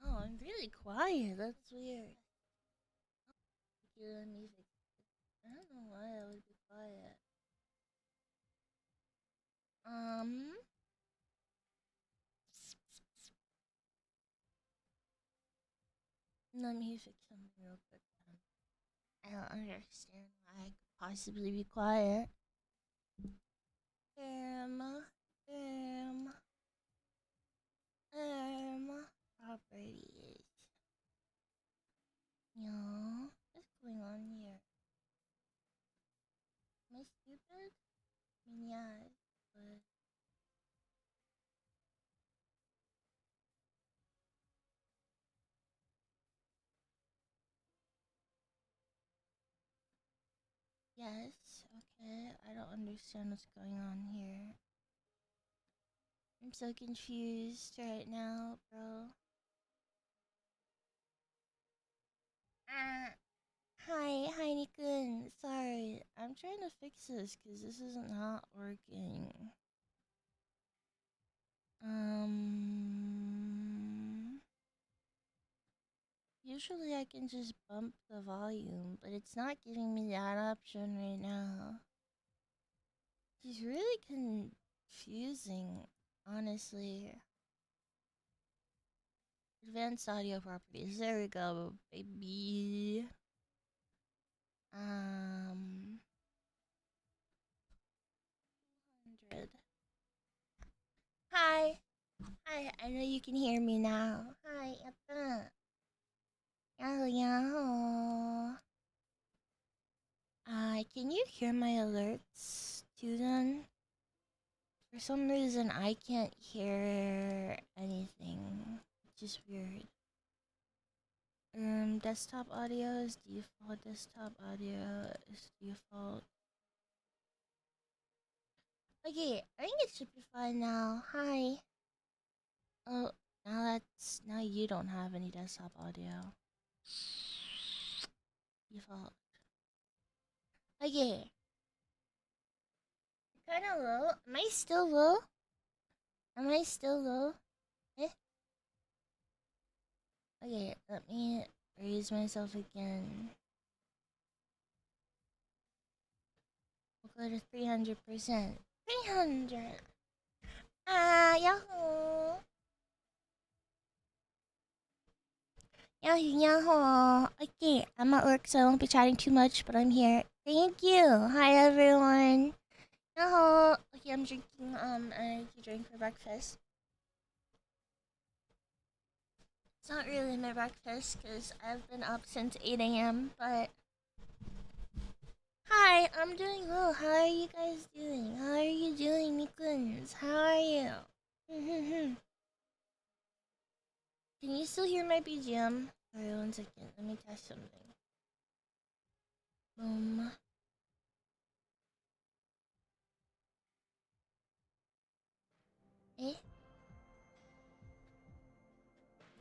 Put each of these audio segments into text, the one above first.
Oh, I'm really quiet. That's weird. The music. I don't know why I would be quiet. Let me fix something real quick. I don't understand why I could possibly be quiet. Properties. No, what's going on here? Am I stupid? I mean, yeah, but yes, okay. I don't understand what's going on here. I'm so confused right now, bro. Hi, Niku. Sorry, I'm trying to fix this because this isn't not working. Usually I can just bump the volume, but it's not giving me that option right now. It's really confusing, honestly. Advanced audio properties. There we go, baby. 100. Hi. Hi, I know you can hear me now. Hi, yatta. Yahoo, yahoo. Can you hear my alerts too then? For some reason, I can't hear anything, which is weird. Desktop audio is default. Desktop audio is default. Okay, I think it should be fine now. Hi. Oh, now you don't have any desktop audio. Default. Okay. Kinda low. Am I still low? Am I still low? Eh? Okay, let me raise myself again. We'll go to 300%. 300! Yahoo! Yahoo, yahoo! Okay, I'm at work, so I won't be chatting too much, but I'm here. Thank you! Hi, everyone! Yahoo! Okay, I'm drinking, an energy drink for breakfast. It's not really my breakfast, because I've been up since 8 a.m., but... Hi, I'm doing well. How are you guys doing? How are you doing, Nikuns? How are you? Can you still hear my BGM? Sorry, 1 second. Let me test something. Boom. Eh?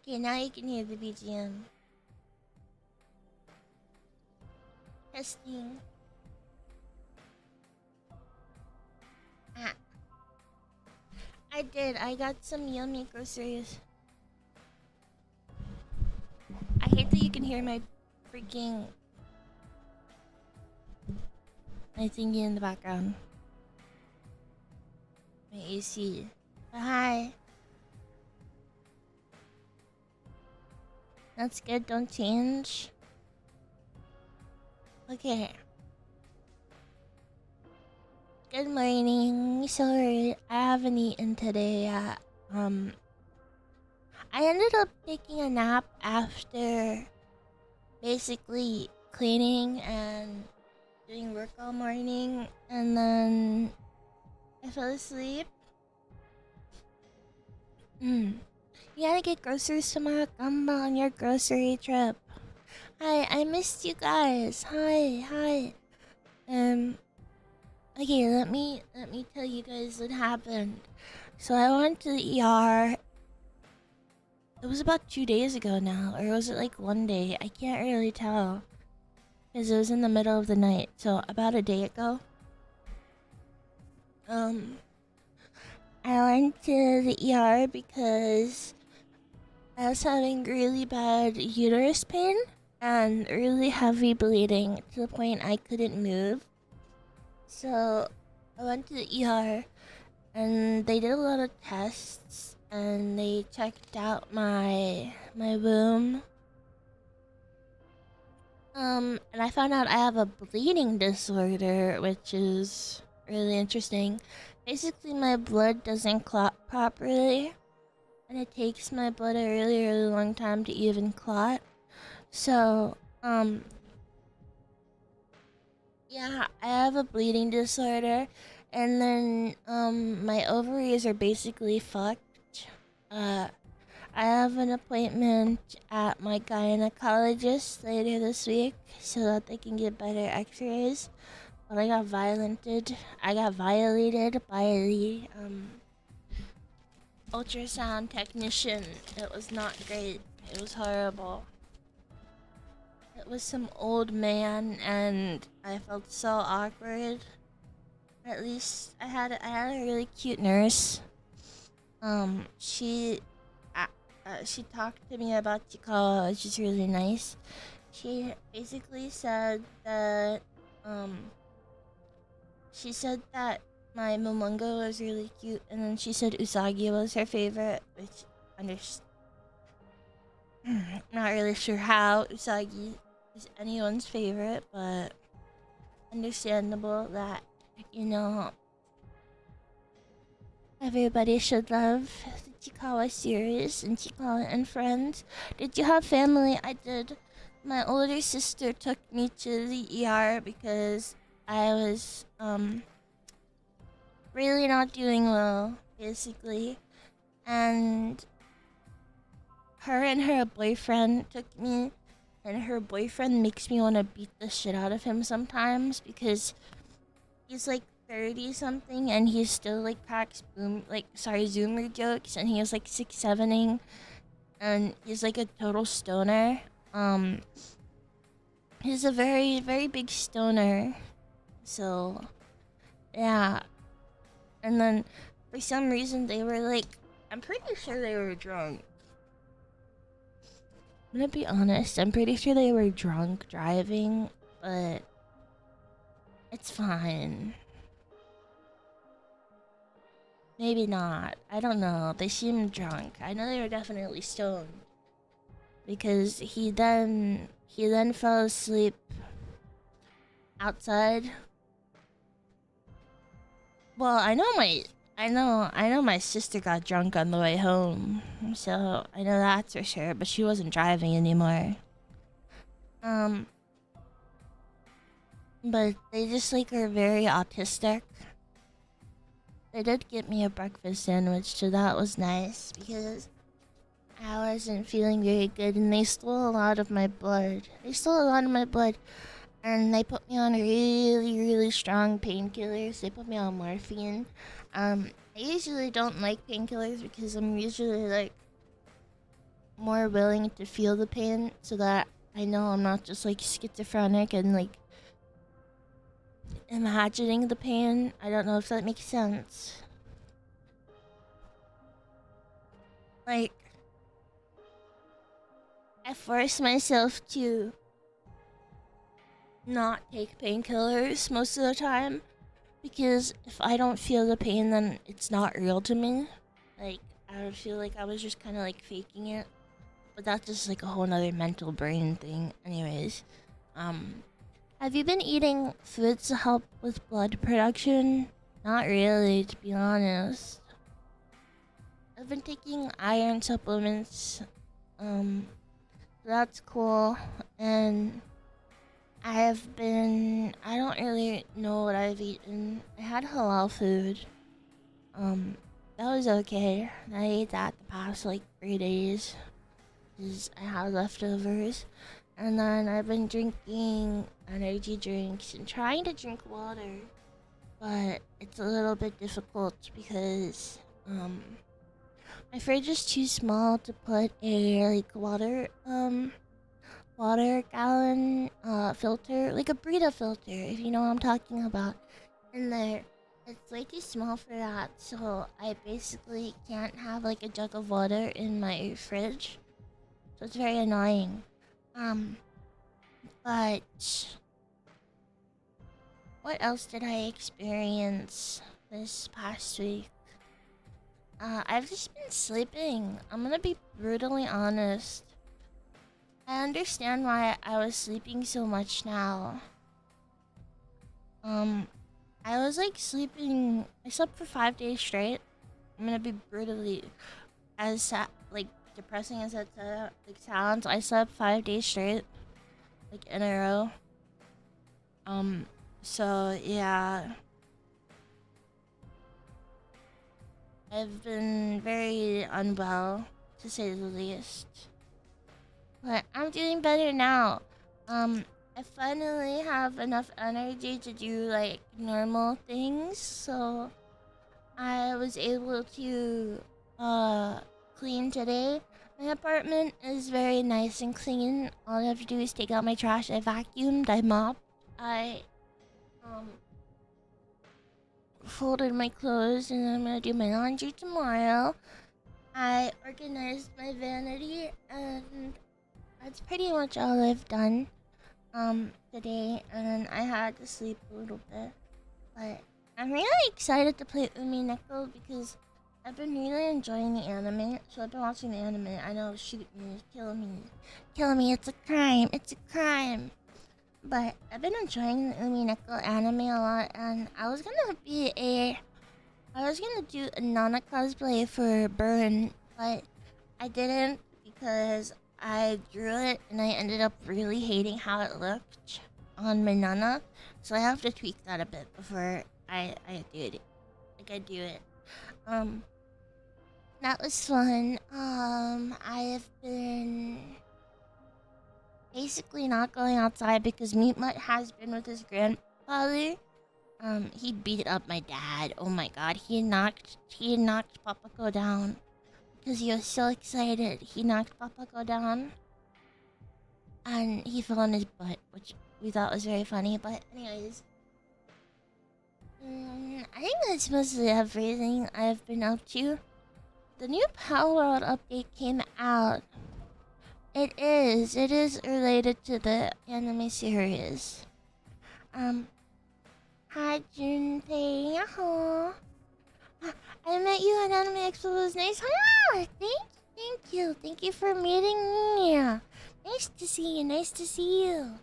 Okay, now you can hear the BGM. Testing. I did. I got some yummy groceries. I hate that you can hear my freaking... my thingy in the background. My AC. But hi. That's good. Don't change. Okay. Good morning. Sorry, I haven't eaten today yet. I ended up taking a nap after basically cleaning and doing work all morning, and then I fell asleep. You gotta get groceries tomorrow. Come on your grocery trip. Hi, I missed you guys. Hi. Okay, let me tell you guys what happened. So I went to the ER. It was about 2 days ago now, or was it like 1 day? I can't really tell. Because it was in the middle of the night, so about a day ago. I went to the ER because I was having really bad uterus pain and really heavy bleeding to the point I couldn't move. So I went to the ER and they did a lot of tests and they checked out my womb. And I found out I have a bleeding disorder, which is really interesting. Basically, my blood doesn't clot properly, and it takes my blood a really, really long time to even clot. So, yeah, I have a bleeding disorder, and then, my ovaries are basically fucked. I have an appointment at my gynecologist later this week so that they can get better x-rays. But I got violated by the ultrasound technician. It was not great. It was horrible. It was some old man and I felt so awkward. At least I had a really cute nurse. She talked to me about Chikawa, which is really nice. She basically said that, she said that my Momongo was really cute, and then she said Usagi was her favorite, which not really sure how Usagi is anyone's favorite, but understandable that, you know, everybody should love the Chikawa series and Chikawa and Friends. Did you have family? I did. My older sister took me to the ER because I was really not doing well, basically. And her boyfriend took me, and her boyfriend makes me want to beat the shit out of him sometimes because he's like 30 something and he still like cracks zoomer jokes, and he was like 6'7"ing and he's like a total stoner. He's a very, very big stoner. So yeah. And then for some reason they were like, I'm pretty sure they were drunk. I'm gonna be honest, I'm pretty sure they were drunk driving, but it's fine. Maybe not. I don't know. They seemed drunk. I know they were definitely stoned. Because he then fell asleep outside. Well, I know my sister got drunk on the way home. So I know that's for sure, but she wasn't driving anymore. But they just like are very autistic. They did get me a breakfast sandwich, so that was nice because I wasn't feeling very good and they stole a lot of my blood. And they put me on really, really strong painkillers. They put me on morphine. I usually don't like painkillers because I'm usually like more willing to feel the pain so that I know I'm not just like schizophrenic and like imagining the pain. I don't know if that makes sense. Like, I force myself to not take painkillers most of the time because if I don't feel the pain, then it's not real to me. Like, I would feel like I was just kind of like faking it, but that's just like a whole nother mental brain thing. Anyways, have you been eating foods to help with blood production? Not really, to be honest. I've been taking iron supplements. That's cool. And I don't really know what I've eaten. I had halal food. That was okay. I ate that the past like 3 days because I had leftovers. And then I've been drinking energy drinks and trying to drink water, but it's a little bit difficult because my fridge is too small to put a like water gallon filter, like a Brita filter, if you know what I'm talking about, in there. It's way too small for that, so I basically can't have like a jug of water in my fridge. So it's very annoying. But what else did I experience this past week? I've just been sleeping. I'm gonna be brutally honest. I understand why I was sleeping so much now. I was like sleeping. I slept for 5 days straight. I'm gonna be brutally like depressing as that like sounds. I slept 5 days straight, like in a row. So yeah, I've been very unwell to say the least. But I'm doing better now. I finally have enough energy to do like normal things, so I was able to clean today. My apartment is very nice and clean. All I have to do is take out my trash. I vacuumed, I mopped, I folded my clothes, and then I'm gonna do my laundry tomorrow. I organized my vanity, and that's pretty much all I've done today. And then I had to sleep a little bit, but I'm really excited to play Umineko because I've been really enjoying the anime. So I've been watching the anime. I know, shoot me, kill me, it's a crime, it's a crime. But I've been enjoying the Umineko anime a lot, and I was gonna do a Nana cosplay for Burn, but I didn't because I drew it and I ended up really hating how it looked on my Nana. So I have to tweak that a bit before I do it. Like I do it. That was fun. I have been basically not going outside because Meat Mutt has been with his grandfather. He beat up my dad. Oh my god, he knocked Papako down because he was so excited. He knocked Papako down and he fell on his butt, which we thought was very funny. But anyways, I think that's mostly everything I've been up to. The new Power World update came out. It is related to the anime series. Hi Junpei, yaho. I met you at Anime Expo, it was nice. Ah, thank you for meeting me. Nice to see you.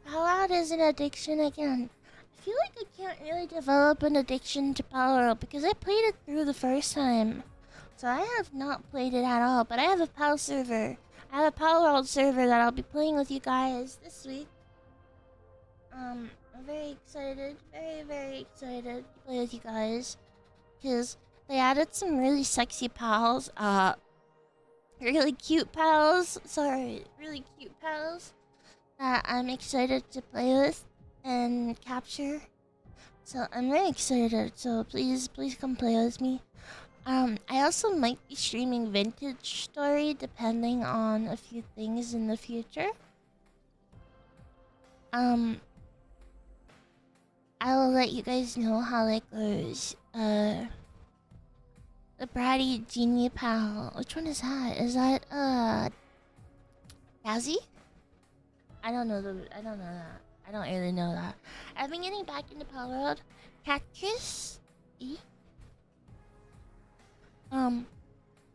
Power Out is an addiction again. I feel like I can't really develop an addiction to Power Out because I played it through the first time. So I have not played it at all, but I have a PAL server. I have a Power World server that I'll be playing with you guys this week. I'm very excited, very excited to play with you guys, because they added some really sexy pals, really cute pals that I'm excited to play with and capture. So I'm very excited, so please come play with me. I also might be streaming Vintage Story depending on a few things in the future. I will let you guys know how that goes. The bratty genie pal. Which one is that? Is that Dazzy? I don't know that. I don't really know that. I've been getting back into Power World. Cactus? E?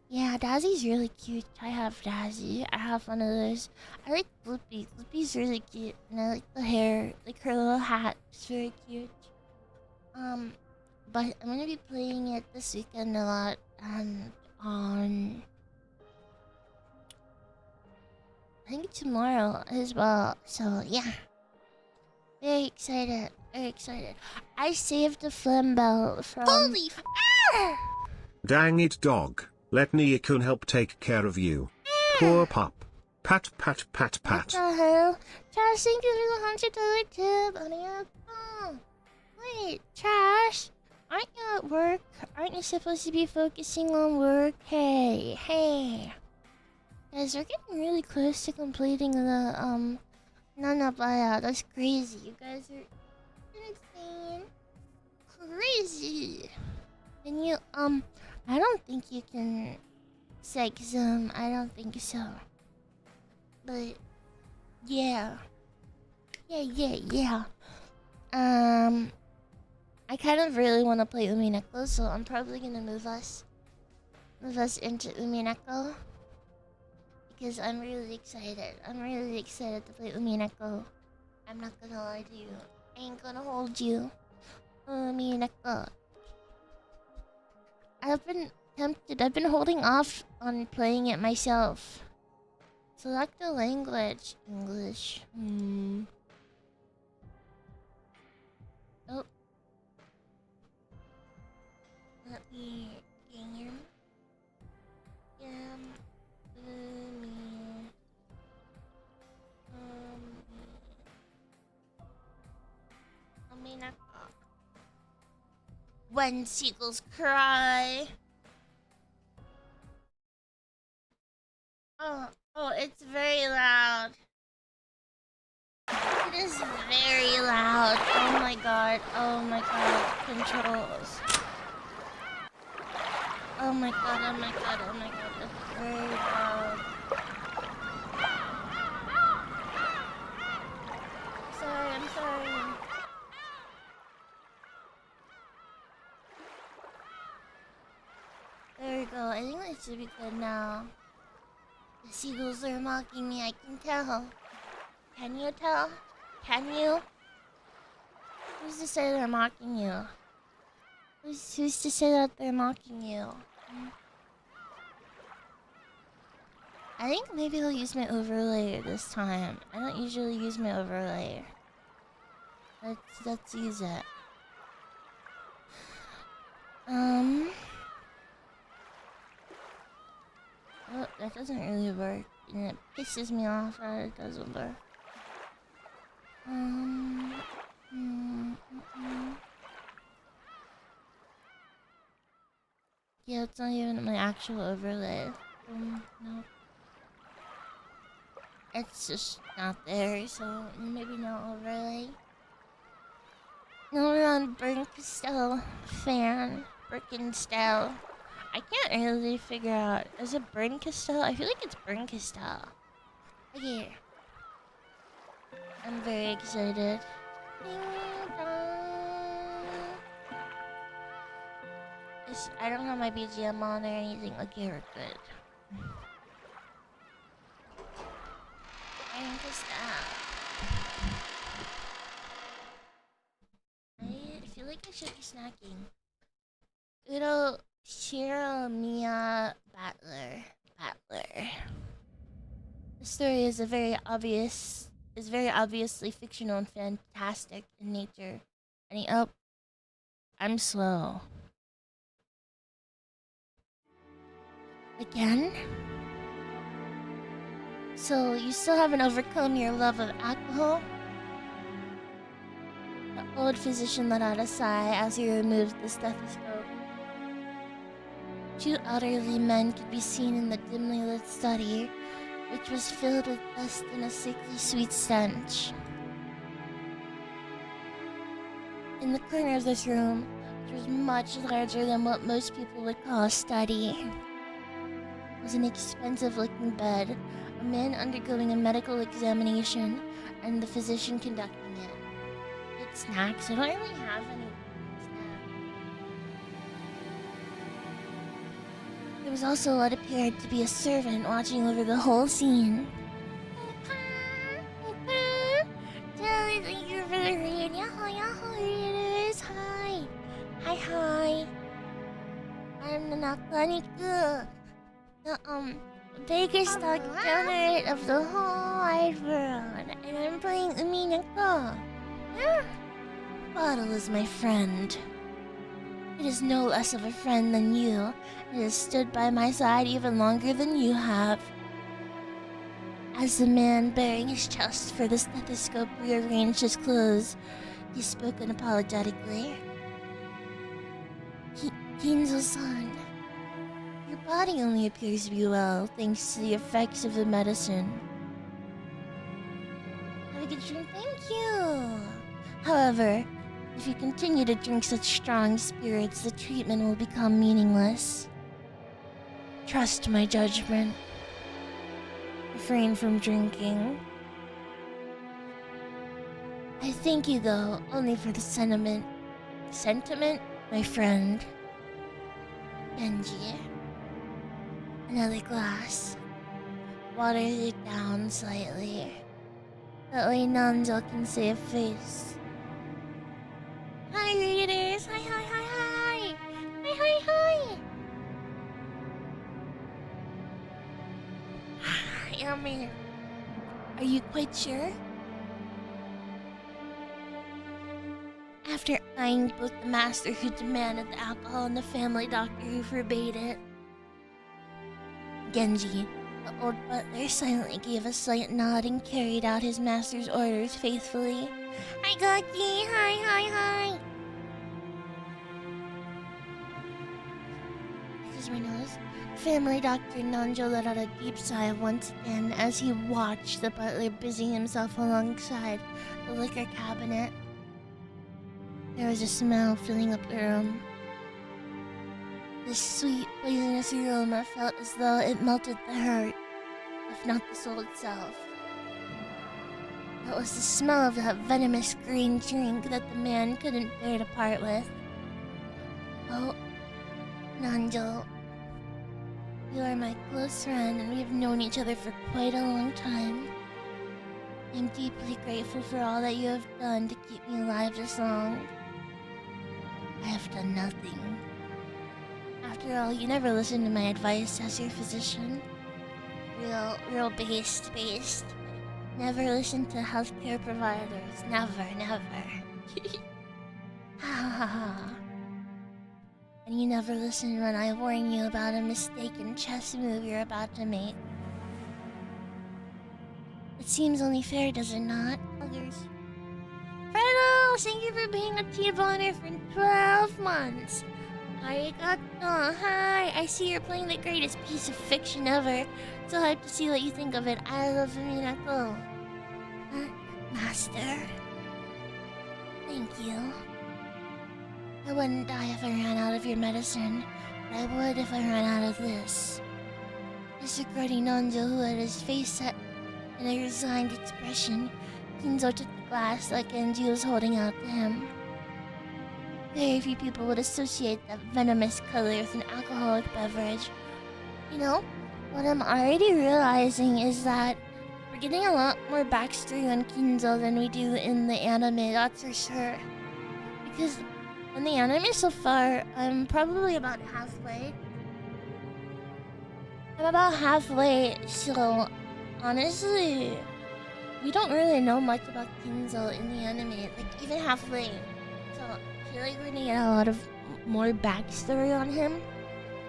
Yeah, Dazzy's really cute. I have Dazzy. I have one of those. I like Blippi. Blippi's really cute. And I like the hair. Like her little hat. It's very cute. But I'm gonna be playing it this weekend a lot. And on... I think tomorrow as well. So, yeah. Very excited. I saved the phlegm bell from... Holy f... Ah! Dang it, dog. Let Niku help take care of you. Poor pup. Pat. What the hell? Trash, thank you for the $100 tip. Oh, wait, Trash. Aren't you at work? Aren't you supposed to be focusing on work? Hey. Guys, we're getting really close to completing the, Nana buyout. That's crazy. You guys are insane. crazy. Can you, I don't think you can sex them. I don't think so. But, yeah. Yeah. I kind of really want to play Umineko, so I'm probably gonna move us into Umineko. Because I'm really excited. I'm really excited to play Umineko. I'm not gonna lie to you. I ain't gonna hold you. Umineko. I've been tempted. I've been holding off on playing it myself. Select the language. English. Oh. Let me game. When seagulls cry. Oh, it's very loud. It is very loud. Oh my god. Controls. Oh my god. That's very loud. I'm sorry. There we go. I think that should be good now. The seagulls are mocking me, I can tell. Can you tell? Can you? Who's to say they're mocking you? Who's to say that they're mocking you? I think maybe they'll use my overlay this time. I don't usually use my overlay. Let's use it. Oh, that doesn't really work. And it pisses me off that it doesn't work. Yeah, it's not even my actual overlay. No. It's just not there, so maybe no overlay. No, we're on Berncastello fan. Birkenstell. I can't really figure out. Is it Berncastello? I feel like it's Berncastello. Okay. I'm very excited. I don't have my BGM on or anything. Okay, we're good. I feel like I should be snacking. Little Shiromia Battler. The story is very obviously fictional and fantastic in nature. I'm slow. Again? So, you still haven't overcome your love of alcohol? The old physician let out a sigh as he removed the stethoscope. Two elderly men could be seen in the dimly lit study, which was filled with dust and a sickly sweet stench. In the corner of this room, which was much larger than what most people would call a study, was an expensive-looking bed, a man undergoing a medical examination, and the physician conducting it. Good snacks. I don't really have any snacks. There was also what appeared to be a servant watching over the whole scene. Thank you for the raid. Yahoo, readers. Hi. I'm Niku. The biggest stock donor of the whole wide world, and I'm playing Umineko. Bottle is my friend. It is no less of a friend than you. It has stood by my side even longer than you have. As the man bearing his chest for the stethoscope rearranged his clothes, he spoke unapologetically. Kinzo-san. Your body only appears to be well, thanks to the effects of the medicine. Have a good dream, thank you! However, If you continue to drink such strong spirits, the treatment will become meaningless. Trust my judgment. Refrain from drinking. I thank you, though, only for the sentiment. Sentiment, my friend. Benji. Another glass. Water it down slightly. That way Nanjo can save face. Hi, readers! Hi, hi, hi, hi! Hi, hi, hi! Yummy. Are you quite sure? After eyeing both the master who demanded the alcohol and the family doctor who forbade it, Genji, the old butler, silently gave a slight nod and carried out his master's orders faithfully. Hi, Gaki! Hi, hi, hi! This is my nose. Family Doctor Nanjo let out a deep sigh once again as he watched the butler busy himself alongside the liquor cabinet. There was a smell filling up the room. This sweet, poisonous aroma felt as though it melted the hurt, if not the soul itself. It was the smell of that venomous green drink that the man couldn't bear to part with. Oh, Nanjo, you are my close friend and we have known each other for quite a long time. I'm deeply grateful for all that you have done to keep me alive this long. I have done nothing. After all, you never listened to my advice as your physician. Real based. Never listened to healthcare providers. Never. Ha ha ha. And you never listened when I warned you about a mistaken chess move you're about to make. It seems only fair, does it not? Others. Fredo, thank you for being a T-boner for 12 months. Arigato, hi. I see you're playing the greatest piece of fiction ever. So hyped to see what you think of it. I love Umineko. Master. Thank you. I wouldn't die if I ran out of your medicine, but I would if I ran out of this. Disregarding Nanjo, who had his face set in a resigned expression, Kinzo took the glass that Genji was holding out to him. Very few people would associate that venomous color with an alcoholic beverage. You know, what I'm already realizing is that we're getting a lot more backstory on Kinzo than we do in the anime, that's for sure. Because in the anime so far, I'm probably about halfway. So honestly, we don't really know much about Kinzo in the anime, like even halfway. So I feel like we're gonna get a lot of more backstory on him,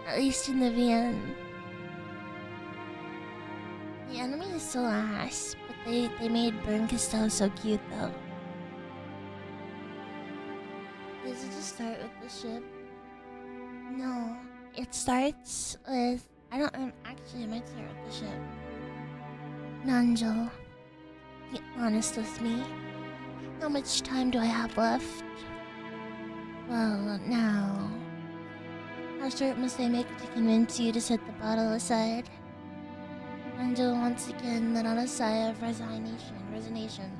at least in the VN. The anime is so ass, but they made Burn Castell so cute though. Does it just start with the ship? No, it starts with... actually, it might start with the ship. Nanjo, be honest with me. How much time do I have left? Well, now... How short must I make it to convince you to set the bottle aside? Nanjo once again let out a sigh of resignation.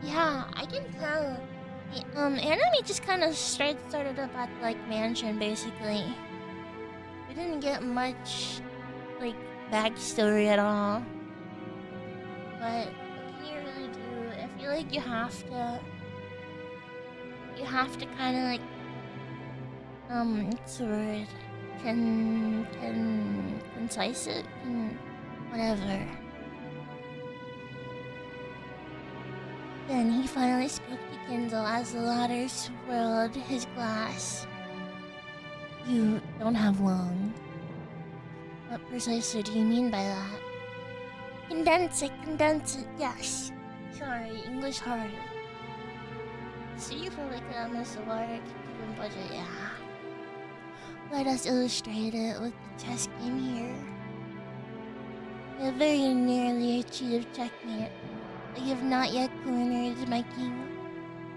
Yeah, I can tell. The anime just kind of started up at, like, mansion, basically. We didn't get much, like, backstory at all. But what can you really do? I feel like you have to kind of, like, what's the word? Concise it? Whatever. Then he finally spoke to Kinzo as the latter swirled his glass. You don't have long. What precisely do you mean by that? Condense it, yes. Sorry, English hard. So you probably could have missed a water to keep in budget, yeah. Let us illustrate it with the chess game here. You have very nearly achieved checkmate, but you have not yet cornered my king.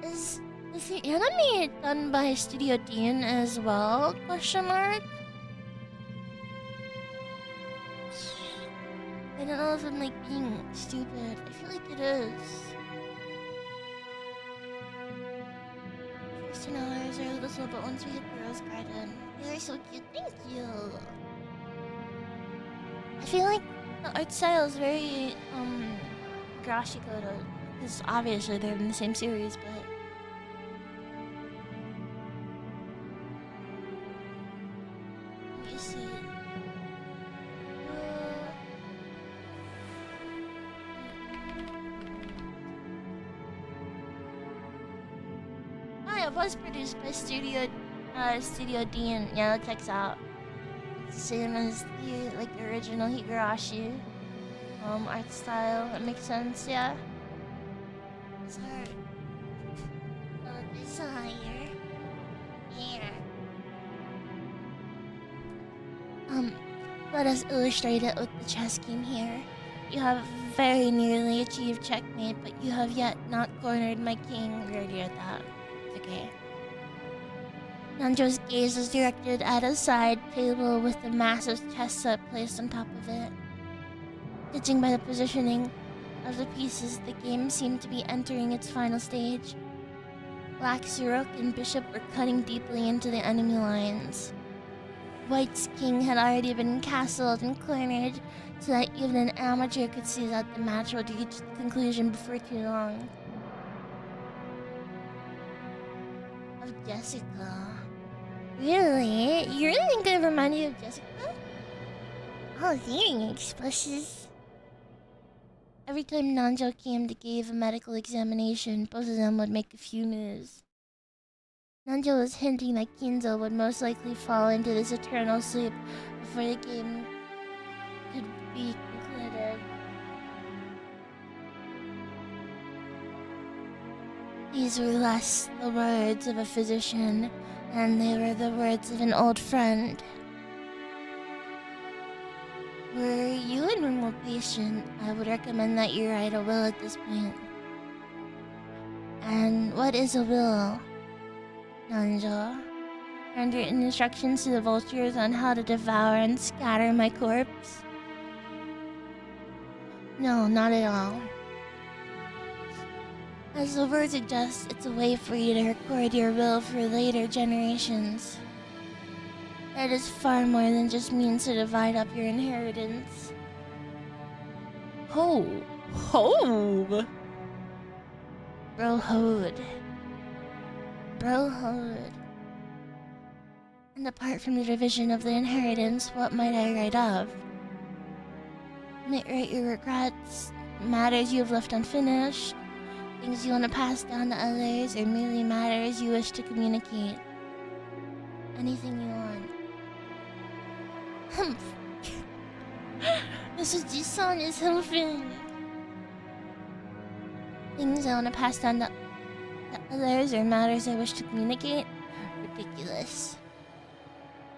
Is Is the anime done by Studio Dean as well? Question mark. I don't know if I'm like being stupid. I feel like it is. First 10 hours are a little slow, but once we hit the Rose Garden, they're so cute. Thank you. I feel like the art style is very Grashikoto, because obviously they're in the same series, but let me see. It was produced by Studio Dean. Yeah, that checks out. It's the same as the original Higurashi art style. That makes sense, yeah. It's hard. Desire. Yeah. Let us illustrate it with the chess game here. You have very nearly achieved checkmate, but you have yet not cornered my king. We already read that. Okay. Nanjo's gaze is directed at a side table with a massive chess set placed on top of it. Judging by the positioning of the pieces, the game seemed to be entering its final stage. Black's rook and bishop were cutting deeply into the enemy lines. White's king had already been castled and cornered, so that even an amateur could see that the match would reach the conclusion before too long. Of Jessica. Really? You really think I remind you of Jessica? Oh, hearing expressions. Every time Nanjo came to give a medical examination, both of them would make a few moves. Nanjo was hinting that Kinzo would most likely fall into this eternal sleep before the game could be concluded. These were less the words of a physician, and they were the words of an old friend. Were you a normal patient, I would recommend that you write a will at this point. And what is a will, Nanjo? Handwritten instructions to the vultures on how to devour and scatter my corpse? No, not at all. As the word suggests, it's a way for you to record your will for later generations. It is far more than just means to divide up your inheritance. Hove. Brohode. And apart from the division of the inheritance, what might I write of? Might write your regrets, matters you have left unfinished, things you want to pass down to others, or merely matters you wish to communicate. Anything you want. Humph. This is Jisan is humping. Things I want to pass down to others, or matters I wish to communicate? Ridiculous.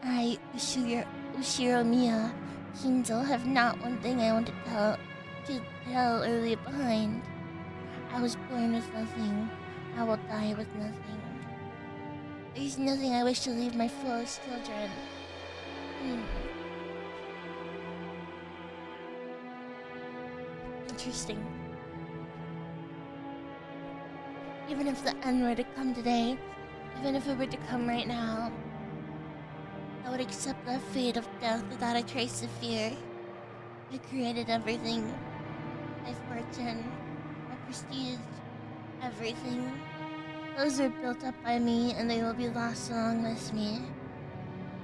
I, Ushiro Miya, Kinzo, have not one thing I want to tell or leave behind. I was born with nothing. I will die with nothing. There's nothing I wish to leave my fullest children. Interesting. Even if the end were to come today, even if it were to come right now, I would accept the fate of death without a trace of fear. I created everything. My fortune, my prestige, everything. Those are built up by me, and they will be lost along with me.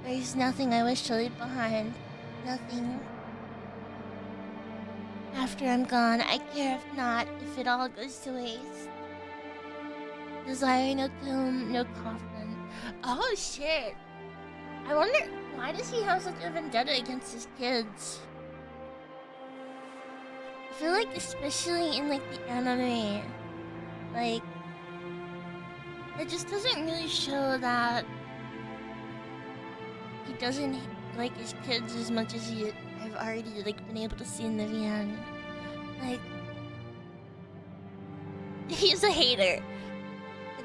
There is nothing I wish to leave behind. Nothing. After I'm gone, I care if not, if it all goes to waste. Desire no tomb, no coffin. Oh shit! I wonder, why does he have such a vendetta against his kids? I feel like, especially in like the anime, like, it just doesn't really show that he doesn't like his kids as much as I've already like been able to see in the VN. Like, he's a hater.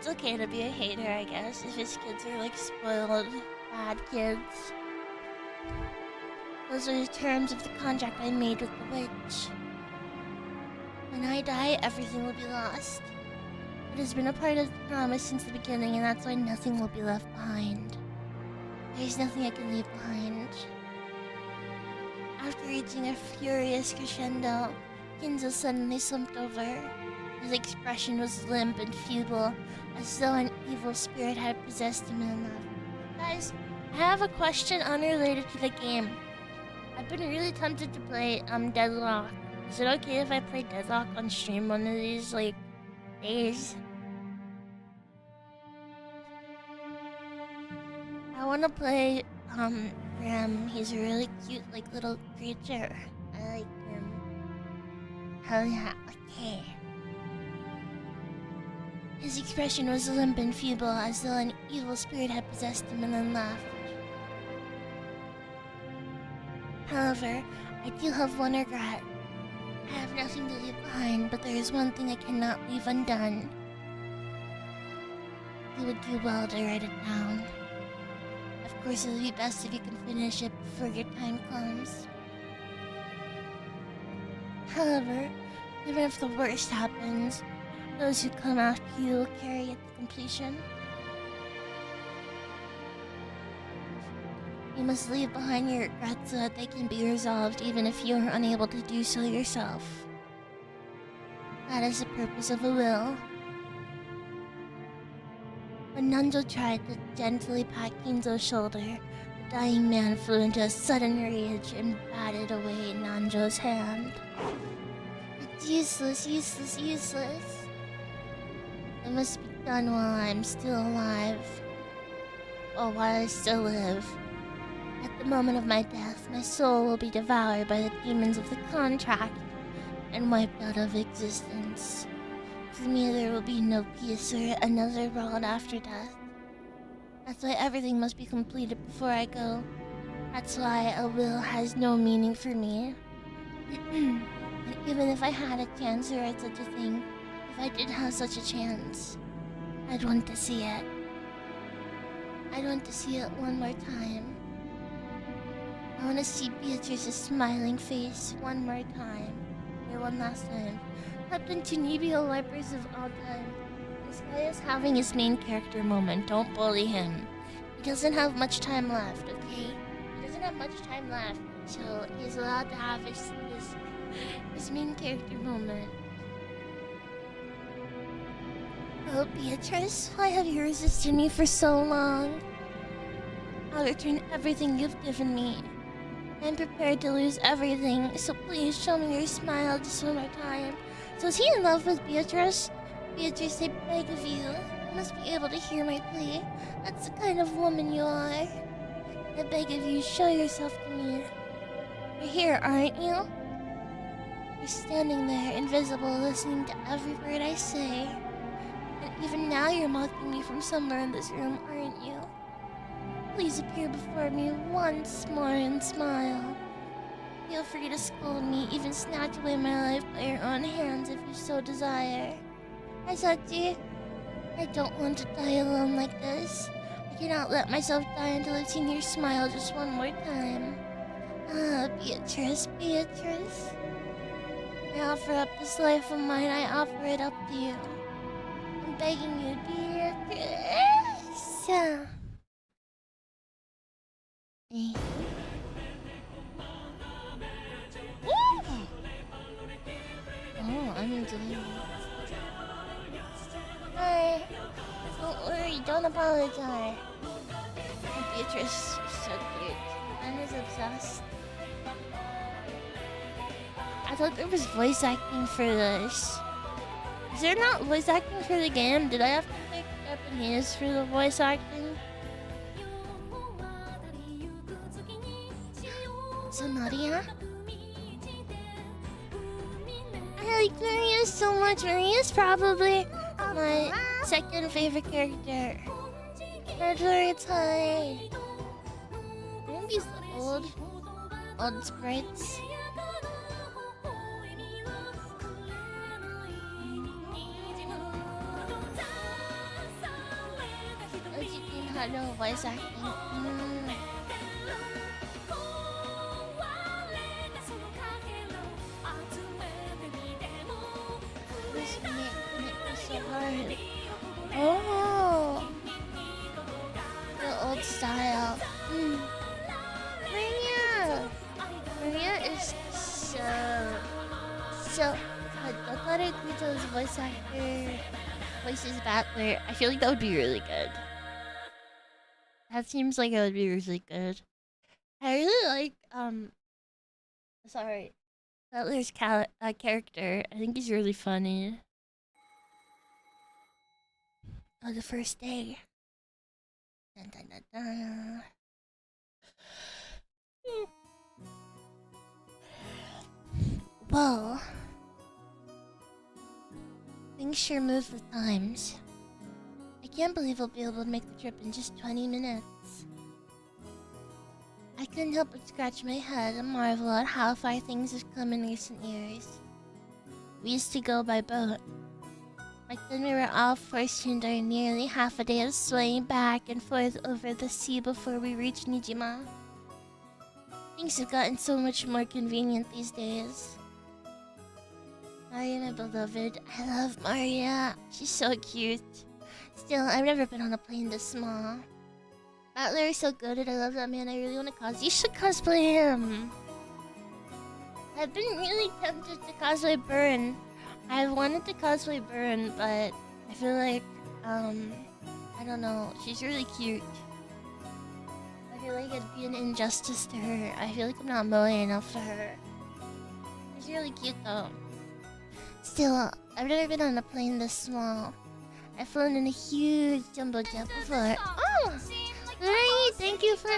It's okay to be a hater, I guess, if his kids are like spoiled, bad kids. Those are the terms of the contract I made with the witch. When I die, everything will be lost. It has been a part of the promise since the beginning, and that's why nothing will be left behind. There's nothing I can leave behind. After reaching a furious crescendo, Kinzo suddenly slumped over. His expression was limp and feeble, as though an evil spirit had possessed him enough. Guys, I have a question unrelated to the game. I've been really tempted to play Deadlock. Is it okay if I play Deadlock on stream one of these, like, days? I want to play, Ram. He's a really cute, like, little creature. I like him. Hell yeah, okay. His expression was limp and feeble, as though an evil spirit had possessed him, and then laughed. However, I do have one regret. I have nothing to leave behind, but there is one thing I cannot leave undone. You would do well to write it down. Of course, it would be best if you can finish it before your time comes. However, even if the worst happens, those who come after you will carry it to completion. You must leave behind your regrets so that they can be resolved even if you are unable to do so yourself. That is the purpose of a will. When Nanjo tried to gently pat Kinzo's shoulder, the dying man flew into a sudden rage and batted away Nanjo's hand. It's useless, useless, useless. It must be done while I'm still alive. Or while I still live. At the moment of my death, my soul will be devoured by the demons of the contract and wiped out of existence. For me, there will be no peace or another world after death. That's why everything must be completed before I go. That's why a will has no meaning for me. And even if I had a chance to write such a thing, if I did have such a chance, I'd want to see it. I'd want to see it one more time. I want to see Beatrice's smiling face one more time. Or one last time. Captain Tunibio Wipers of all time. This guy is having his main character moment. Don't bully him. He doesn't have much time left, okay? He doesn't have much time left. So he's allowed to have his main character moment. Oh, Beatrice, why have you resisted me for so long? I'll return everything you've given me. I'm prepared to lose everything, so please show me your smile just one more time. So is he in love with Beatrice? Beatrice, I beg of you. You must be able to hear my plea. That's the kind of woman you are. I beg of you, show yourself to me. You're here, aren't you? You're standing there, invisible, listening to every word I say. And even now you're mocking me from somewhere in this room, aren't you? Please appear before me once more and smile. Feel free to scold me, even snatch away my life by your own hands if you so desire. Asachi, I don't want to die alone like this. I cannot let myself die until I've seen your smile just one more time. Ah, Beatrice, Beatrice. I offer up this life of mine, I offer it up to you. I'm begging you, Beatrice. Hey. Oh, I'm doing it. Hi. Don't worry, don't apologize. Oh, Beatrice is so cute. Anne is obsessed. I thought there was voice acting for this. Is there not voice acting for the game? Did I have to pick Japanese for the voice acting? So Nadia? I like Maria so much. Maria's probably my second favorite character. It's high. Maybe these old sprites. no voice acting. This make me so hard. Oh, the old style. Maria is so good. Dakare Kuto's voice actor voices Battler. I feel like that would be really good. That seems like it would be really good. I really like sorry, Battler's character. I think he's really funny. Oh, the first day. Dun, dun, dun, dun. Whoa. Things sure move with times. I can't believe we'll be able to make the trip in just 20 minutes. I couldn't help but scratch my head and marvel at how far things have come in recent years. We used to go by boat. Back then we were all forced to endure nearly half a day of swaying back and forth over the sea before we reached Nijima. Things have gotten so much more convenient these days. Maria, my beloved. I love Maria. She's so cute. Still, I've never been on a plane this small. Battler is so good and I love that man. I really want to cosplay. You should cosplay him. I've been really tempted to cosplay Burn. I've wanted to cosplay Burn, but I feel like, I don't know. She's really cute. I feel like it'd be an injustice to her. I feel like I'm not moe enough for her. She's really cute though. Still, I've never been on a plane this small. I've flown in a huge jumbo jet before. Oh! Lorraine, thank you for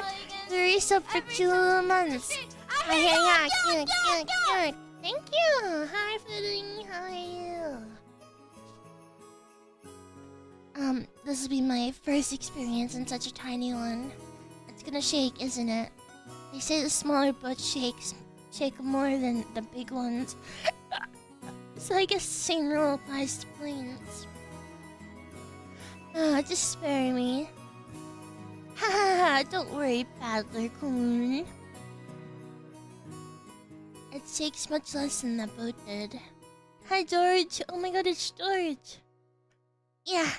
the resub for 2 months. Cute. Thank you. Hi, Pudding. How are you? This will be my first experience in such a tiny one. It's gonna shake, isn't it? They say the smaller boats shake more than the big ones. So I guess the same rule applies to planes. Just spare me. Haha, don't worry, Battler-kun. It shakes much less than that boat did. Hi, George. Oh my god, it's George. Yeah,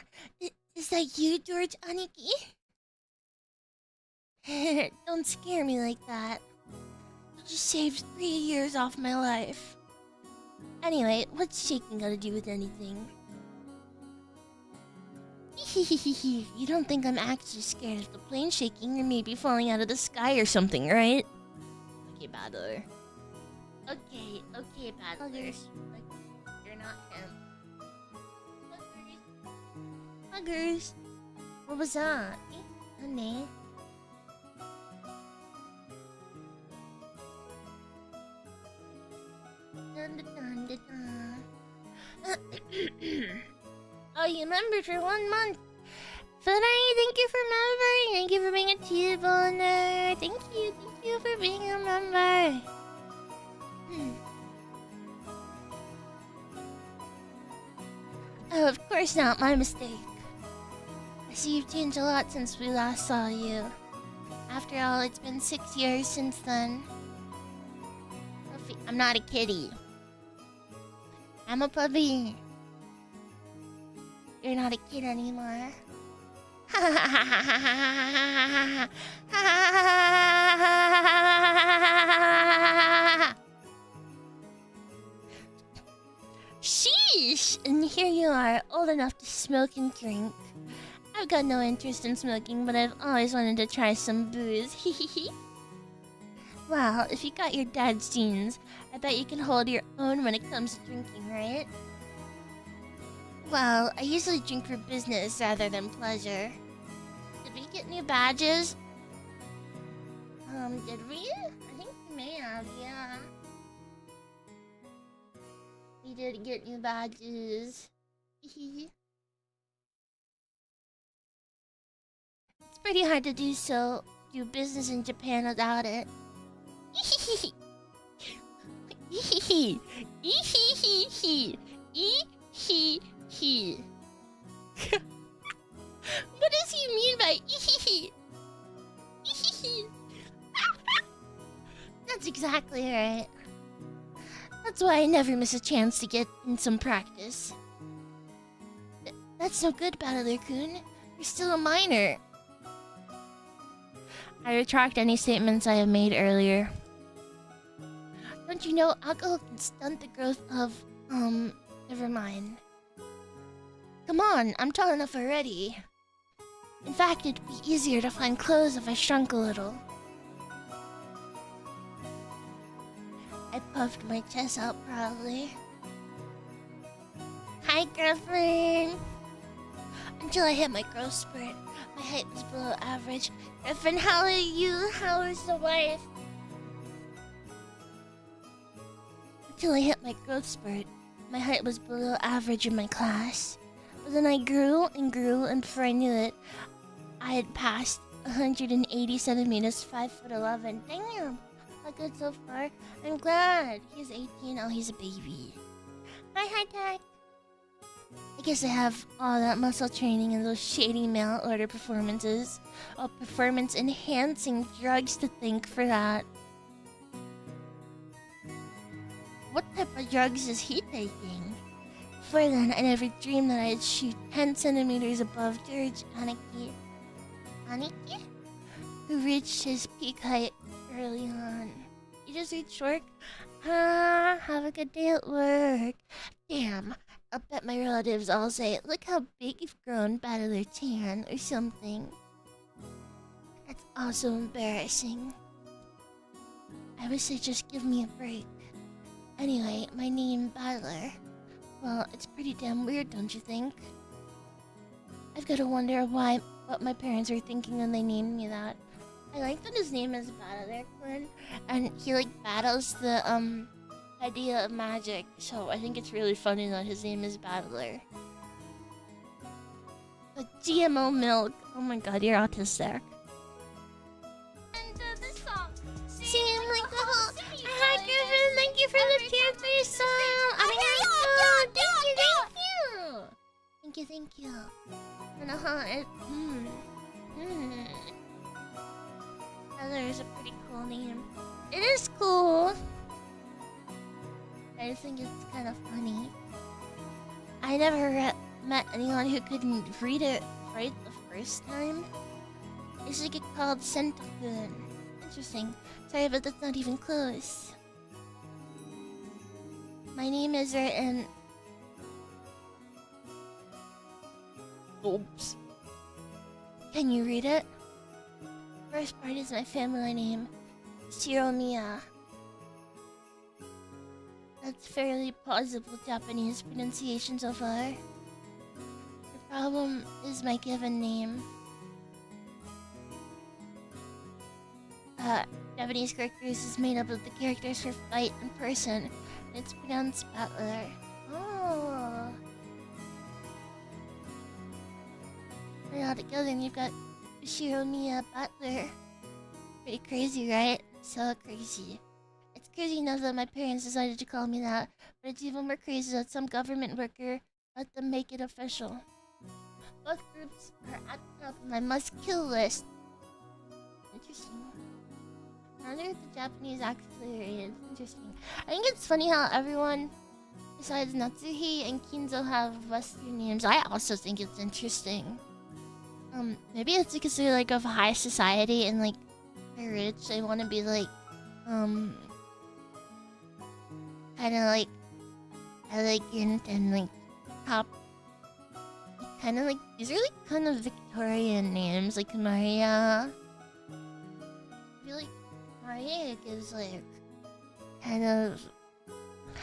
is that you, George Aniki? Don't scare me like that. You just saved 3 years off my life. Anyway, what's shaking got to do with anything? You don't think I'm actually scared of the plane shaking or maybe falling out of the sky or something, right? Okay, Battler. Okay, Battler. Like, you're not him. Huggers. What was that? Honey. Oh, you remembered for 1 month. Funai, thank you for remembering. Thank you for being a T-boner. Thank you for being a member. Oh, of course not. My mistake. I see you've changed a lot since we last saw you. After all, it's been 6 years since then. I'm not a kitty. I'm a puppy. You're not a kid anymore. Sheesh! And here you are, old enough to smoke and drink. I've got no interest in smoking, but I've always wanted to try some booze. Well, if you got your dad's genes, I bet you can hold your own when it comes to drinking, right? Well, I usually drink for business rather than pleasure. Did we get new badges? Did we? I think we may have, yeah. We did get new badges. It's pretty hard to do business in Japan without it. What does he mean by That's exactly right. That's why I never miss a chance to get in some practice. That's no good, Battler-kun. You're still a minor. I retract any statements I have made earlier. Don't you know alcohol can stunt the growth of, never mind. Come on, I'm tall enough already. In fact, it'd be easier to find clothes if I shrunk a little. I puffed my chest out proudly. Hi, girlfriend! Until I hit my growth spurt, my height was below average. Girlfriend, how are you? How is the wife? Until I hit my growth spurt, my height was below average in my class. But then I grew and grew, and before I knew it, I had passed 180 centimeters, 5'11". Damn! How good so far. I'm glad. He's 18, oh, he's a baby. Hi, Tech. I guess I have all that muscle training and those shady mail order performances. Or performance-enhancing drugs to thank for that. What type of drugs is he taking? Before then, I never dreamed that I'd shoot 10 centimeters above George Aniki, who reached his peak height early on. You just reached work? Have a good day at work. Damn, I'll bet my relatives all say, look how big you've grown, Battler Tan, or something. That's also embarrassing. I wish they'd just give me a break. Anyway, my name, Battler. Well, it's pretty damn weird, don't you think? I've got to wonder what my parents were thinking when they named me that. I like that his name is Battler-kun, and he like battles the idea of magic. So I think it's really funny that his name is Battler. But GMO milk. Oh my god, you're autistic. And this song. Sing like the whole. Hi, Griffin. Thank you for the tier 3 song. Thank you. And Battler is a pretty cool name. It is cool. I just think it's kind of funny. I never met anyone who couldn't read it right the first time. I should get called Sentakun. Interesting. Sorry, but that's not even close. My name is written. Oops. Can you read it? First part is my family name, Shiromiya. That's fairly plausible Japanese pronunciation so far. The problem is my given name. Japanese characters is made up of the characters for fight and person, and it's pronounced Battler. Oh. Put it all together and you've got Shiromiya Battler. Pretty crazy, right? So crazy. It's crazy enough that my parents decided to call me that, but it's even more crazy that some government worker let them make it official. Both groups are at the top of my must-kill list. Interesting. I wonder if the Japanese actually is interesting. I think it's funny how everyone besides Natsuhi and Kinzo have Western names. I also think it's interesting. Maybe it's because they're like of high society and like they're rich. They want to be like, kind of like elegant and like top. Kind of like these are like kind of Victorian names, like Maria. I feel like Maria is like kind of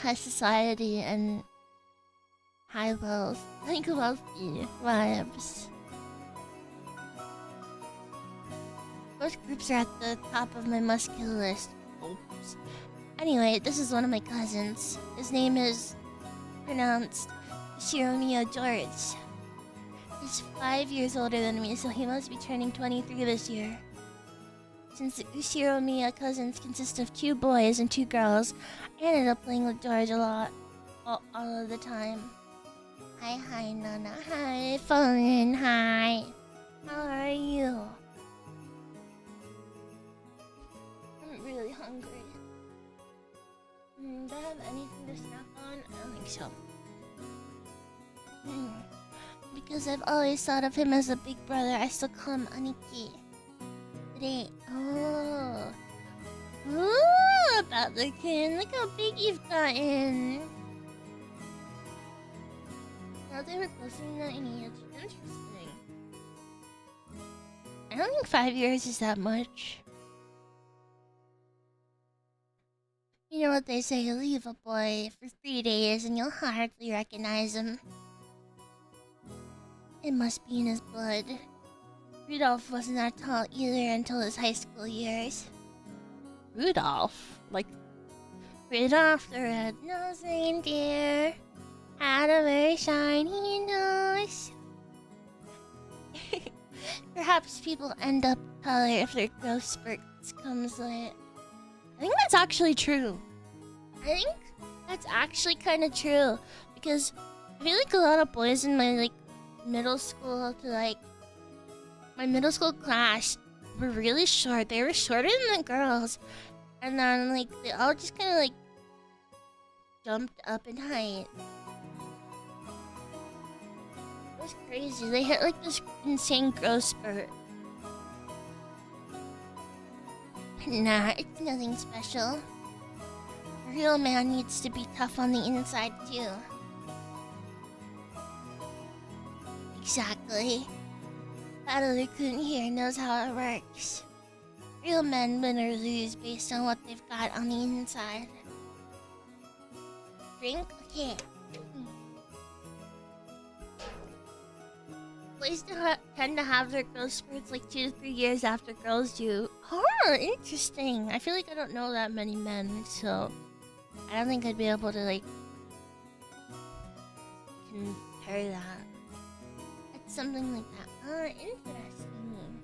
high society and high wealth, like wealthy vibes. Both groups are at the top of my must-kill list. Oops. Anyway, this is one of my cousins. His name is pronounced Shiromiya George. He's 5 years older than me, so he must be turning 23 this year. Since the Shiromiya cousins consist of 2 boys and 2 girls, I ended up playing with George a lot, all of the time. Hi, Nana. Hi, Fun. Hi. How are you? I'm really hungry. Do I have anything to snack on? I don't think so. Because I've always thought of him as a big brother, I still call him Aniki. Today, Ooh, about the kin. Look how big you've gotten. Now they were closing that in age. Interesting. I don't think 5 years is that much. You know what they say, leave a boy for 3 days and you'll hardly recognize him. It must be in his blood. Rudolph wasn't that tall either until his high school years. Rudolph? Like... Rudolph the red-nosed reindeer had a very shiny nose. Perhaps people end up taller if their growth spurts comes late. I think that's actually true. I think that's actually kind of true. Because I feel like a lot of boys in my middle school to my middle school class were really short. They were shorter than the girls. And then they all just kind of jumped up in height. It was crazy. They hit this insane growth spurt. Nah, it's nothing special. A real man needs to be tough on the inside too. Exactly. That raccoon here knows how it works. Real men win or lose based on what they've got on the inside. Drink? Okay. Boys tend to have their growth spurts 2 to 3 years after girls do. Oh, interesting. I feel like I don't know that many men, so I don't think I'd be able to compare that. It's something like that. Oh, interesting.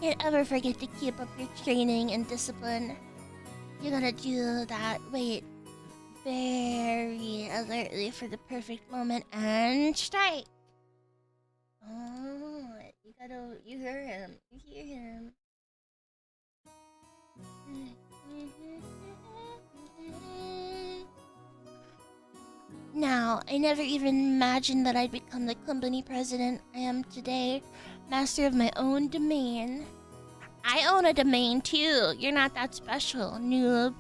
Can't ever forget to keep up your training and discipline. You gotta do that. Wait. Very alertly for the perfect moment and strike. Oh, you hear him. You hear him. Now, I never even imagined that I'd become the company president I am today, master of my own domain. I own a domain too. You're not that special, noob.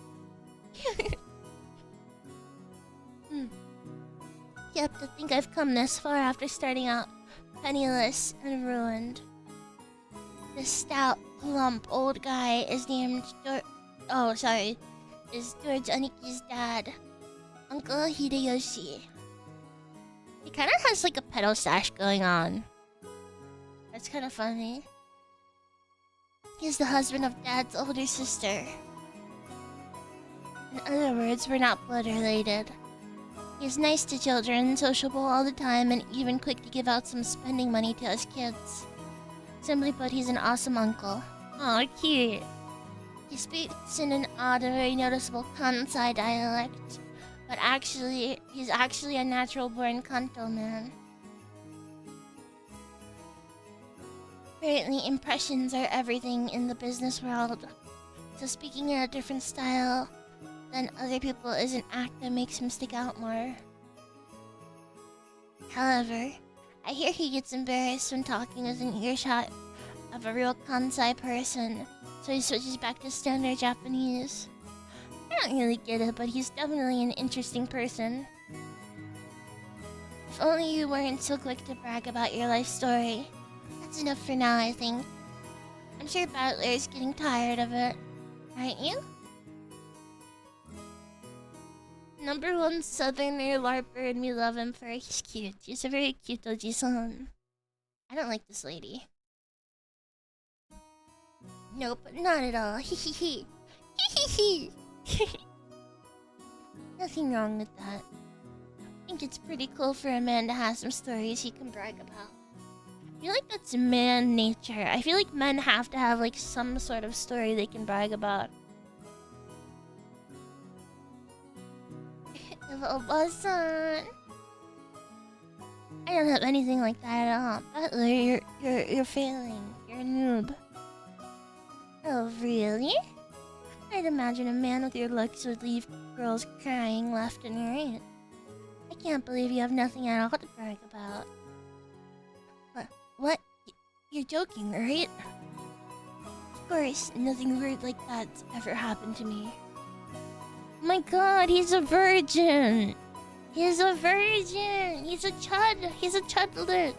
Yep, to think I've come this far after starting out penniless and ruined. This stout, plump old guy is named is George Aniki's dad, Uncle Hideyoshi. He kind of has a pedo stash going on. That's kind of funny. He's the husband of Dad's older sister. In other words, we're not blood related. He's nice to children, sociable all the time, and even quick to give out some spending money to us kids. Simply put, he's an awesome uncle. Aw, cute. He speaks in an odd and very noticeable Kansai dialect, but he's actually a natural-born Kanto man. Apparently, impressions are everything in the business world, so speaking in a different style than other people is an act that makes him stick out more. However, I hear he gets embarrassed when talking within earshot of a real Kansai person, so he switches back to standard Japanese. I don't really get it, but he's definitely an interesting person. If only you weren't so quick to brag about your life story. That's enough for now, I think. I'm sure Battler is getting tired of it, aren't you? #1 Southerner LARPer, and we love him for he's cute. He's a very cute Oji-san. I don't like this lady. Nope, not at all. Hee. Nothing wrong with that. I think it's pretty cool for a man to have some stories he can brag about. I feel like that's man nature. I feel like men have to have some sort of story they can brag about. Oba-san. I don't have anything like that at all. Butler, you're failing. You're a noob. Oh, really? I'd imagine a man with your looks would leave girls crying left and right. I can't believe you have nothing at all to brag about. What? You're joking, right? Of course, nothing weird like that's ever happened to me. My god, he's a virgin! He's a virgin! He's a chud! He's a chudlet!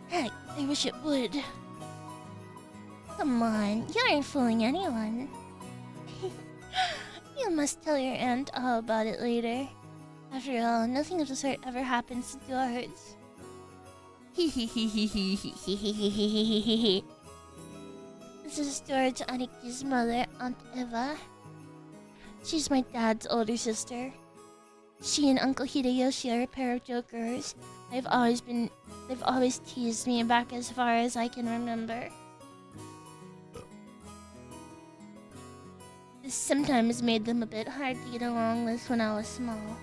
Heck, I wish it would. Come on, you aren't fooling anyone. You must tell your aunt all about it later. After all, nothing of the sort ever happens to dwarves. This is a story to Aniki's mother, Aunt Eva. She's my dad's older sister. She and Uncle Hideyoshi are a pair of jokers. They've always teased me back as far as I can remember. This sometimes made them a bit hard to get along with when I was small.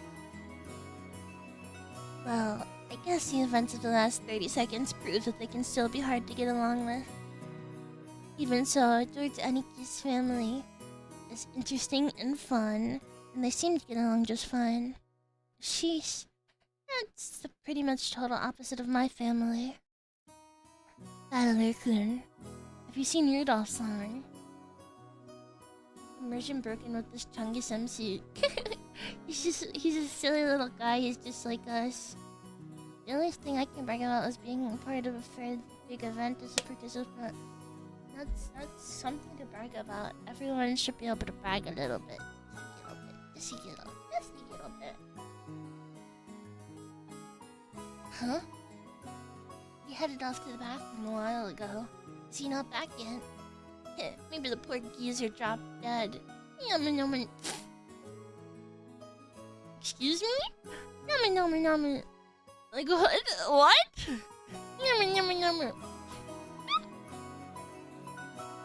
Well, I guess the events of the last 30 seconds prove that they can still be hard to get along with. Even so, George Aniki's family is interesting and fun, and they seem to get along just fine. Sheesh. That's the pretty much total opposite of my family. Battler-kun, have you seen Rudolph's song? Immersion broken with this Chungus suit. He's a silly little guy, he's just like us. The only thing I can brag about is being part of a fairly big event as a participant. That's something to brag about. Everyone should be able to brag a little bit. Just a little bit. Huh? He headed off to the bathroom a while ago. Is he not back yet? Maybe the poor geezer dropped dead. Yummy. Excuse me? Yummy. Like what? Yummy.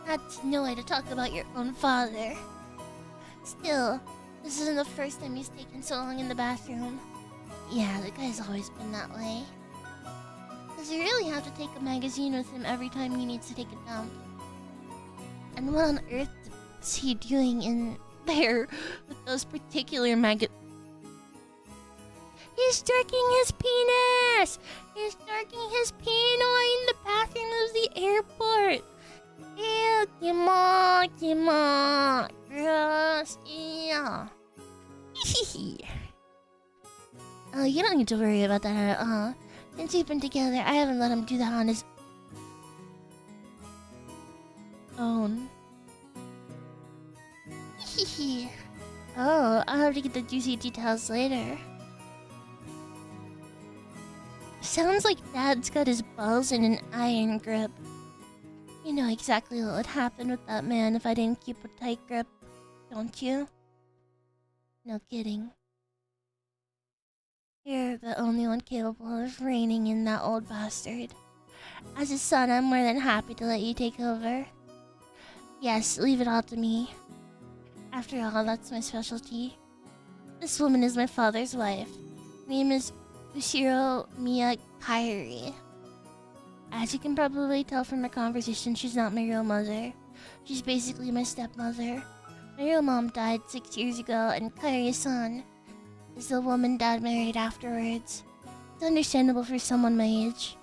That's no way to talk about your own father. Still, this isn't the first time he's taken so long in the bathroom. Yeah, the guy's always been that way. Does he really have to take a magazine with him every time he needs to take a dump? And what on earth is he doing in there with those particular He's stroking his penis! He's stroking his penoid in the bathroom of the airport! Ew, kimo, gross, ew. Oh, you don't need to worry about that at all. Since we've been together, I haven't let him do that on his own. Oh, I'll have to get the juicy details later. Sounds like Dad's got his balls in an iron grip. You know exactly what would happen with that man if I didn't keep a tight grip, don't you? No kidding. You're the only one capable of reining in that old bastard. As his son, I'm more than happy to let you take over. Yes, leave it all to me. After all, that's my specialty. This woman is my father's wife. Her name is Ushiro Miya Kairi. As you can probably tell from our conversation, she's not my real mother. She's basically my stepmother. My real mom died 6 years ago, and Kairi-san is the woman Dad married afterwards. It's understandable for someone my age.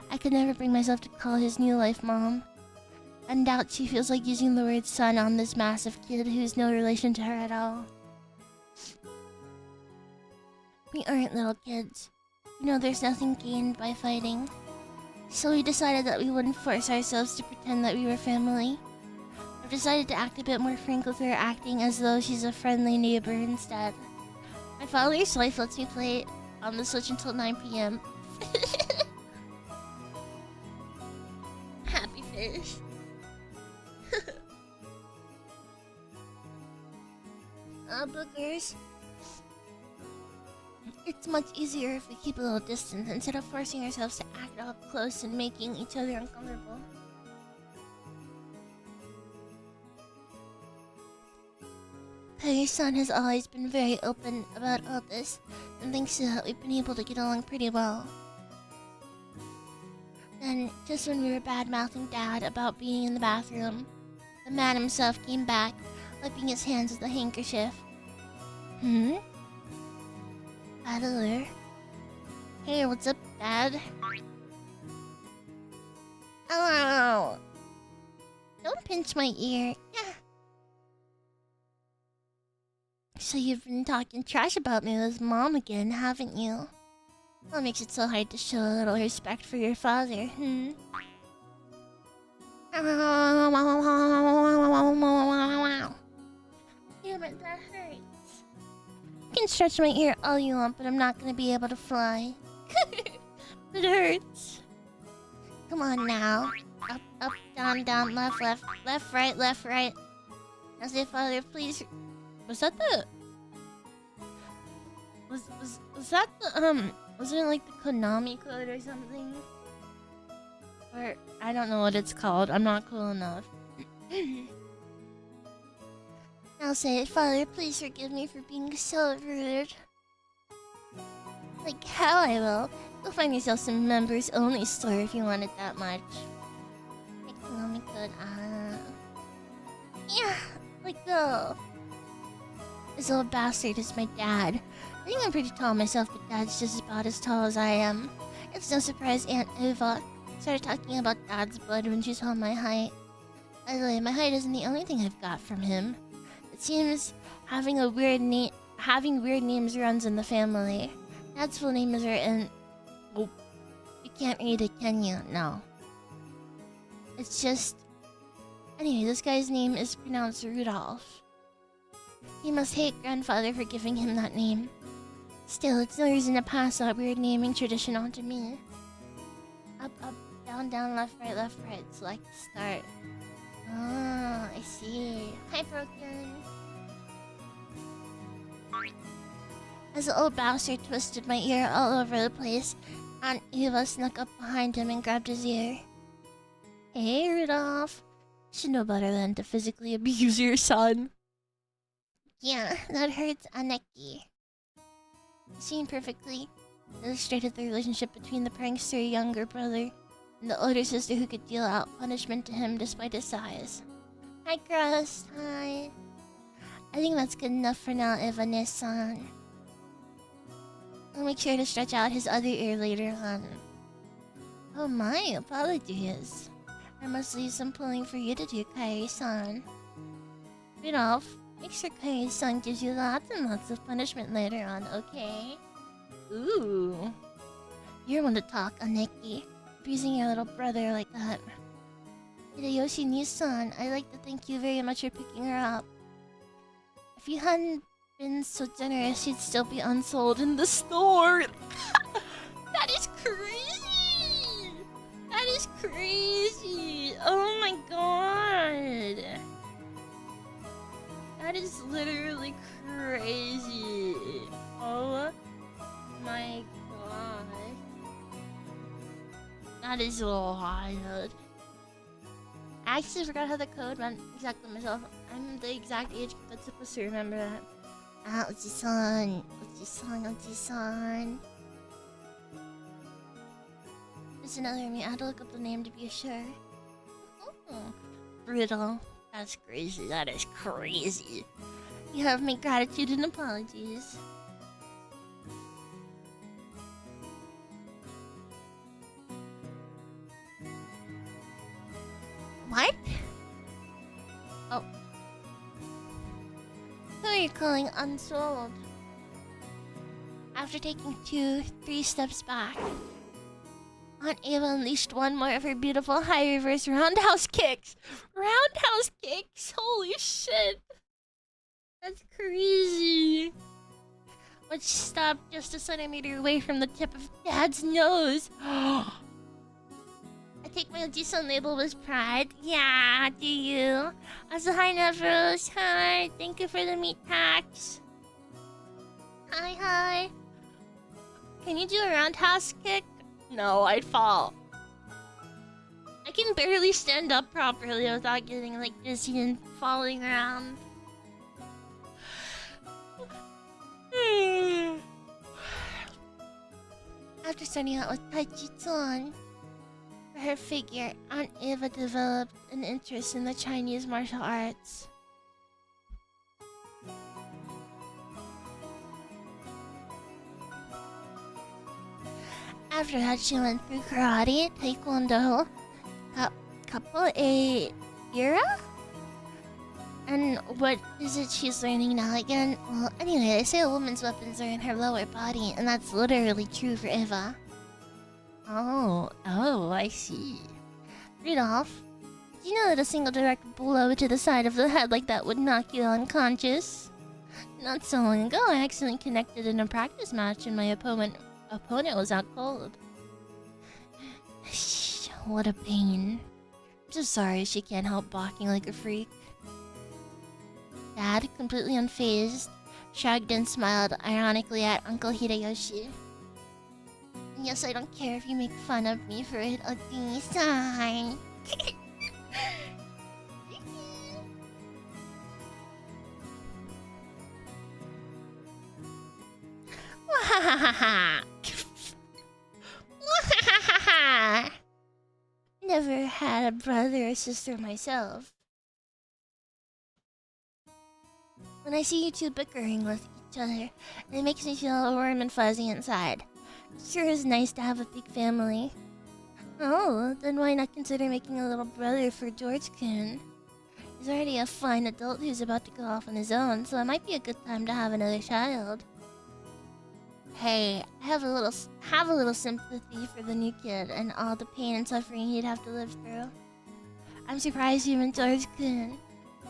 I could never bring myself to call his new wife Mom. I doubt she feels like using the word son on this massive kid who's no relation to her at all. We aren't little kids. You know, there's nothing gained by fighting. So we decided that we wouldn't force ourselves to pretend that we were family. I've decided to act a bit more frank with her, acting as though she's a friendly neighbor instead. My father's wife lets me play on the Switch until 9 PM. Happy face. Boogers. It's much easier if we keep a little distance instead of forcing ourselves to act all close and making each other uncomfortable. Kari-san has always been very open about all this, and thanks to that, we've been able to get along pretty well. Then, just when we were bad-mouthing Dad about being in the bathroom, the man himself came back, wiping his hands with a handkerchief. Adler? Hey, what's up, Dad? Oh! Don't pinch my ear. Yeah. So you've been talking trash about me with Mom again, haven't you? What makes it so hard to show a little respect for your father, Damn it, that hurts. You can stretch my ear all you want, but I'm not gonna be able to fly. It hurts. Come on now. Up, up, down, down, left, left, left, right, left, right. I say, Father, please. Was that the? Was that the Was it like the Konami code or something? Or I don't know what it's called. I'm not cool enough. I'll say it, Father. Please forgive me for being so rude. Like how I will. Go find yourself some members only store if you want it that much. Like Konami code. Yeah. Like go. This old bastard is my dad. I think I'm pretty tall myself, but Dad's just about as tall as I am. It's no surprise Aunt Eva started talking about Dad's blood when she saw my height. By the way, my height isn't the only thing I've got from him. It seems having weird names runs in the family. Dad's full name is written. Oh, you can't read it, can you? No. It's just. Anyway, this guy's name is pronounced Rudolph. He must hate Grandfather for giving him that name. Still, it's no reason to pass that weird naming tradition on to me. Up, up, down, down, left, right, select, start. Ah, I see. Hi, Broken. As the old bastard twisted my ear all over the place, Aunt Eva snuck up behind him and grabbed his ear. Hey, Rudolph. You should know better than to physically abuse your son. Yeah, that hurts, Aneki. The scene perfectly illustrated the relationship between the prankster younger brother and the older sister who could deal out punishment to him despite his size. Hi, Crust. Hi. I think that's good enough for now, Eva-san. I'll make sure to stretch out his other ear later on. Oh my, apologies. I must leave some pulling for you to do, Kairi-san. Rudolph, make sure Kairi-san gives you lots and lots of punishment later on, okay? Ooh. You're one to talk, Aneki. Abusing your little brother like that. Hideyoshi Nisan, I'd like to thank you very much for picking her up. If you hadn't been so generous, she'd still be unsold in the store. That is crazy! That is crazy! Oh my god! That is literally crazy. Oh my god. That is wild. I actually forgot how the code went exactly myself. I'm the exact age that's supposed to remember that. Ah, Uchi-san. Uchi-san. There's another me. I had to look up the name to be sure. Brutal. That's crazy. That is crazy. You have my gratitude and apologies. What? Oh. Who are you calling unsold? After taking 2-3 steps back, Aunt Eva unleashed one more of her beautiful high reverse roundhouse kicks. Roundhouse kicks? Holy shit. That's crazy. Which stopped just a centimeter away from the tip of Dad's nose. I take my Uchi-san label with pride. Yeah, do you? Also, hi, Nevros. Hi, thank you for the meat packs. Hi, hi. Can you do a roundhouse kick? No, I'd fall. I can barely stand up properly without getting like dizzy and falling around. After starting out with Tai Chi Chuan for her figure, Aunt Eva developed an interest in the Chinese martial arts. After that, she went through karate, taekwondo, capoeira, and what is it she's learning now again? Well, anyway, they say a woman's weapons are in her lower body, and that's literally true for Eva. Oh, I see. Rudolph, do you know that a single direct blow to the side of the head like that would knock you unconscious? Not so long ago, I accidentally connected in a practice match, and my opponent was out cold. What a pain. I'm so sorry she can't help balking like a freak. Dad, completely unfazed, shrugged and smiled ironically at Uncle Hideyoshi. And yes, I don't care if you make fun of me for it, Odi-san. Never had a brother or sister myself. When I see you two bickering with each other, it makes me feel warm and fuzzy inside. It sure is nice to have a big family. Oh, then why not consider making a little brother for George-kun? He's already a fine adult who's about to go off on his own, so it might be a good time to have another child. Hey, have a little sympathy for the new kid and all the pain and suffering he'd have to live through. I'm surprised even George-kun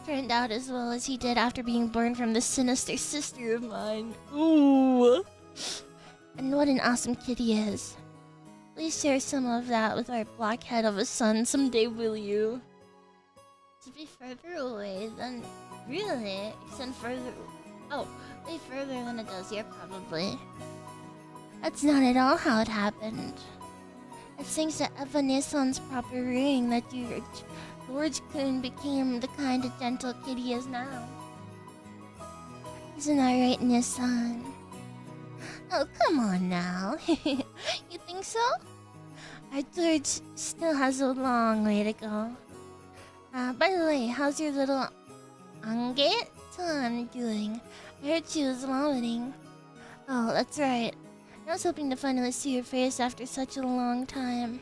turned out as well as he did after being born from this sinister sister of mine. Ooh. And what an awesome kid he is. Please share some of that with our blockhead of a son someday, will you? To be further away than... Really? Extend further... Oh, way further than it does here, probably. That's not at all how it happened. It's thanks to Eva-Nissan's proper rearing that George-kun became the kind of gentle kid he is now. Isn't that right, Nissan? Oh, come on now. You think so? Our George still has a long way to go. By the way, how's your little Ange-san doing? I heard she was vomiting. Oh, that's right. I was hoping to finally see her face after such a long time.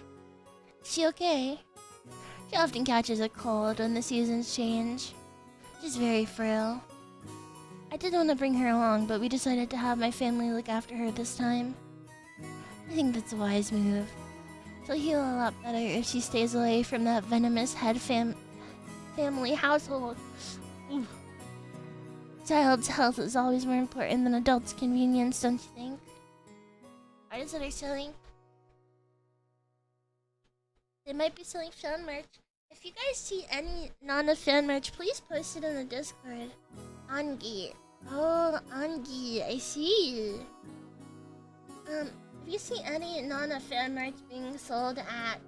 Is she okay? She often catches a cold when the seasons change. She's very frail. I did want to bring her along, but we decided to have my family look after her this time. I think that's a wise move. She'll heal a lot better if she stays away from that venomous head family household. Ooh. Child's health is always more important than adults' convenience, don't you think? Artists that are selling... They might be selling fan merch. If you guys see any Nana fan merch, please post it in the Discord. Angi. Oh, Angi. I see. If you see any Nana fan merch being sold at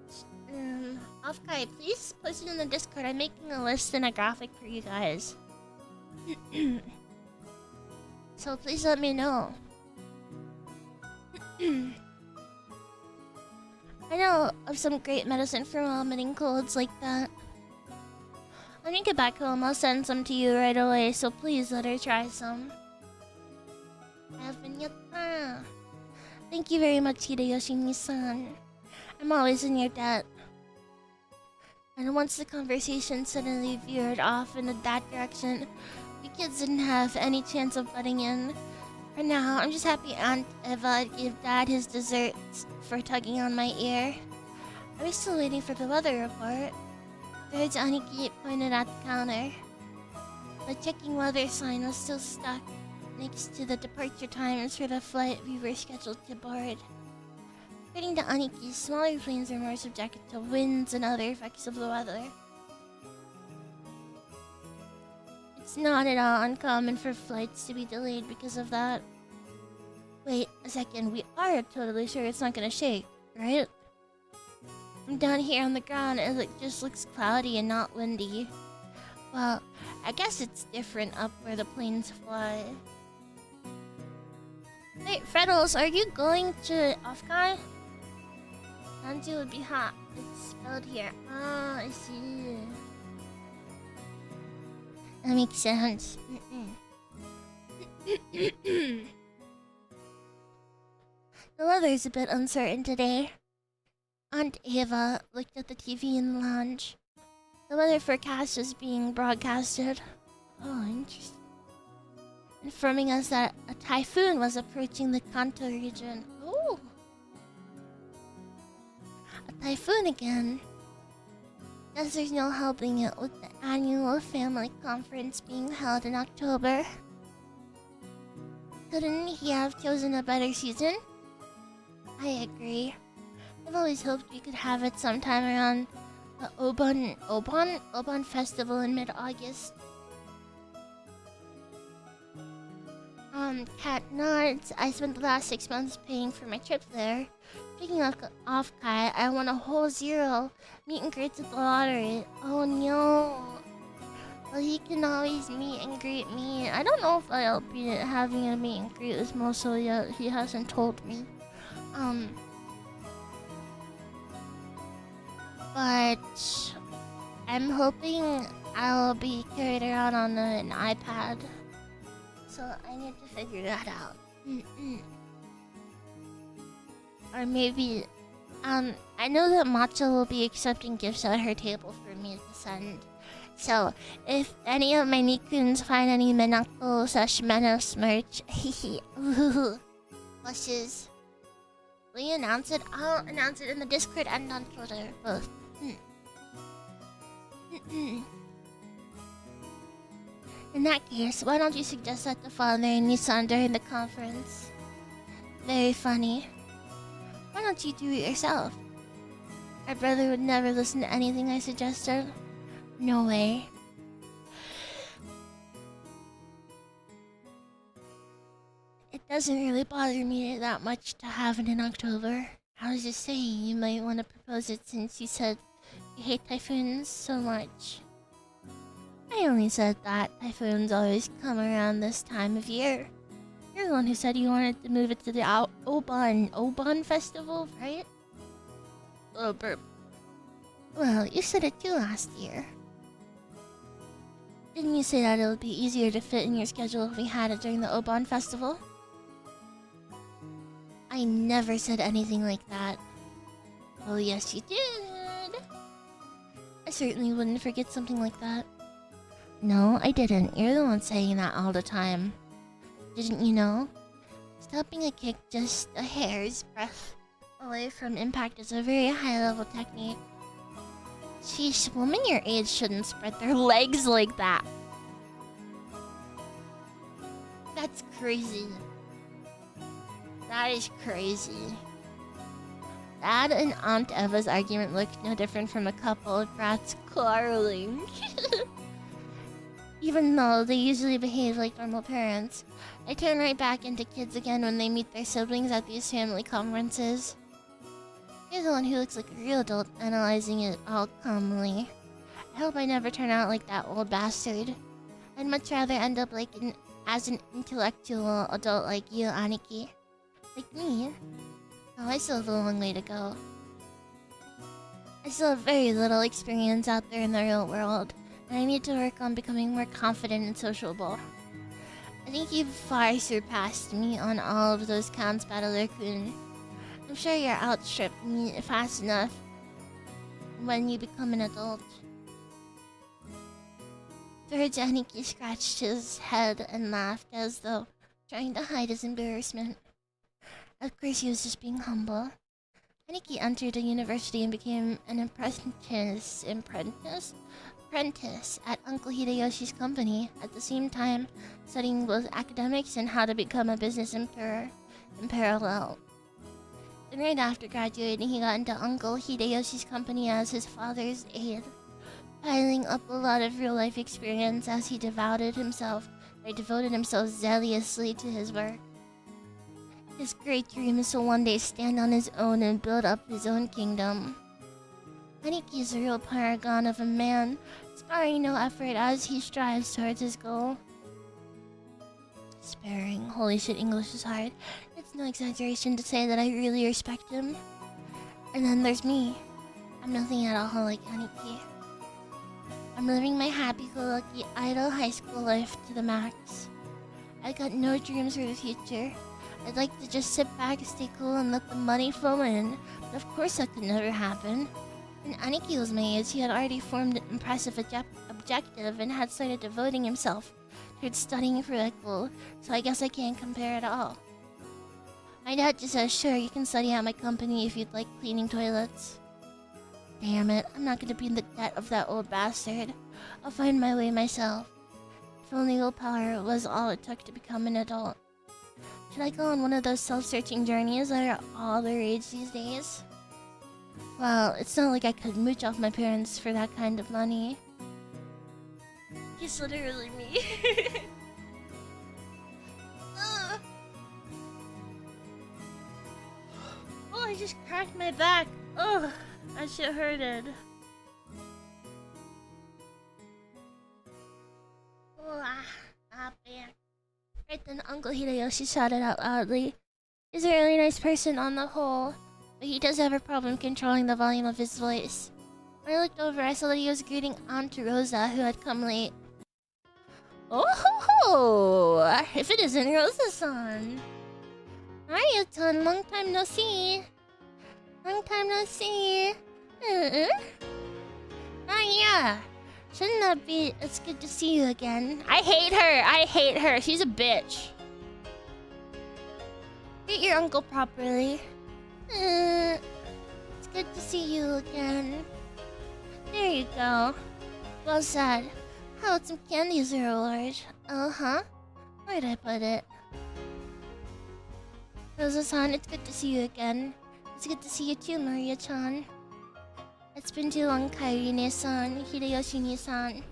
Offkai, please post it in the Discord. I'm making a list and a graphic for you guys. So please let me know. I know of some great medicine for vomiting colds like that. When you get back home, I'll send some to you right away, so please let her try some. Thank you very much, Hideyoshi-san. I'm always in your debt. And once the conversation suddenly veered off in that direction, we kids didn't have any chance of butting in. For now, I'm just happy Aunt Eva gave Dad his dessert for tugging on my ear. I was still waiting for the weather report. Thirds Aniki pointed at the counter. The checking weather sign was still stuck next to the departure times for the flight we were scheduled to board. According to Aniki, smaller planes are more subjected to winds and other effects of the weather. It's not at all uncommon for flights to be delayed because of that. Wait a second, we are totally sure it's not gonna shake, right? From down here on the ground, it just looks cloudy and not windy. Well, I guess it's different up where the planes fly. Wait, Freddles, are you going to Offkai? Anju would be hot. It's spelled here. Ah, I see. That makes sense. The weather's a bit uncertain today. Aunt Ava looked at the TV in the lounge. The weather forecast was being broadcasted. Oh, interesting. Informing us that a typhoon was approaching the Kanto region. Oh! A typhoon again. Guess there's no helping it with the annual family conference being held in October. Couldn't he have chosen a better season? I agree. I've always hoped we could have it sometime around the Obon festival in mid-August. Cat nods. I spent the last 6 months paying for my trip there. Speaking of Kai, I won a whole 0 meet and greets at the lottery. Oh no. Well, he can always meet and greet me. I don't know if I'll be having a meet and greet with Moso yet. He hasn't told me. But I'm hoping I'll be carried around on an iPad. So I need to figure that out. Or maybe, I know that Matcha will be accepting gifts at her table for me to send. So, if any of my Nikuns find any Menako/Menos merch, blushes. Will you announce it? I'll announce it in the Discord and on Twitter, both. In that case, why don't you suggest that the father and Nissan during the conference? Very funny. Why don't you do it yourself? My brother would never listen to anything I suggested. No way. It doesn't really bother me that much to have it in October. I was just saying you might want to propose it since you said you hate typhoons so much. I only said that typhoons always come around this time of year. You're the one who said you wanted to move it to the Obon festival, right? Oh, burp. Well, you said it too last year. Didn't you say that it would be easier to fit in your schedule if we had it during the Obon festival? I never said anything like that. Oh, yes, you did. I certainly wouldn't forget something like that. No, I didn't. You're the one saying that all the time. Didn't you know? Stopping a kick just a hair's breadth away from impact is a very high-level technique. Sheesh, women your age shouldn't spread their legs like that. That's crazy. That is crazy. That and Aunt Eva's argument looked no different from a couple of brats quarreling. Even though they usually behave like normal parents, they turn right back into kids again when they meet their siblings at these family conferences. You're the one who looks like a real adult, analyzing it all calmly. I hope I never turn out like that old bastard. I'd much rather end up like as an intellectual adult like you, Aniki. Like me. Oh, I still have a long way to go. I still have very little experience out there in the real world, and I need to work on becoming more confident and sociable. I think you've far surpassed me on all of those counts, Battler-kun. I'm sure you'll outstrip me fast enough when you become an adult. George Aniki scratched his head and laughed as though trying to hide his embarrassment. Of course, he was just being humble. Aniki entered a university and became an apprentice at Uncle Hideyoshi's company, at the same time studying both academics and how to become a business in parallel. Then right after graduating, he got into Uncle Hideyoshi's company as his father's aide, piling up a lot of real-life experience as he devoted himself zealously to his work. His great dream is to one day stand on his own and build up his own kingdom. Aniki is a real paragon of a man, sparing no effort as he strives towards his goal. Sparing, holy shit, English is hard. It's no exaggeration to say that I really respect him. And then there's me. I'm nothing at all like Aniki. I'm living my happy-go-lucky idle high school life to the max. I got no dreams for the future. I'd like to just sit back, stay cool, and let the money flow in. But of course that could never happen. When Aniki was my age, he had already formed an impressive objective and had started devoting himself towards studying for that goal, so I guess I can't compare at all. My dad just says, sure, you can study at my company if you'd like cleaning toilets. Damn it, I'm not gonna be in the debt of that old bastard. I'll find my way myself. If only willpower was all it took to become an adult. Should I go on one of those self-searching journeys that are all the rage these days? Well, it's not like I could mooch off my parents for that kind of money. He's literally me. Oh, I just cracked my back. Oh, that shit hurted. Oh, back. Right then, Uncle Hideyoshi shouted out loudly. He's a really nice person on the whole, but he does have a problem controlling the volume of his voice. When I looked over, I saw that he was greeting Aunt Rosa, who had come late. Oh ho ho! If it isn't Rosa-san! Mario-san, long time no see! Long time no see! Yeah! Shouldn't that be... It's good to see you again. I hate her! I hate her! She's a bitch! Greet your uncle properly. It's good to see you again. There you go. Well said. How about some candy, Zero Large? Uh-huh. Where'd I put it? Rosa-san, it's good to see you again. It's good to see you too, Maria-chan. It's been too long, Kairi-ne-san, Hideyoshi-ne-san.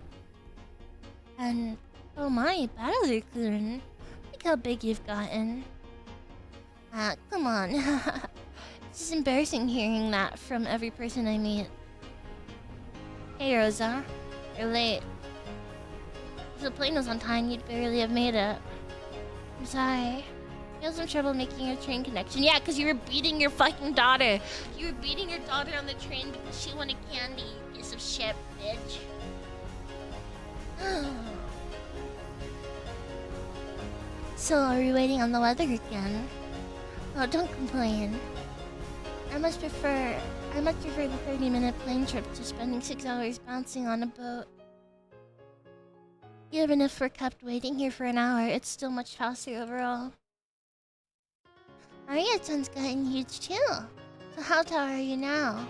And... oh my, Battler-kun. Look how big you've gotten. Ah, come on. It's just embarrassing hearing that from every person I meet. Hey, Rosa. You're late. If the plane was on time, you'd barely have made it. I'm sorry. You had some trouble making your train connection. Yeah, because you were beating your fucking daughter. You were beating your daughter on the train because she wanted candy, you piece of shit, bitch. So, are we waiting on the weather again? Oh, don't complain. I much prefer the 30-minute plane trip to spending 6 hours bouncing on a boat. Even if we're kept waiting here for an hour, it's still much faster overall. Maria-chan's gotten huge too. So how tall are you now?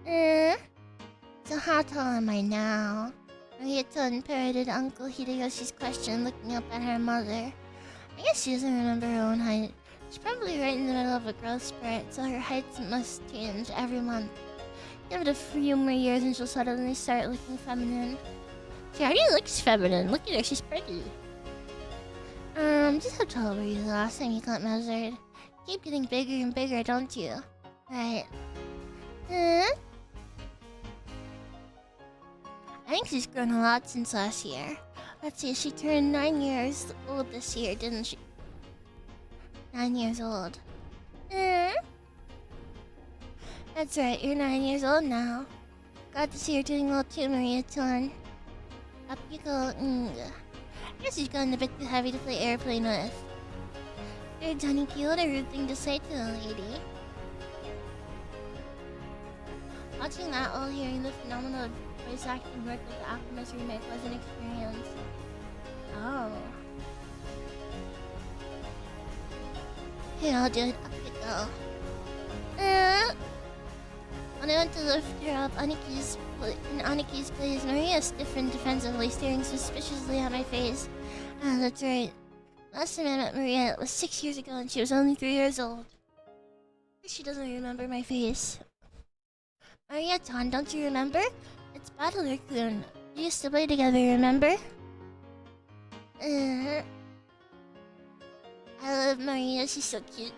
So how tall am I now? Maria-chan parroted Uncle Hideyoshi's question, looking up at her mother. I guess she doesn't remember her own height. She's probably right in the middle of a growth spurt, so her height must change every month. Give it a few more years and she'll suddenly start looking feminine. She already looks feminine. Look at her, she's pretty. Just how tall were you the last time you got measured? Keep getting bigger and bigger, don't you? Right. I think she's grown a lot since last year. Let's see, she turned 9 years old this year, didn't she? 9 years old. That's right, you're 9 years old now. Glad to see you're doing well too, Maria-chan. Up you go. I guess you've gotten a bit too heavy to play airplane with. You're Johnny Q, what a rude thing to say to a lady. Watching that while hearing the phenomenal voice acting work of the Alchemist remake was an experience. Oh. Here, I'll do it. Up you go. When I went to lift her up, in Aniki's place, Maria stiffened defensively, staring suspiciously at my face. Ah, that's right. Last time I met Maria, it was 6 years ago and she was only 3 years old. She doesn't remember my face. Maria-chan, don't you remember? It's Battler-kun. We used to play together, remember? I love Maria, she's so cute.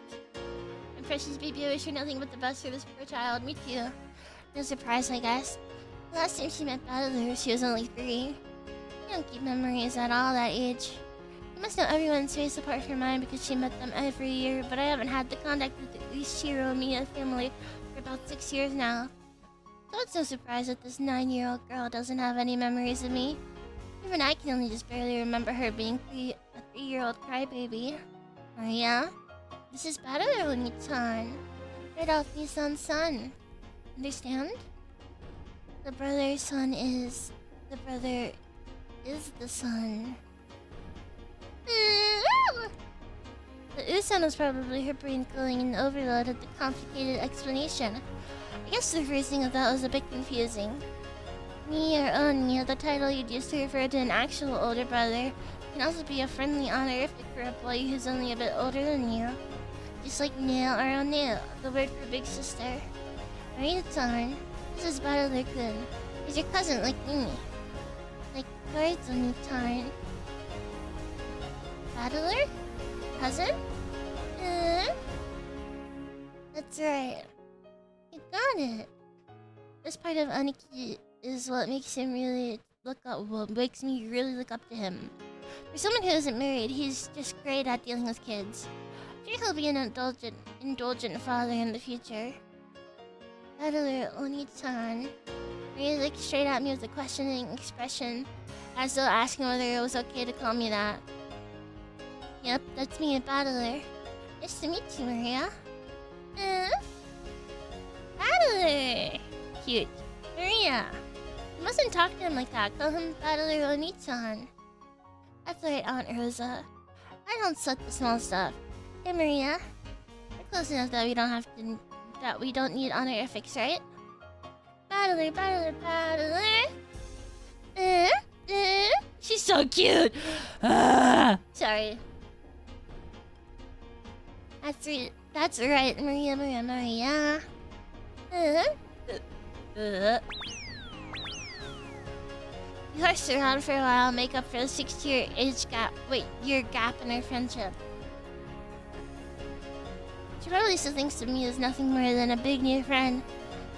My precious baby, I wish her nothing but the best for this poor child. Me too. No surprise, I guess. Last time she met Battler, she was only 3. You don't keep memories at all that age. You must know everyone's face apart from mine because she met them every year, but I haven't had the contact with the Ushiro Miya family for about 6 years now. So it's no surprise that this 9-year-old girl doesn't have any memories of me. Even I can only just barely remember her being a 3-year-old crybaby. Oh yeah? This is Battler Oni-chan. Right off Nisan's son. Understand? The brother's son is... The brother is the son. The Usan was probably her brain going in overload at the complicated explanation. I guess the phrasing of that was a bit confusing. Mi or Oni, the title you'd use to refer to an actual older brother, can also be a friendly honorific for a boy who's only a bit older than you. Just like Nail or O'Neill, the word for big sister. Marita-chan, this is Battler-kun. He's your cousin like me. Like yours, Oni-chan. Battler? Cousin? That's right. You got it. This part of Aniki is what makes him really makes me really look up to him. For someone who isn't married, he's just great at dealing with kids. I'm sure he'll be an indulgent father in the future. Battler Oni-chan. He looked straight at me with a questioning expression, as though asking whether it was okay to call me that. Yep, that's me, a Battler. Nice to meet you, Maria. Battler! Cute. Maria! You mustn't talk to him like that. Call him Battler Oni-chan. That's right, Aunt Rosa. I don't sweat the small stuff. Hey, Maria. We're close enough that we don't need honorifics, right? Battler, Battler, Battler. She's so cute. Sorry. That's right, Maria, Maria, Maria. We horsed around for a while, make up for the 6-year year gap in our friendship. She probably still thinks of me as nothing more than a big new friend,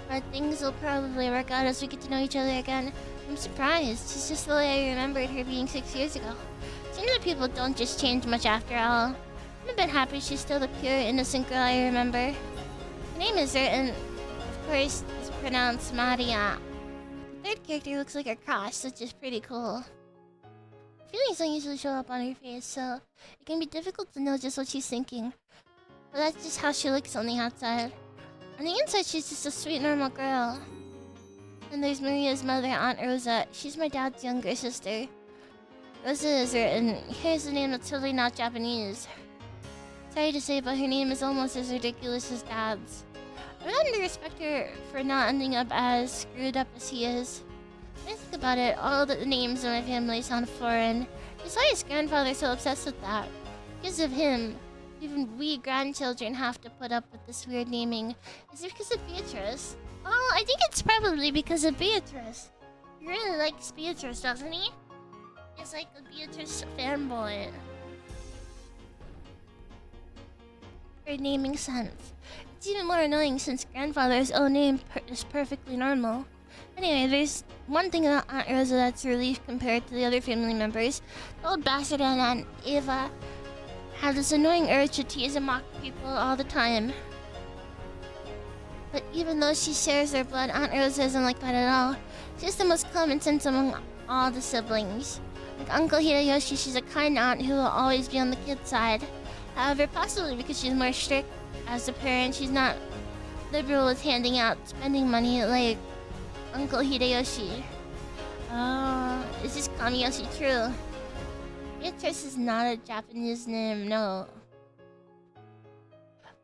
but things will probably work out as we get to know each other again. I'm surprised. She's just the way I remembered her being 6 years ago. Seems that people don't just change much after all. I'm a bit happy she's still the pure, innocent girl I remember. Her name is written, of course, it's pronounced Maria. The third character looks like a cross, which is pretty cool. Feelings don't usually show up on her face, so it can be difficult to know just what she's thinking. But that's just how she looks on the outside. On the inside, she's just a sweet, normal girl. And there's Maria's mother, Aunt Rosa. She's my dad's younger sister. Rosa is written. Here's a name that's totally not Japanese. Sorry to say, but her name is almost as ridiculous as Dad's. I would learn to respect her for not ending up as screwed up as he is. When I think about it, all the names in my family sound foreign. That's why his grandfather's so obsessed with that. Because of him, even we grandchildren have to put up with this weird naming. Is it because of Beatrice? Oh, I think it's probably because of Beatrice. He really likes Beatrice, doesn't he? He's like a Beatrice fanboy. For naming sense. It's even more annoying since grandfather's own name is perfectly normal. Anyway, there's one thing about Aunt Rosa that's a relief compared to the other family members. The old bastard and Aunt Eva have this annoying urge to tease and mock people all the time. But even though she shares their blood, Aunt Rosa isn't like that at all. She's the most common sense among all the siblings. Like Uncle Hideyoshi, she's a kind aunt who will always be on the kid's side. However, possibly because she's more strict as a parent, she's not liberal with handing out spending money like Uncle Hideyoshi. Oh, is this Kamiyoshi true? Beatrice is not a Japanese name, no.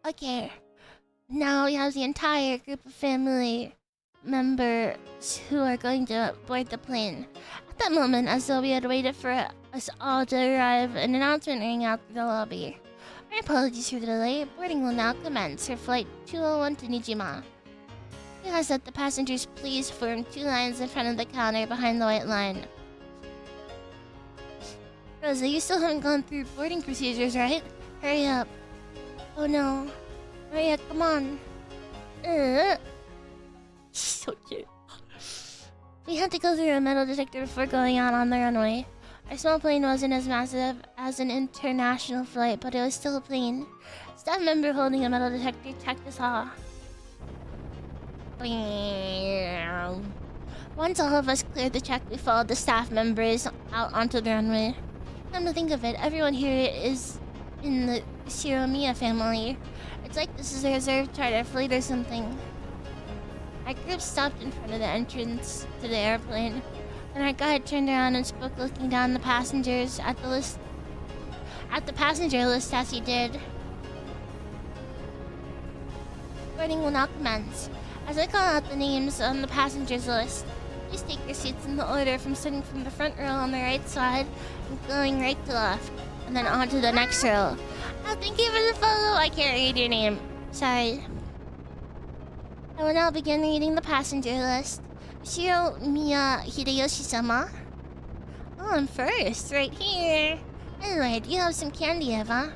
Okay, now we have the entire group of family members who are going to board the plane. At that moment, as though we had waited for us all to arrive, an announcement rang out through the lobby. Our apologies for the delay. Boarding will now commence for Flight 201 to Nijima. We ask that the passengers please form 2 lines in front of the counter behind the white line. Rosa, you still haven't gone through boarding procedures, right? Hurry up. Oh no. Maria, come on. So cute. We had to go through a metal detector before going out on the runway. Our small plane wasn't as massive as an international flight, but it was still a plane. Staff member holding a metal detector checked us all. Once all of us cleared the check, we followed the staff members out onto the runway. Come to think of it, everyone here is in the Shiromiya family. It's like this is a reserve charter fleet or something. Our group stopped in front of the entrance to the airplane, and our guide turned around and spoke, looking down the passengers at the passenger list as he did. Boarding will now commence. As I call out the names on the passengers list, please take your seats in the order from starting from the front row on the right side and going right to left, and then on to the next row. Oh, thank you for the follow. I can't read your name. Sorry. I will now begin reading the passenger list. Shiromiya Hideyoshi-sama. Oh, I'm first, right here. Anyway, do you have some candy, Eva?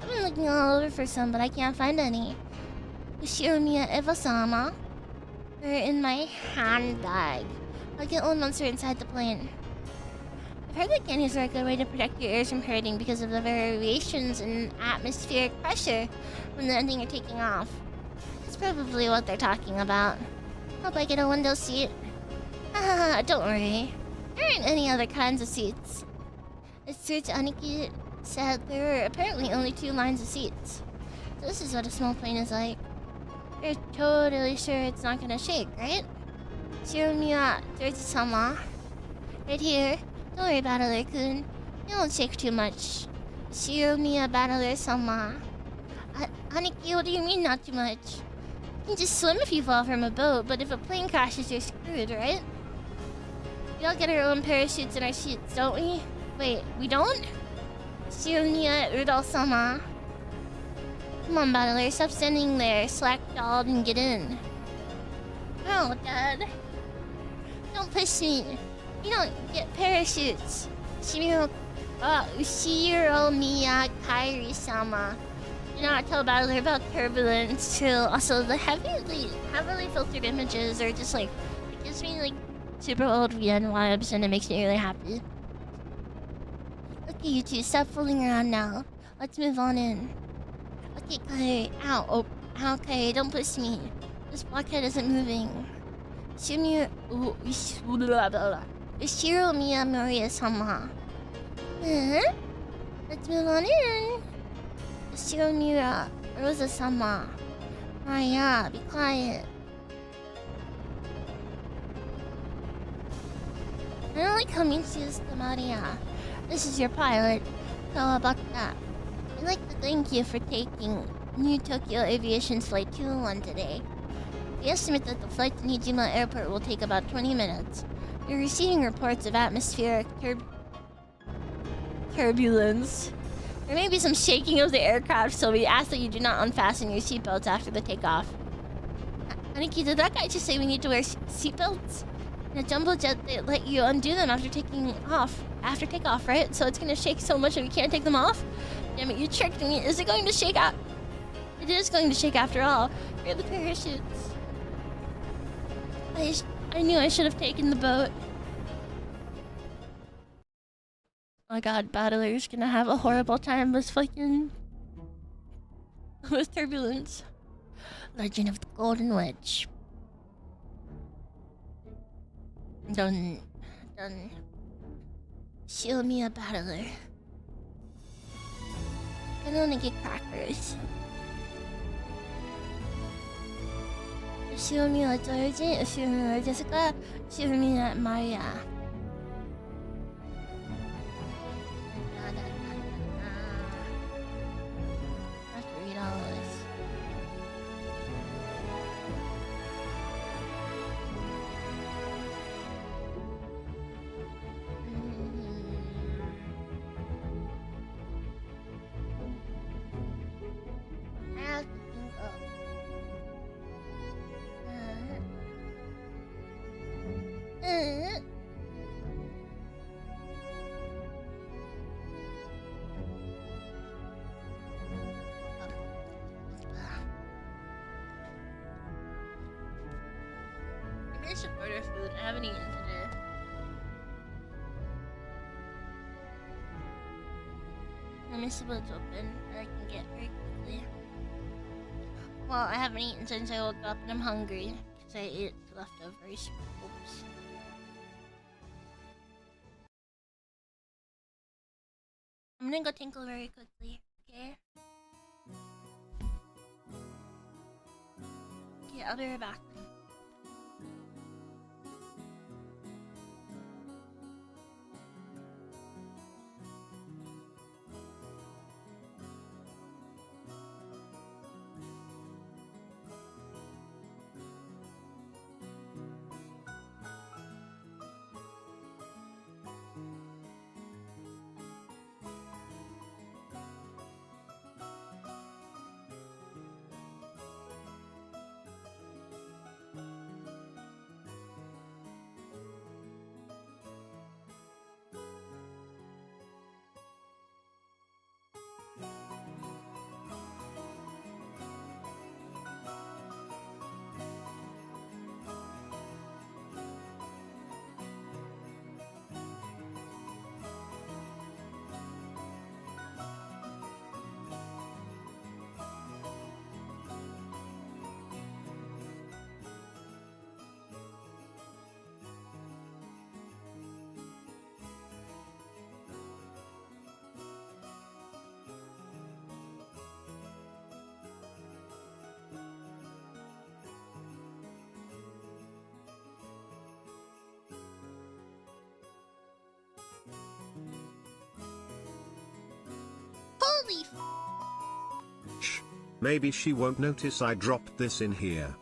I've been looking all over for some, but I can't find any. Shiromiya Eva-sama. They're in my handbag. I'll get one once we're inside the plane. I've heard that candies are a good way to protect your ears from hurting because of the variations in atmospheric pressure when landing or taking off. That's probably what they're talking about. Hope I get a window seat. Haha, don't worry. There aren't any other kinds of seats. As Search Aniki said, there were apparently only 2 lines of seats. So this is what a small plane is like. You're totally sure it's not gonna shake, right? Shiromiya Toji-sama. Right here. Don't worry, Battler-kun. You won't shake too much. Shiromiya Battler-sama. Aniki, what do you mean not too much? You can just swim if you fall from a boat, but if a plane crashes, you're screwed, right? We all get our own parachutes in our seats, don't we? Wait, we don't? Shiromiya Rudol-sama. Come on, Battler, stop standing there, slack-jawed, and get in. Oh, Dad. Don't push me. You don't get parachutes. Shiromiya Kairi-sama. Do not tell Battler about turbulence too. Also, the heavily filtered images are just like, it gives me like super old VN vibes, and it makes me really happy. Okay, you two, stop fooling around now. Let's move on in. Okay, Kai. Ow. Oh, okay, don't push me. This blockhead isn't moving. Shiromiya Moria-sama. Let's move on in. Shiromiya Rosa-sama. Maya, be quiet. I don't like how mean she is to Maria. This is your pilot. So how about that? I'd like to thank you for taking New Tokyo Aviation's Flight 201 today. We estimate that the flight to Nijima Airport will take about 20 minutes. You're receiving reports of atmospheric turbulence. There may be some shaking of the aircraft, so we ask that you do not unfasten your seatbelts after the takeoff. Aniki, did that guy just say we need to wear seatbelts? In a jumbo jet, they let you undo them after takeoff, right? So it's gonna shake so much that we can't take them off? Damn it, you tricked me. Is it going to shake out? It is going to shake after all. Here are the parachutes. I knew I should have taken the boat. Oh my god, Battler's gonna have a horrible time with fucking... with turbulence. Legend of the Golden Wedge. Done. Shiromiya Battler. I can only get crackers. Shiromiya Georgie, Shiromiya Jessica, Shiromiya Maria. I have to read all of this. I have to think of... Maybe I should order food. I haven't eaten today. Let me see what's open that I can get very quickly. Well, I haven't eaten since I woke up and I'm hungry because I ate leftovers. Oops. I'm gonna go tinkle very quickly, okay? Okay, I'll be right back. Holy Shh. Maybe she won't notice I dropped this in here.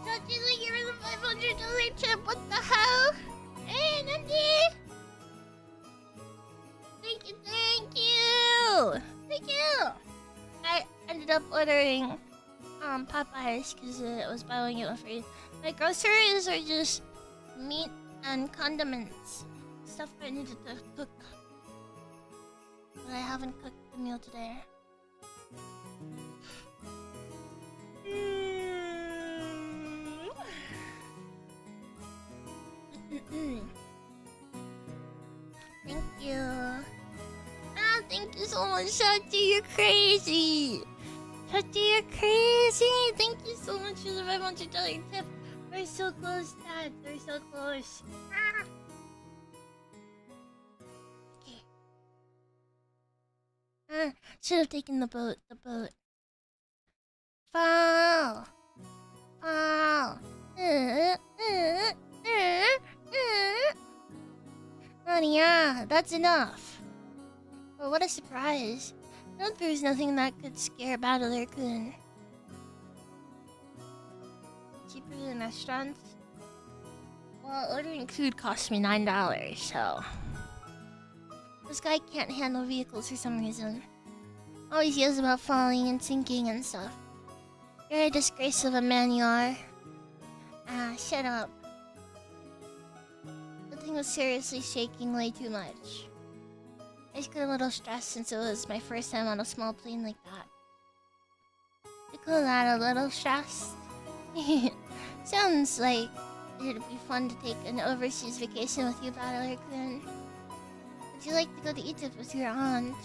Touchy, like you're the $500 tip. What the hell? Hey, Nandi! Thank you, thank you! Thank you! I ended up ordering Popeyes because it was buy one get one free. My groceries are just meat and condiments. Stuff I needed to cook. But I haven't cooked the meal today. Thank you. Ah, thank you so much, Shati. You're crazy. Shati, you're crazy. Thank you so much for the $500 tip. We're so close, Dad. We're so close. Ah. Okay. Should have taken the boat. The boat. Fall. Fall. Honey, yeah, that's enough. Well, what a surprise. Not there's nothing that could scare Battler-kun. Cheaper than restaurants? Well, ordering food cost me $9, so... This guy can't handle vehicles for some reason. Always yells about falling and sinking and stuff. You're a disgrace of a man, you are. Ah, shut up. The thing was seriously shaking way too much. I just got a little stressed since it was my first time on a small plane like that. You call that a little stressed? Sounds like it'd be fun to take an overseas vacation with you, Battler Kun. Would you like to go to Egypt with your aunt?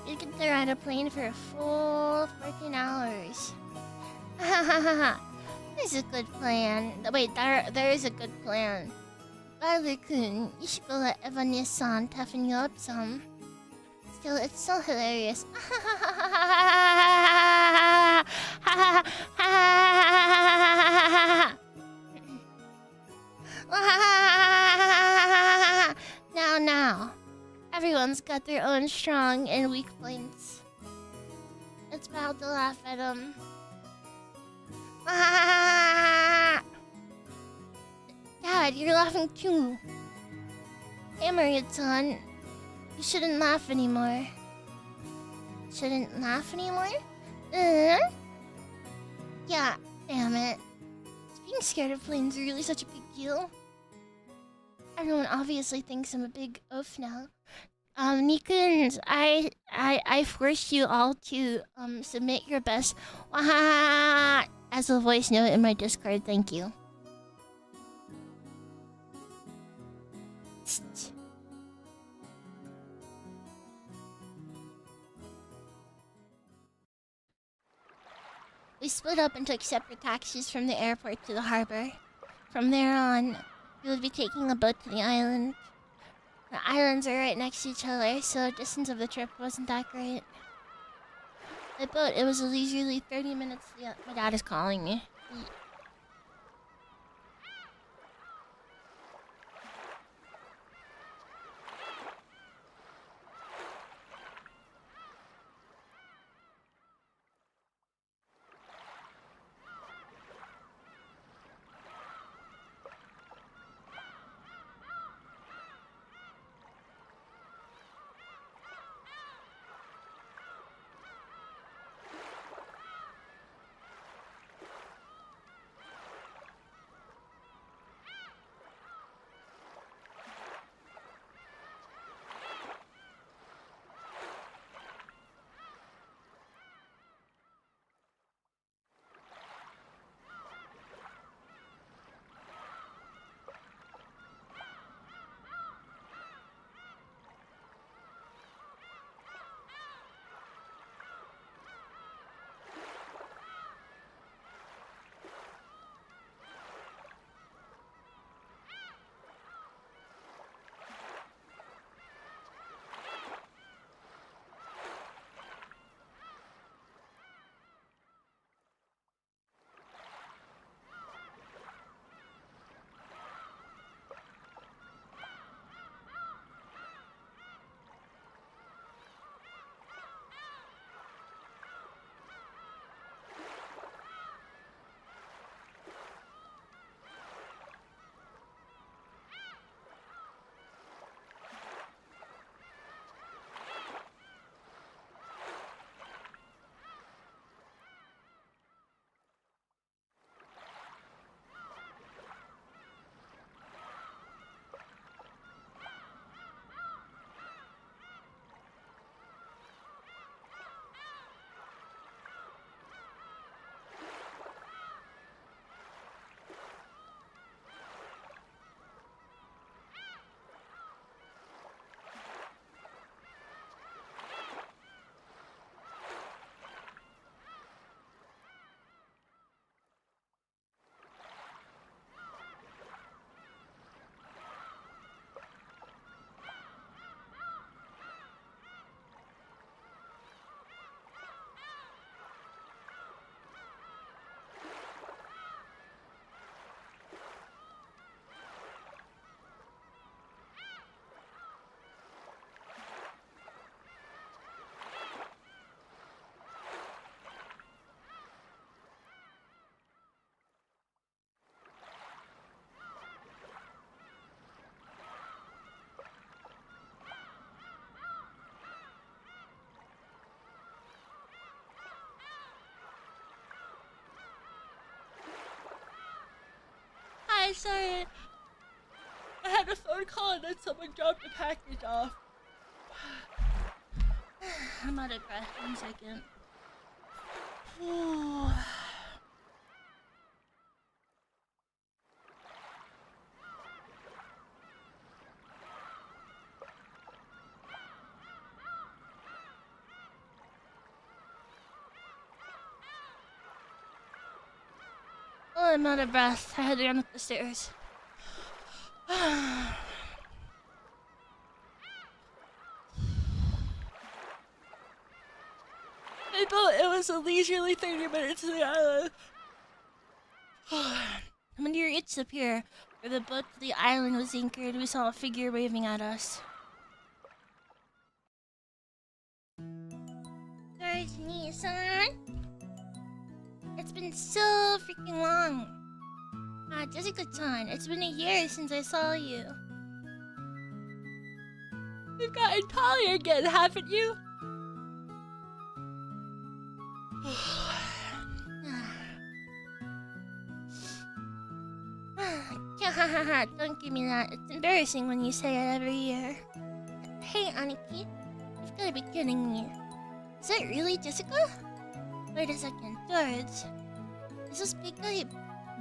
You get to ride a plane for a full 14 hours. There's a good plan. Wait, there is a good plan. Battler Kun, you should go let Evan-san toughen you up some. Still, it's so hilarious. Now. Everyone's got their own strong and weak points. It's proud to laugh at them. Dad, you're laughing too. Hammerhead-san, you shouldn't laugh anymore. Shouldn't laugh anymore? Yeah, damn it. Is being scared of planes really such a big deal? Everyone obviously thinks I'm a big oof now. Nikuns, I forced you all to submit your best as a voice note in my Discord. Thank you. We split up and took separate taxis from the airport to the harbor. From there on, we would be taking a boat to the island. The islands are right next to each other, so the distance of the trip wasn't that great. The boat, it was a leisurely 30 minutes. Yeah, my dad is calling me. Hi, sorry. I had a phone call and then someone dropped the package off. I'm out of breath. 1 second. I'm out of breath. I had to run up the stairs. I thought it was a leisurely 30 minutes to the island. When we reached the pier where the boat to the island was anchored, we saw a figure waving at us. There's me, son. It's been so freaking long. Ah, Jessica-chan, it's been a year since I saw you. You've gotten taller again, haven't you? Don't give me that. It's embarrassing when you say it every year. Hey, Aniki, you've got to be kidding me. Is that really Jessica? Wait a second, George. Is this big guy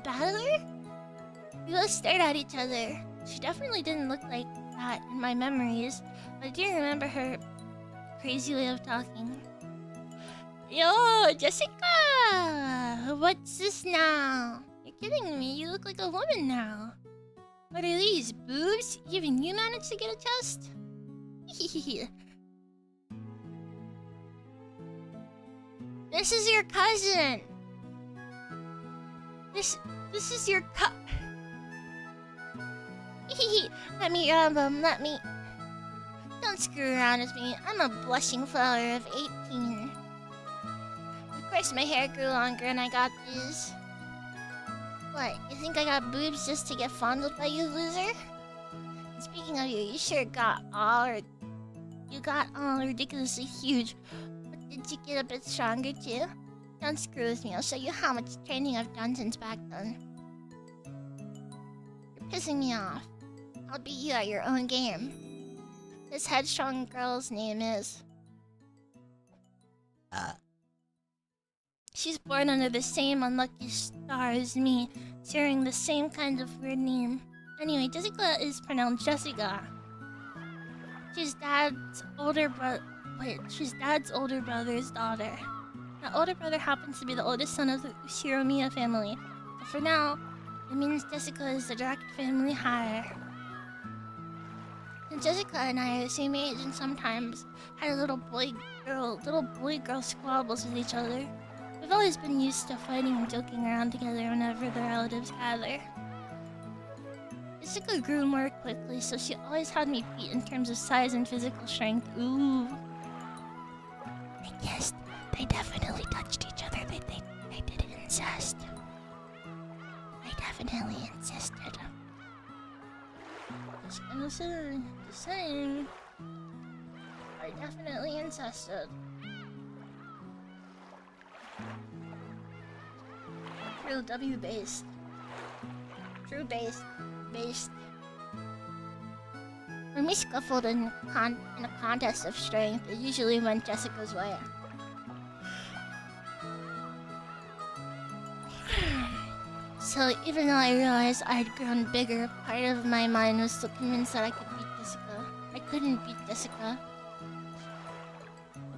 battler? We both stared at each other. She definitely didn't look like that in my memories, but I do remember her crazy way of talking. Yo, Jessica! What's this now? You're kidding me, you look like a woman now. What are these, boobs? Even you managed to get a chest? This is your cousin! This is your Let me rub him, let me... Don't screw around with me, I'm a blushing flower of 18. Of course my hair grew longer and I got these. What, you think I got boobs just to get fondled by you, loser? And speaking of you, you sure got all ridiculously huge. But did you get a bit stronger too? Don't screw with me, I'll show you how much training I've done since back then. You're pissing me off. I'll beat you at your own game. This headstrong girl's name is... She's born under the same unlucky star as me, sharing the same kind of weird name. Anyway, Jessica is pronounced Jessica. She's Dad's older brother's daughter. My older brother happens to be the oldest son of the Shiromiya family. But for now, it means Jessica is the direct family hire. And Jessica and I are the same age and sometimes had little boy-girl squabbles with each other. We've always been used to fighting and joking around together whenever the relatives gather. Jessica grew more quickly, so she always had me beat in terms of size and physical strength. Ooh. I guessed they definitely touched each other. They did incest. I definitely insisted. Just saying. I definitely incested. True W-based. True based. When we scuffled in a contest of strength, it usually went Jessica's way. So even though I realized I had grown bigger, part of my mind was still convinced that I could beat Jessica. I couldn't beat Jessica.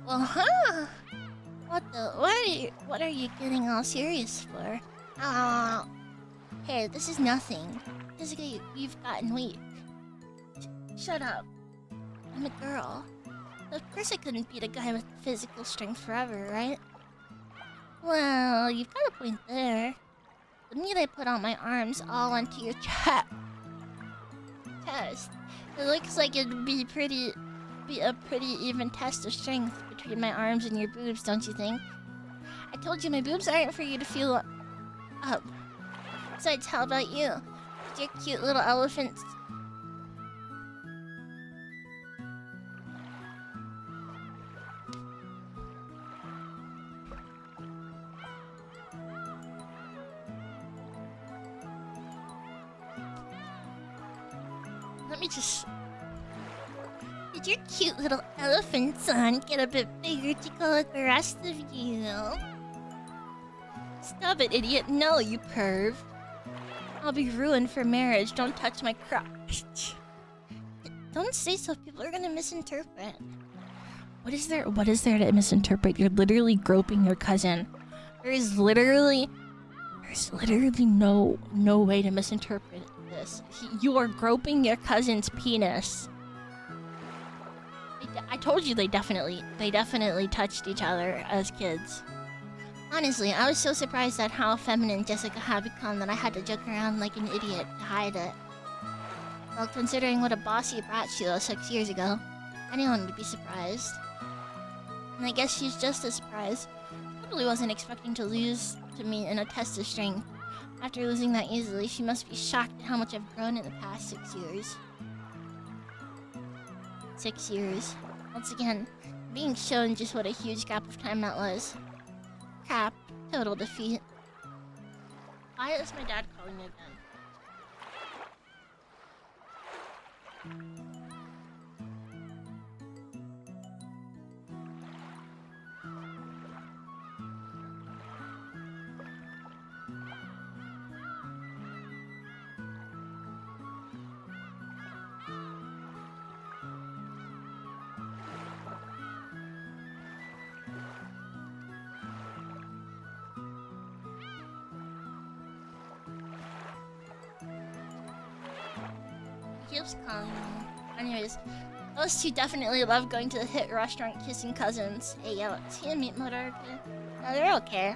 Well, huh? What are you getting all serious for? Hey, this is nothing. Jessica, you've gotten weak. Shut up. I'm a girl. Of course I couldn't beat a guy with physical strength forever, right? Well, you've got a point there. The minute I put on my arms all onto your chest, it looks like it'd be a pretty even test of strength between my arms and your boobs, don't you think? I told you my boobs aren't for you to feel up. Besides, how about you? With your cute little elephants. Let me just... Did your cute little elephant son get a bit bigger to go like the rest of you? Stop it, idiot. No, you perv. I'll be ruined for marriage. Don't touch my crotch. Don't say so. People are gonna misinterpret. What is there to misinterpret? You're literally groping your cousin. There is literally... There's literally no way to misinterpret this. You are groping your cousin's penis. I told you they definitely touched each other as kids. Honestly, I was so surprised at how feminine Jessica had become that I had to joke around like an idiot to hide it. Well, considering what a bossy brat she was 6 years ago, anyone would be surprised. And I guess she's just as surprised. Totally wasn't expecting to lose to me in a test of strength. After losing that easily, she must be shocked at how much I've grown in the past 6 years. 6 years. Once again, being shown just what a huge gap of time that was. Crap. Total defeat. Why is my dad calling me again? Keeps calling me. Anyways, those two definitely love going to the hit restaurant kissing cousins. Hey yo, is he a meat motor? No, they're okay.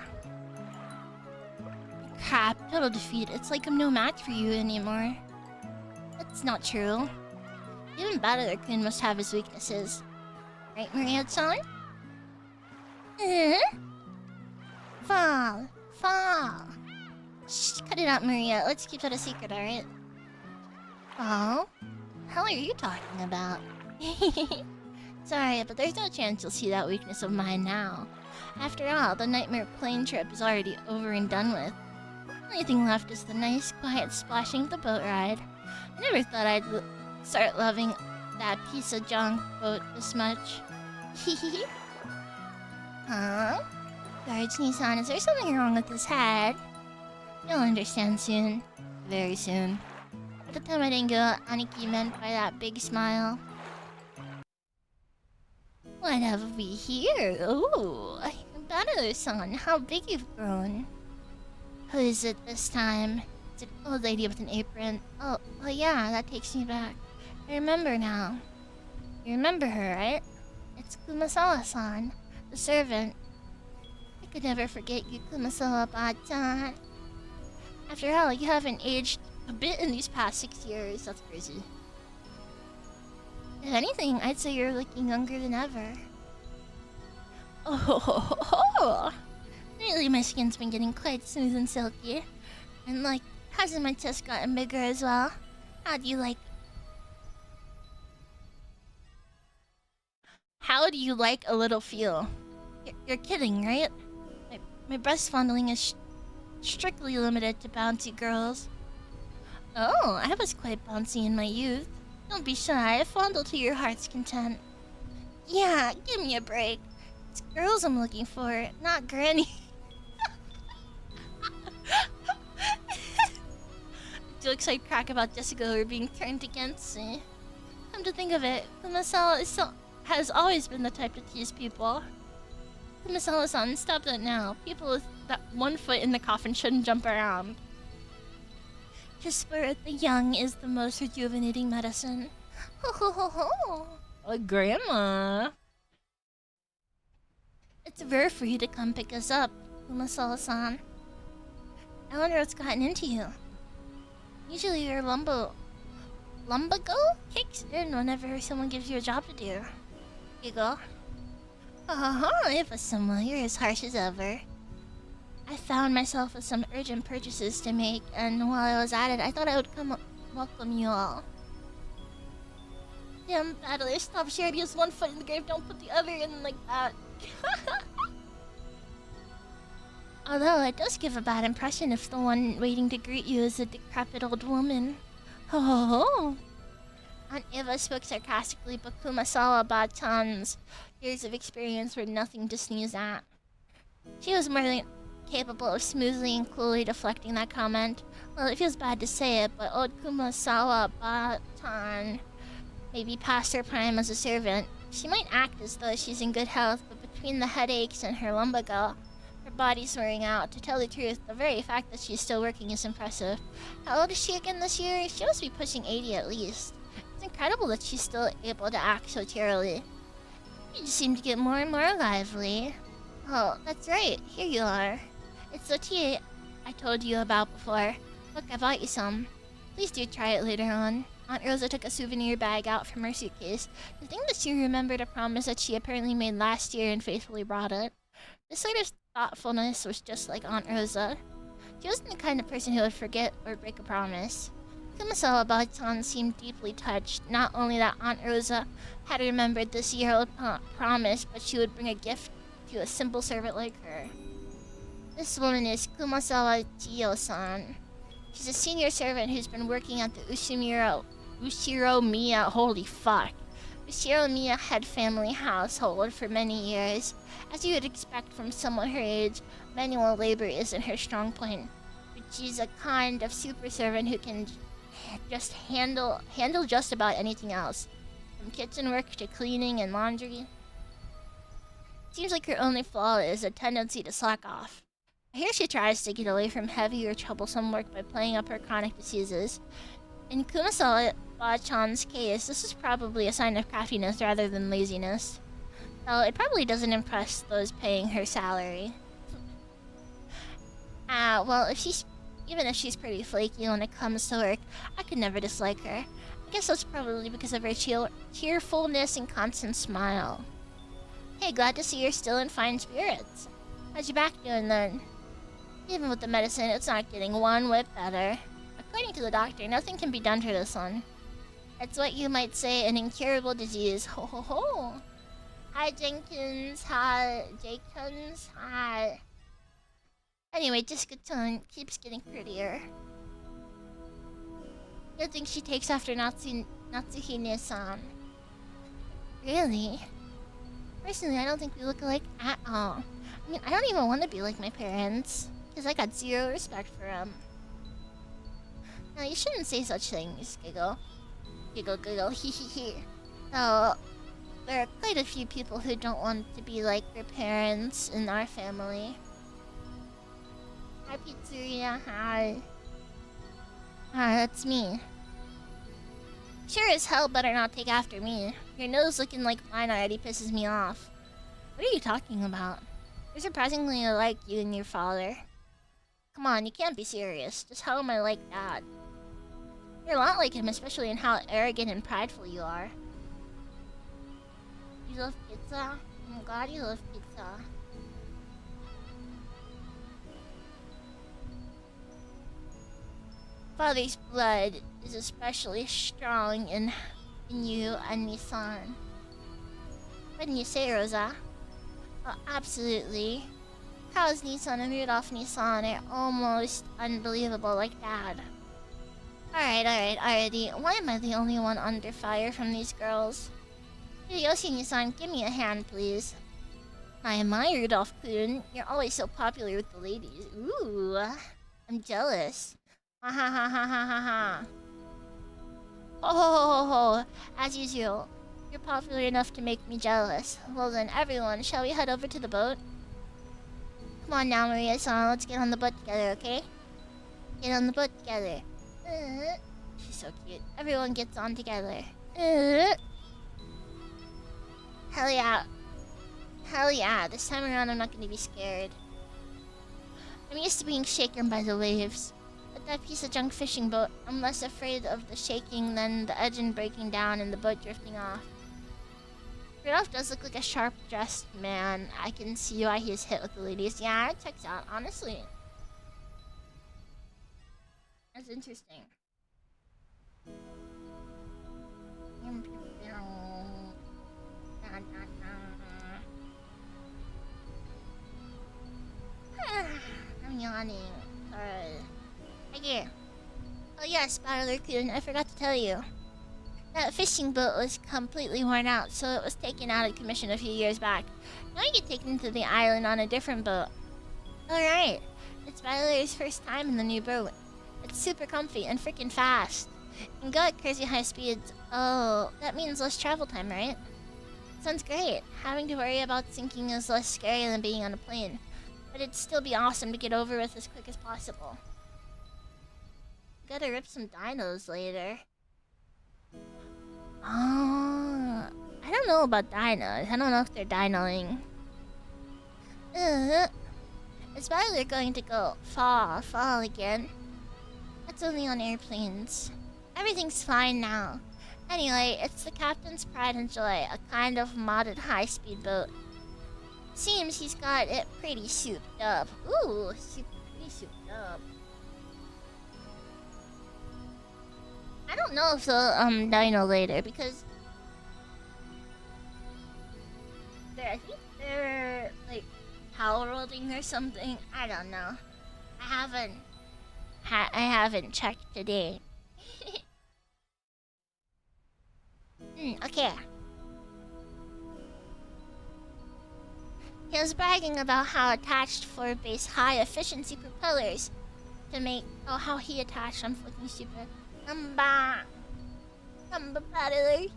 Crap, total defeat. It's like I'm no match for you anymore. That's not true. Even Battle-kun must have his weaknesses. Right, Maria-chan? Fall. Shh, cut it out, Maria. Let's keep that a secret, alright? Oh? Hell are you talking about? Sorry, but there's no chance you'll see that weakness of mine now. After all, the nightmare plane trip is already over and done with. The only thing left is the nice, quiet splashing of the boat ride. I never thought I'd start loving that piece of junk boat this much. Hehe. Huh? Guards, Nissan, is there something wrong with his head? You'll understand soon. Very soon. At the time I didn't get what Aniki meant by that big smile. What have we here? Ooh, Battle-san, how big you've grown. Who is it this time? It's an old lady with an apron. Oh yeah, that takes me back. I remember now. You remember her, right? It's Kumasawa-san, the servant. I could never forget you, Kumasawa-bachan. After all, you haven't aged a bit in these past 6 years. That's crazy. If anything, I'd say you're looking younger than ever. Oh, lately my skin's been getting quite smooth and silky. And like, hasn't my chest gotten bigger as well? How do you like a little feel? You're kidding, right? My breast fondling is strictly limited to bouncy girls. Oh, I was quite bouncy in my youth. Don't be shy, fondle to your heart's content. Yeah, give me a break. It's girls I'm looking for, not granny. Jokes I'd crack about Jessica were being turned against me. Come to think of it, Kumasawa has always been the type to tease people. Kumasawa-san, stop that now. People with that one foot in the coffin shouldn't jump around. Just where the young is the most rejuvenating medicine. Ho ho ho ho! Oh, Grandma! It's rare for you to come pick us up, Kumasawa-san. I wonder what's gotten into you. Usually your lumbago kicks in whenever someone gives you a job to do. You go. It was someone, you're as harsh as ever. I found myself with some urgent purchases to make, and while I was at it, I thought I would come welcome you all. Damn, Battler, stop sharing just one foot in the grave, don't put the other in like that. Although, it does give a bad impression if the one waiting to greet you is a decrepit old woman. Ho ho ho! Aunt Eva spoke sarcastically, but Kumasawa-bachan's years of experience were nothing to sneeze at. She was more than capable of smoothly and coolly deflecting that comment. Well, it feels bad to say it, but old Kumasawa-bachan may be past her prime as a servant. She might act as though she's in good health, but between the headaches and her lumbago, her Her body's wearing out. To tell the truth, the very fact that she's still working is impressive. How old is she again this year? She must be pushing 80 at least. It's incredible that she's still able to act so cheerily. You just seem to get more and more lively. Oh, that's right. Here you are. It's the tea I told you about before. Look, I bought you some. Please do try it later on. Aunt Rosa took a souvenir bag out from her suitcase. The thing that she remembered a promise that she apparently made last year and faithfully brought it. This sort of thoughtfulness was just like Aunt Rosa. She wasn't the kind of person who would forget or break a promise. Kumasawa Bachan seemed deeply touched, not only that Aunt Rosa had remembered this year-old promise, but she would bring a gift to a simple servant like her. This woman is Kumasawa Chiyo-san. She's a senior servant who's been working at the Ushiromiya, holy fuck, Ushiromiya head family household for many years. As you would expect from someone her age, manual labor isn't her strong point. But she's a kind of super servant who can just handle just about anything else, from kitchen work to cleaning and laundry. Seems like her only flaw is a tendency to slack off. I hear she tries to get away from heavy or troublesome work by playing up her chronic diseases. In Kumasawa Bachan's case, this is probably a sign of craftiness rather than laziness. Though it probably doesn't impress those paying her salary. Well, even if she's pretty flaky when it comes to work, I could never dislike her. I guess that's probably because of her cheerfulness and constant smile. Hey, glad to see you're still in fine spirits. How's your back doing then? Even with the medicine, it's not getting one whit better. According to the doctor, nothing can be done to this one. It's what you might say an incurable disease. Ho ho ho! Hi Jenkins, hi Jenkins, hi. Anyway, Jessica-chan keeps getting prettier. Good thing she takes after Natsuhine-san. Really? Personally, I don't think we look alike at all. I mean, I don't even want to be like my parents, because I got zero respect for them. Now, you shouldn't say such things, giggle. Giggle, giggle, hee hee hee. So, there are quite a few people who don't want to be like their parents in our family. Hi, Pizzeria, hi. Ah, that's me. Sure as hell better not take after me. Your nose looking like mine already pisses me off. What are you talking about? You're surprisingly like you and your father. Come on, you can't be serious. Just how am I like Dad? You're a lot like him, especially in how arrogant and prideful you are. You love pizza? I'm glad you love pizza. Father's blood is especially strong in you and me-san. Wouldn't you say, Rosa? Oh, absolutely. How's Nissan and Rudolph Nissan are almost unbelievable like Dad. Alright, alrighty. Why am I the only one under fire from these girls? Hideyoshi Nissan, give me a hand, please. I admire Rudolph-kun. You're always so popular with the ladies. Ooh, I'm jealous. Ha ha ha ha ha ha ha. Ho ho ho ho ho. As usual, you're popular enough to make me jealous. Well then, everyone, shall we head over to the boat? Come on now, Maria-san, let's get on the boat together, okay? Get on the boat together. She's so cute. Everyone gets on together. Hell yeah. Hell yeah, this time around I'm not gonna be scared. I'm used to being shaken by the waves. But that piece of junk fishing boat, I'm less afraid of the shaking than the engine breaking down and the boat drifting off. Rudolph does look like a sharp-dressed man. I can see why he's hit with the ladies. Yeah, it checks out, honestly. That's interesting. I'm yawning. Sorry. Hey, oh yes, Battler-kun, I forgot to tell you. That fishing boat was completely worn out, so it was taken out of commission a few years back. Now you get taken to the island on a different boat. Alright, it's Battler's first time in the new boat. It's super comfy and freaking fast. And go at crazy high speeds. Oh, that means less travel time, right? Sounds great. Having to worry about sinking is less scary than being on a plane. but it'd still be awesome to get over with as quick as possible. Gotta rip some dinos later. Oh, I don't know about dinos. I don't know if they're dinoing. It's probably they're going to go fall again. That's only on airplanes. Everything's fine now. Anyway, it's the captain's pride and joy, a kind of modded high-speed boat. Seems he's got it pretty souped up. Ooh, pretty souped up. I don't know if they'll dino later because I think they're like power welding or something. I don't know. I haven't checked today. Okay. He was bragging about how attached for base high efficiency propellers to make. Oh, how he attached. I'm fucking stupid. Battler.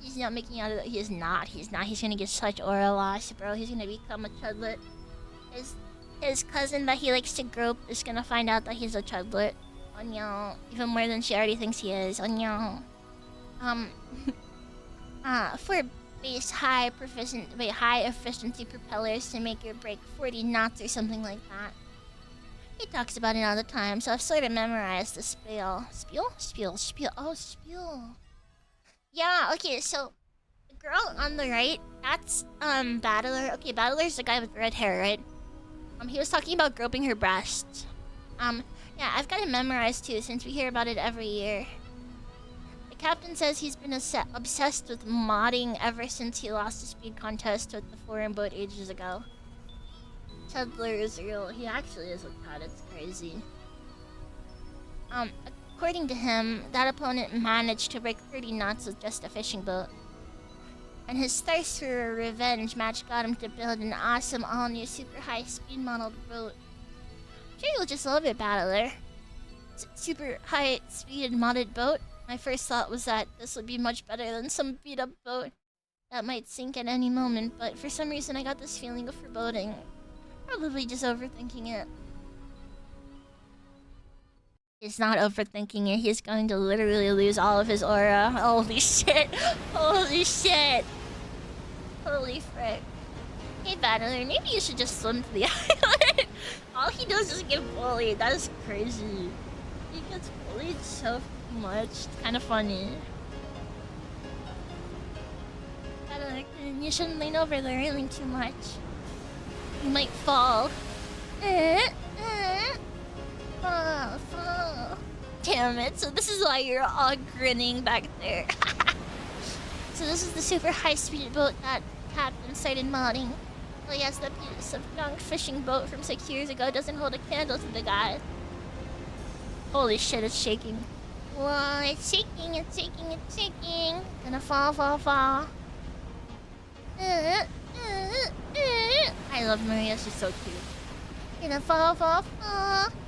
He's not making out of it. He is not. He's not. He's gonna get such aura loss, bro. He's gonna become a chudlet. His cousin that he likes to grope is gonna find out that he's a chudlet. Oh no. Even more than she already thinks he is. Oh no. For base high efficiency propellers to make or break 40 knots or something like that. He talks about it all the time, so I've sort of memorized the spiel. Spiel? Oh, spiel. Yeah, okay, so the girl on the right, that's Battler. Okay, Battler's the guy with red hair, right? He was talking about groping her breasts. Yeah, I've got it memorized too, since we hear about it every year. The captain says he's been obsessed with modding ever since he lost a speed contest with the foreign boat ages ago. Chudler is real. He actually is a cat. It's crazy. According to him, that opponent managed to break 30 knots with just a fishing boat. And his thirst for a revenge match got him to build an awesome all-new super high-speed modeled boat. Sure, you'll just love it, Battler. Super high-speed modded boat. My first thought was that this would be much better than some beat-up boat that might sink at any moment, but for some reason I got this feeling of foreboding. Probably just overthinking it. He's not overthinking it. He's going to literally lose all of his aura. Holy shit. Holy shit. Holy frick. Hey, Battler, maybe you should just swim to the island. All he does is get bullied. That is crazy. He gets bullied so much. It's kind of funny. Battler, you shouldn't lean over the railing too much. You might fall. Fall. Damn it, so this is why you're all grinning back there. So this is the super high-speed boat that Captain started modding. Well, yes, that piece of junk fishing boat from 6 years ago doesn't hold a candle to the guy. Holy shit, it's shaking. Whoa, it's shaking, it's shaking, it's shaking. Gonna fall. I love Maria, she's so cute. Gonna fall.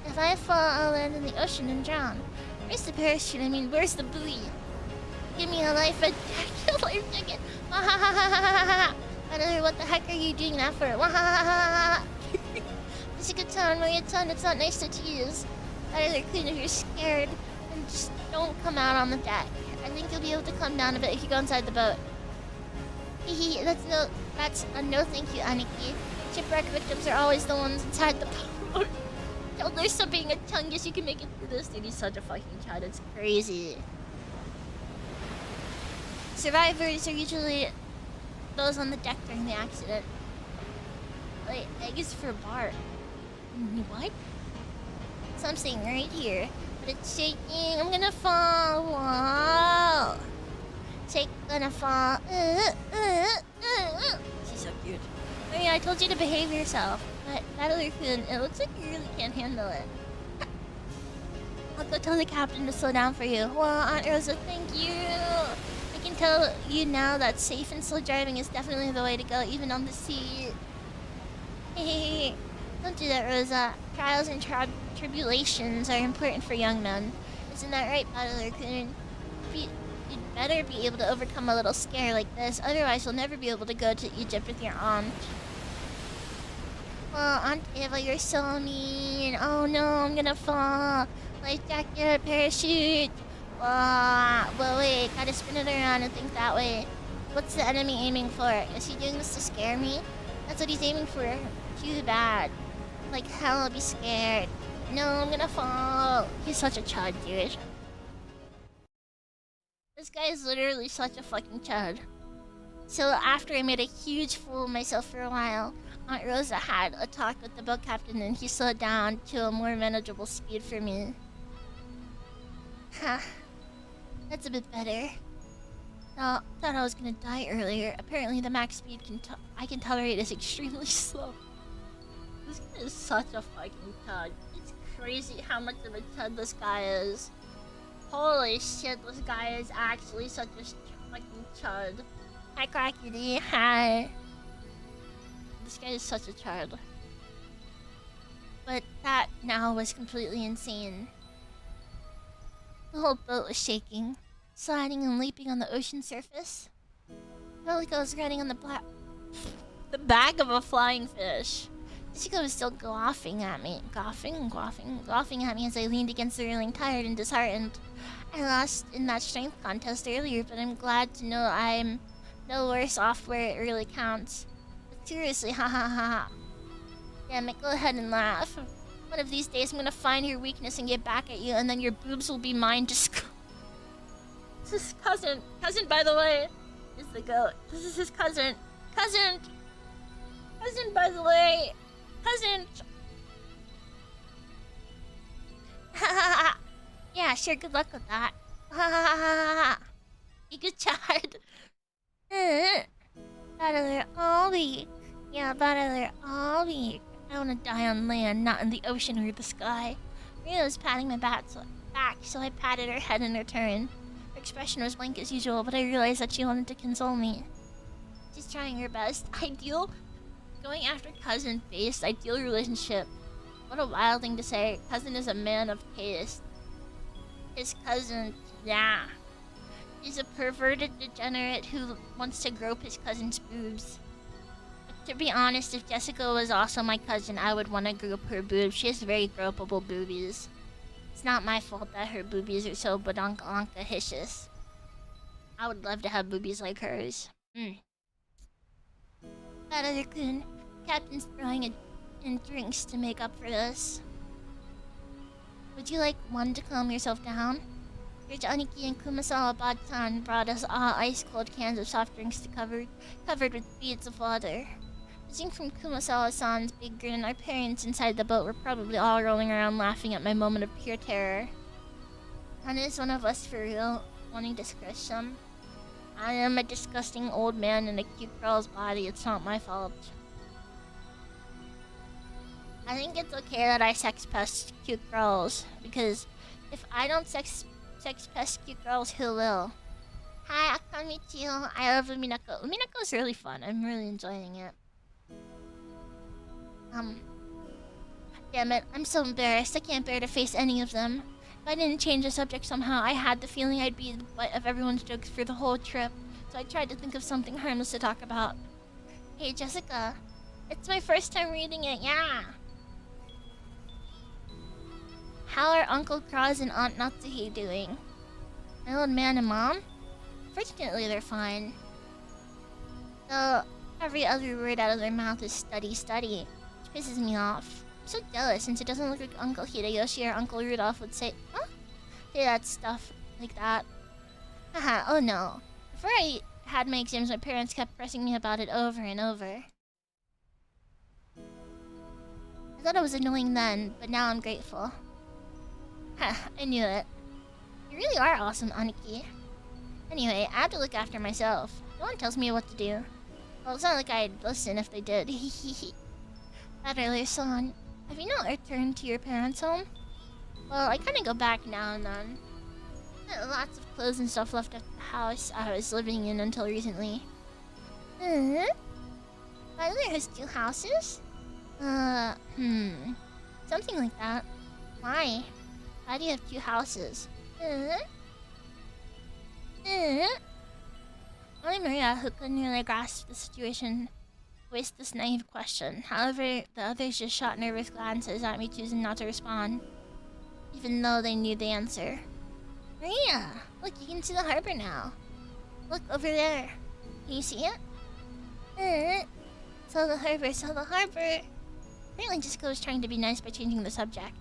If I fall, I'll land in the ocean and drown. Where's the parachute? I mean, where's the buoy? Give me a life jacket. Battler, what the heck are you doing that for? It's a good time, Maria. It's not nice to tease. Battler, clean if you're scared. And just don't come out on the deck. I think you'll be able to calm down a bit if you go inside the boat. That's a no thank you, Aniki. Shipwreck victims are always the ones inside the boat. Tell there's something a Chungus, you can make it through this. Dude, he's such a fucking child, it's crazy. Survivors are usually those on the deck during the accident. Wait, egg is for Bart. What? Something right here. But it's shaking. I'm gonna fall. Whoa. Gonna fall. She's so cute. Oh yeah, I told you to behave yourself. But Battler Kun, it looks like you really can't handle it. I'll go tell the captain to slow down for you. Well, Aunt Rosa, thank you. I can tell you now that safe and slow driving is definitely the way to go, even on the sea. Hey, don't do that, Rosa. Trials and tribulations are important for young men. Isn't that right, Battler Kun? You'd better be able to overcome a little scare like this, otherwise you'll never be able to go to Egypt with your aunt. Aunt Eva, you're so mean. Oh no, I'm gonna fall. Life jacket, parachute. Well, wait, gotta spin it around and think that way. What's the enemy aiming for? Is he doing this to scare me? That's what he's aiming for. Too bad. Like hell, I'll be scared. No, I'm gonna fall. He's such a chud, dude. This guy is literally such a fucking chud. So after I made a huge fool of myself for a while, Aunt Rosa had a talk with the boat captain and he slowed down to a more manageable speed for me. Ha. That's a bit better. Thought I was gonna die earlier. Apparently the max speed I can tolerate is extremely slow. This guy is such a fucking chud. It's crazy how much of a chud this guy is. Holy shit, this guy is actually such a fucking chud. Hi, Crackity. Hi. This guy is such a chud. But that now was completely insane. The whole boat was shaking, sliding and leaping on the ocean surface. Felt like I was riding on the back of a flying fish. Jessica was still gawking at me as I leaned against the railing, tired and disheartened. I lost in that strength contest earlier, but I'm glad to know I'm no worse off where it really counts. But seriously, ha ha ha. Damn it, go ahead and laugh. One of these days I'm gonna find your weakness and get back at you, and then your boobs will be mine. Just this is cousin. Cousin, by the way, is the goat. This is his cousin. Cousin, by the way. Cousin. Yeah, sure, good luck with that. You good child. Battler all week. Yeah, battler all week. I wanna die on land, not in the ocean or the sky. Rhea was patting my back, so I patted her head in return. Her expression was blank as usual, but I realized that she wanted to console me. She's trying her best. Ideal? Going after cousin based ideal relationship. What a wild thing to say. Cousin is a man of taste. His cousin, yeah. He's a perverted degenerate who wants to grope his cousin's boobs. But to be honest, if Jessica was also my cousin, I would want to grope her boobs. She has very gropable boobies. It's not my fault that her boobies are so badonka-onka-hicious. I would love to have boobies like hers. That other coon, Captain's throwing in drinks to make up for this. Would you like one to calm yourself down? Your Aniki and Kumasawa Batan brought us all ice-cold cans of soft drinks covered with beads of water. Judging from Kumasawa-san's big grin, our parents inside the boat were probably all rolling around laughing at my moment of pure terror. Hana is one of us for real, wanting to squish some. I am a disgusting old man in a cute girl's body. It's not my fault. I think it's okay that I sex pest cute girls, because if I don't sex pest cute girls, who will? Hi, Akamichiyo. I love Umineko. Umineko is really fun. I'm really enjoying it. Damn it. I'm so embarrassed. I can't bear to face any of them. If I didn't change the subject somehow, I had the feeling I'd be the butt of everyone's jokes for the whole trip. So I tried to think of something harmless to talk about. Hey, Jessica. It's my first time reading it, yeah. How are Uncle Cross and Aunt Natsuhi doing? My old man and mom? Fortunately, they're fine. Though, every other word out of their mouth is study, study, which pisses me off. I'm so jealous since it doesn't look like Uncle Hideyoshi or Uncle Rudolph would say, huh? Say that stuff like that. Haha, oh no. Before I had my exams, my parents kept pressing me about it over and over. I thought it was annoying then, but now I'm grateful. Ha, I knew it. You really are awesome, Aniki. Anyway, I have to look after myself. No one tells me what to do. Well, it's not like I'd listen if they did. That earlier son, have you not returned to your parents' home? Well, I kinda go back now and then. Lots of clothes and stuff left at the house I was living in until recently. My mother has 2 houses? Something like that. Why? Why do you have 2 houses? Only Maria, who couldn't really grasp the situation, voiced this naive question. However, the others just shot nervous glances at me, choosing not to respond, even though they knew the answer. Maria! Look, you can see the harbor now. Look, over there. Can you see it? Saw the harbor, saw the harbor. Apparently Jessica was trying to be nice by changing the subject.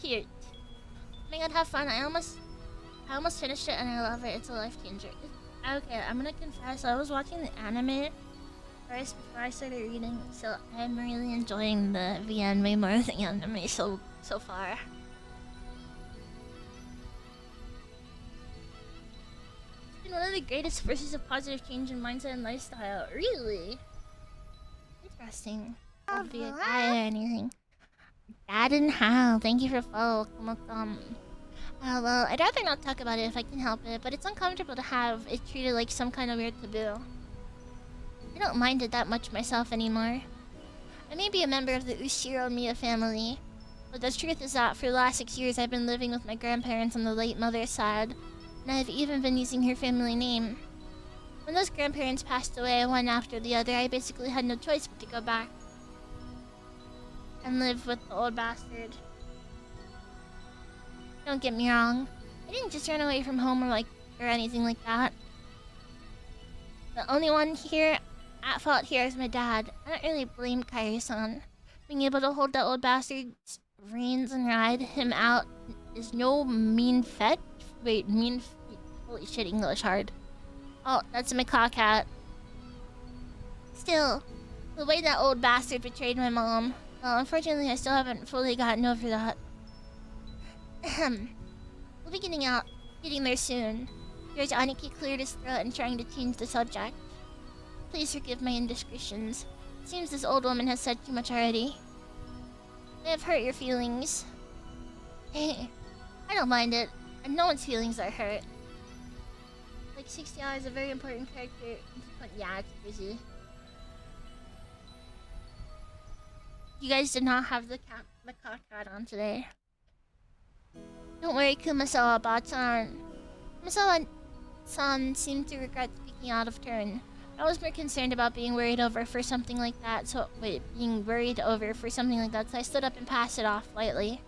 Cute. Oh my god, have fun. I almost finished it and I love it. It's a life changer. Okay, I'm gonna confess, I was watching the anime first before I started reading, so I'm really enjoying the VN way more than the anime so far. It's been one of the greatest verses of positive change in mindset and lifestyle. Really? Interesting. Could be a guy or anything. Dad and Hal, thank you for follow. Well, I'd rather not talk about it if I can help it, but it's uncomfortable to have it treated like some kind of weird taboo. I don't mind it that much myself anymore. I may be a member of the Ushiro Miya family, but the truth is that for the last 6 years I've been living with my grandparents on the late mother's side, and I've even been using her family name. When those grandparents passed away one after the other, I basically had no choice but to go back and live with the old bastard. Don't get me wrong, I didn't just run away from home or anything like that. The only one here at fault here is my dad. I don't really blame Kairi-san. Being able to hold that old bastard's reins and ride him out is no mean fet. Wait, holy shit, English hard. Oh, that's a macaw cat. Still, the way that old bastard betrayed my mom. Well, unfortunately, I still haven't fully gotten over that. We'll be getting there soon. Here's Aniki cleared his throat and trying to change the subject. Please forgive my indiscretions. It seems this old woman has said too much already. I have hurt your feelings. Hey, I don't mind it, and no one's feelings are hurt. Like 60 is a very important character. Yeah, it's busy. You guys did not have the macaque cat on today. Don't worry, Kumasawa-san. Kumasawa-san seemed to regret speaking out of turn. I was more concerned about being worried over for something like that, so I stood up and passed it off lightly.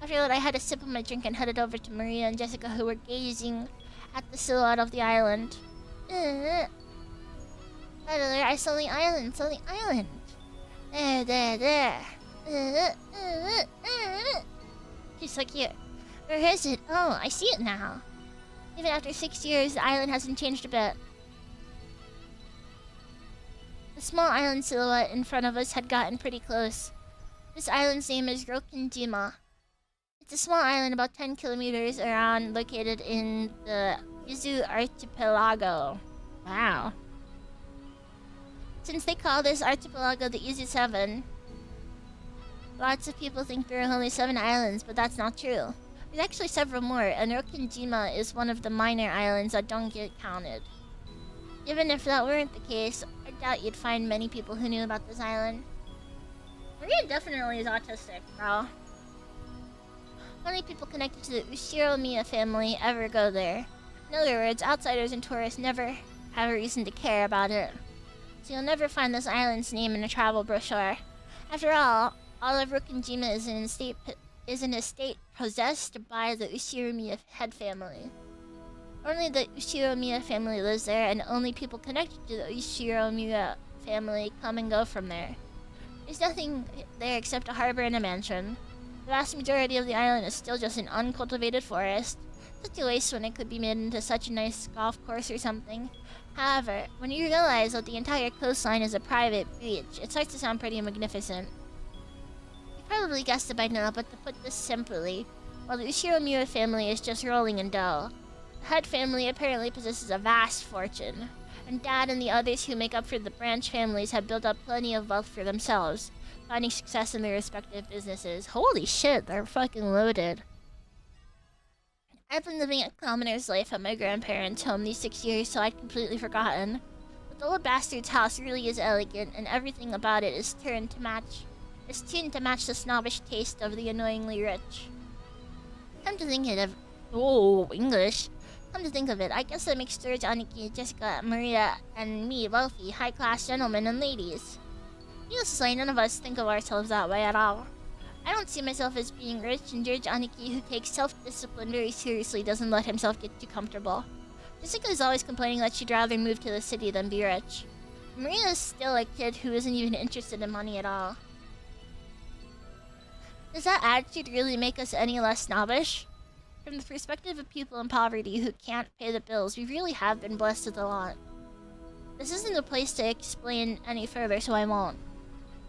After that, I had a sip of my drink and headed over to Maria and Jessica, who were gazing at the silhouette of the island. By the way, I saw the island, There. She's so cute. Where is it? Oh, I see it now. Even after 6 years, the island hasn't changed a bit. The small island silhouette in front of us had gotten pretty close. This island's name is Rokinjima. It's a small island about 10 kilometers around, located in the Izu archipelago. Wow. Since they call this archipelago the Izu 7, lots of people think there are only 7 islands, but that's not true. There's actually several more, and Rokinjima is one of the minor islands that don't get counted. Even if that weren't the case, I doubt you'd find many people who knew about this island. Maria definitely is autistic, bro. Only people connected to the Ushiro Miya family ever go there. In other words, outsiders and tourists never have a reason to care about it. So you'll never find this island's name in a travel brochure. After all of Rokinjima is an estate possessed by the Ushiro Miya head family. Only the Ushiro Miya family lives there, and only people connected to the Ushiro Miya family come and go from there. There's nothing there except a harbor and a mansion. The vast majority of the island is still just an uncultivated forest. Such a waste when it could be made into such a nice golf course or something. However, when you realize that the entire coastline is a private beach, it starts to sound pretty magnificent. You probably guessed it by now, but to put this simply, while the Ushiro Miya family is just rolling in dough, the head family apparently possesses a vast fortune, and Dad and the others who make up for the branch families have built up plenty of wealth for themselves, finding success in their respective businesses. Holy shit, they're fucking loaded. I've been living a commoner's life at my grandparents' home these 6 years, so I'd completely forgotten. But the old bastard's house really is elegant, and everything about it is tuned to match the snobbish taste of the annoyingly rich. Come to think of English. Come to think of it, I guess that makes George, Aniki, Jessica, Maria, and me wealthy, high-class gentlemen and ladies. Needless to say, none of us think of ourselves that way at all. I don't see myself as being rich, and George Aniki, who takes self-discipline very seriously, doesn't let himself get too comfortable. Jessica is always complaining that she'd rather move to the city than be rich. Maria is still a kid who isn't even interested in money at all. Does that attitude really make us any less snobbish? From the perspective of people in poverty who can't pay the bills, we really have been blessed with a lot. This isn't a place to explain any further, so I won't.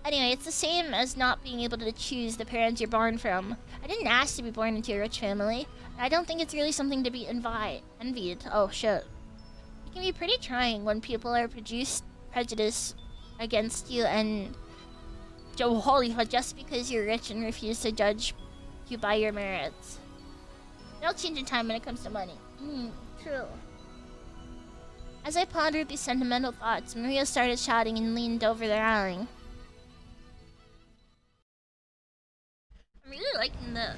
Anyway, it's the same as not being able to choose the parents you're born from. I didn't ask to be born into a rich family, and I don't think it's really something to be envied. Oh, shit. It can be pretty trying when people are prejudice against you and... holy fuck, just because you're rich and refuse to judge you by your merits. It'll change in time when it comes to money. True. As I pondered these sentimental thoughts, Maria started shouting and leaned over the railing. I'm really liking the,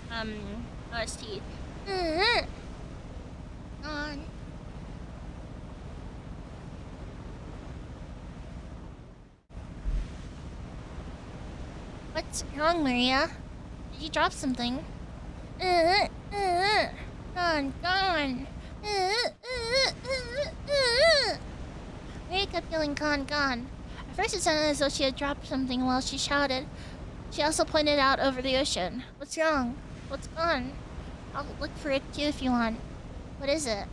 OST. On. What's wrong, Maria? Did you drop something? Gone. Maria kept yelling, gone. At first it sounded as though she had dropped something while she shouted. She also pointed out over the ocean. What's wrong? What's gone? I'll look for it too if you want. What is it?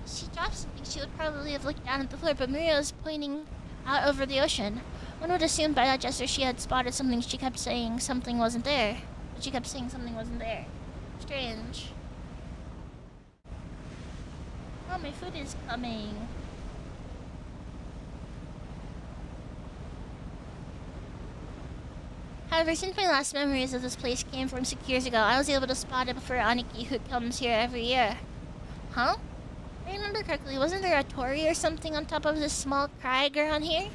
If she dropped something, she would probably have looked down at the floor, but Maria was pointing out over the ocean. One would assume by that gesture she had spotted something. She kept saying something wasn't there. But she kept saying something wasn't there. Strange. Oh, my food is coming. However, since my last memories of this place came from 6 years ago, I was able to spot it before Aniki, who comes here every year. Huh? If I remember correctly, wasn't there a torii or something on top of this small crag around here?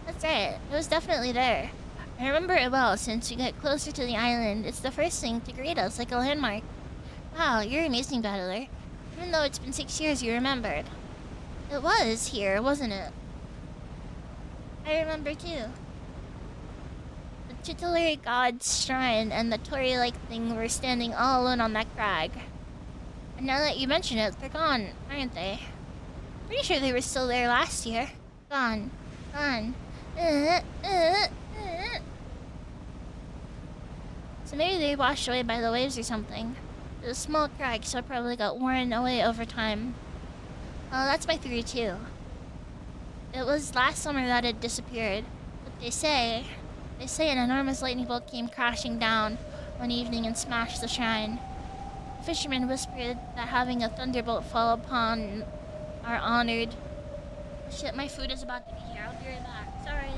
That's right, it was definitely there. I remember it well since we get closer to the island. It's the first thing to greet us, like a landmark. Wow, you're an amazing battler. Even though it's been 6 years, you remembered. It was here, wasn't it? I remember too. The tutelary god's shrine and the torii-like thing were standing all alone on that crag. And now that you mention it, they're gone, aren't they? Pretty sure they were still there last year. Gone. So maybe they washed away by the waves or something. It was a small crag, so it probably got worn away over time. Well, that's my theory too. It was last summer that it disappeared. But they say an enormous lightning bolt came crashing down one evening and smashed the shrine. The fisherman whispered that having a thunderbolt fall upon our honored... Oh shit, my food is about to be here. I'll be right back. Sorry.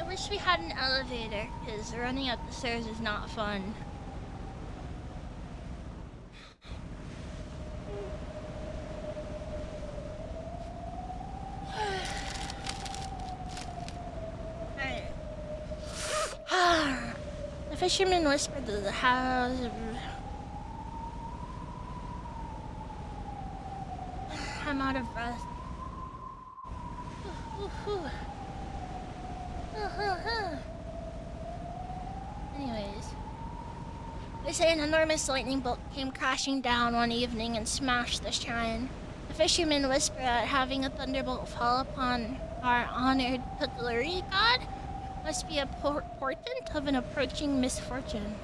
I wish we had an elevator, because running up the stairs is not fun. Alright. The fisherman whispered to the house. I'm out of breath. Anyways, they say an enormous lightning bolt came crashing down one evening and smashed the shrine. The fishermen whisper that having a thunderbolt fall upon our honored cutlery god must be a portent of an approaching misfortune.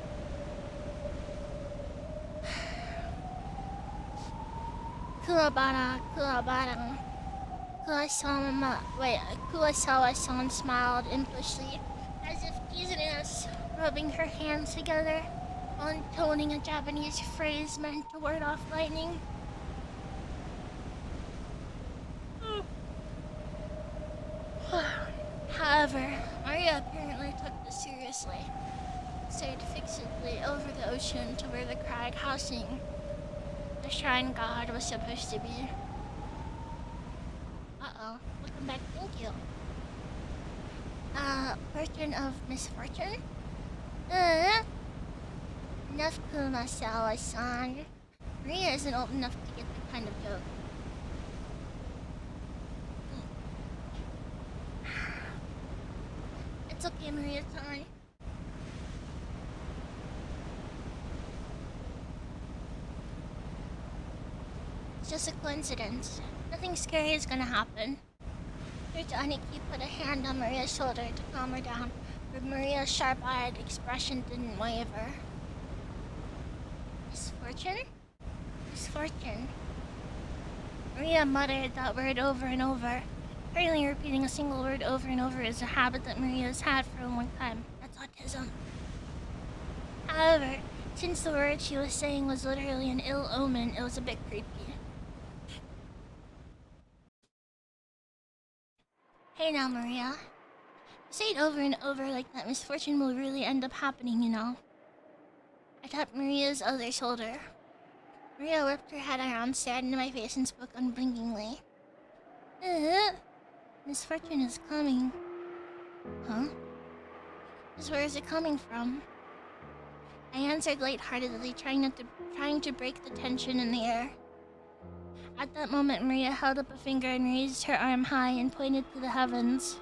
Kuwabara. Kuwasawa-san smiled impishly, as if teasing us, rubbing her hands together, while intoning a Japanese phrase meant to ward off lightning. However, Maria apparently took this seriously, stared fixedly over the ocean to where the crag housing the shrine god was supposed to be. Uh-oh, welcome back, thank you. Portent of misfortune? Enough Kumasawa-san. Maria isn't old enough to get that kind of joke. It's okay, Maria-san. It's just a coincidence. Nothing scary is gonna happen. Aniki put a hand on Maria's shoulder to calm her down, but Maria's sharp-eyed expression didn't waver. Misfortune? Misfortune. Maria muttered that word over and over. Apparently repeating a single word over and over is a habit that Maria's had for a long time. That's autism. However, since the word she was saying was literally an ill omen, it was a bit creepy. Hey now, Maria. Say it over and over like that misfortune will really end up happening, you know. I tapped Maria's other shoulder. Maria whipped her head around, stared into my face, and spoke unblinkingly. Misfortune is coming. Huh? Just where is it coming from? I answered lightheartedly, trying to break the tension in the air. At that moment, Maria held up a finger and raised her arm high and pointed to the heavens.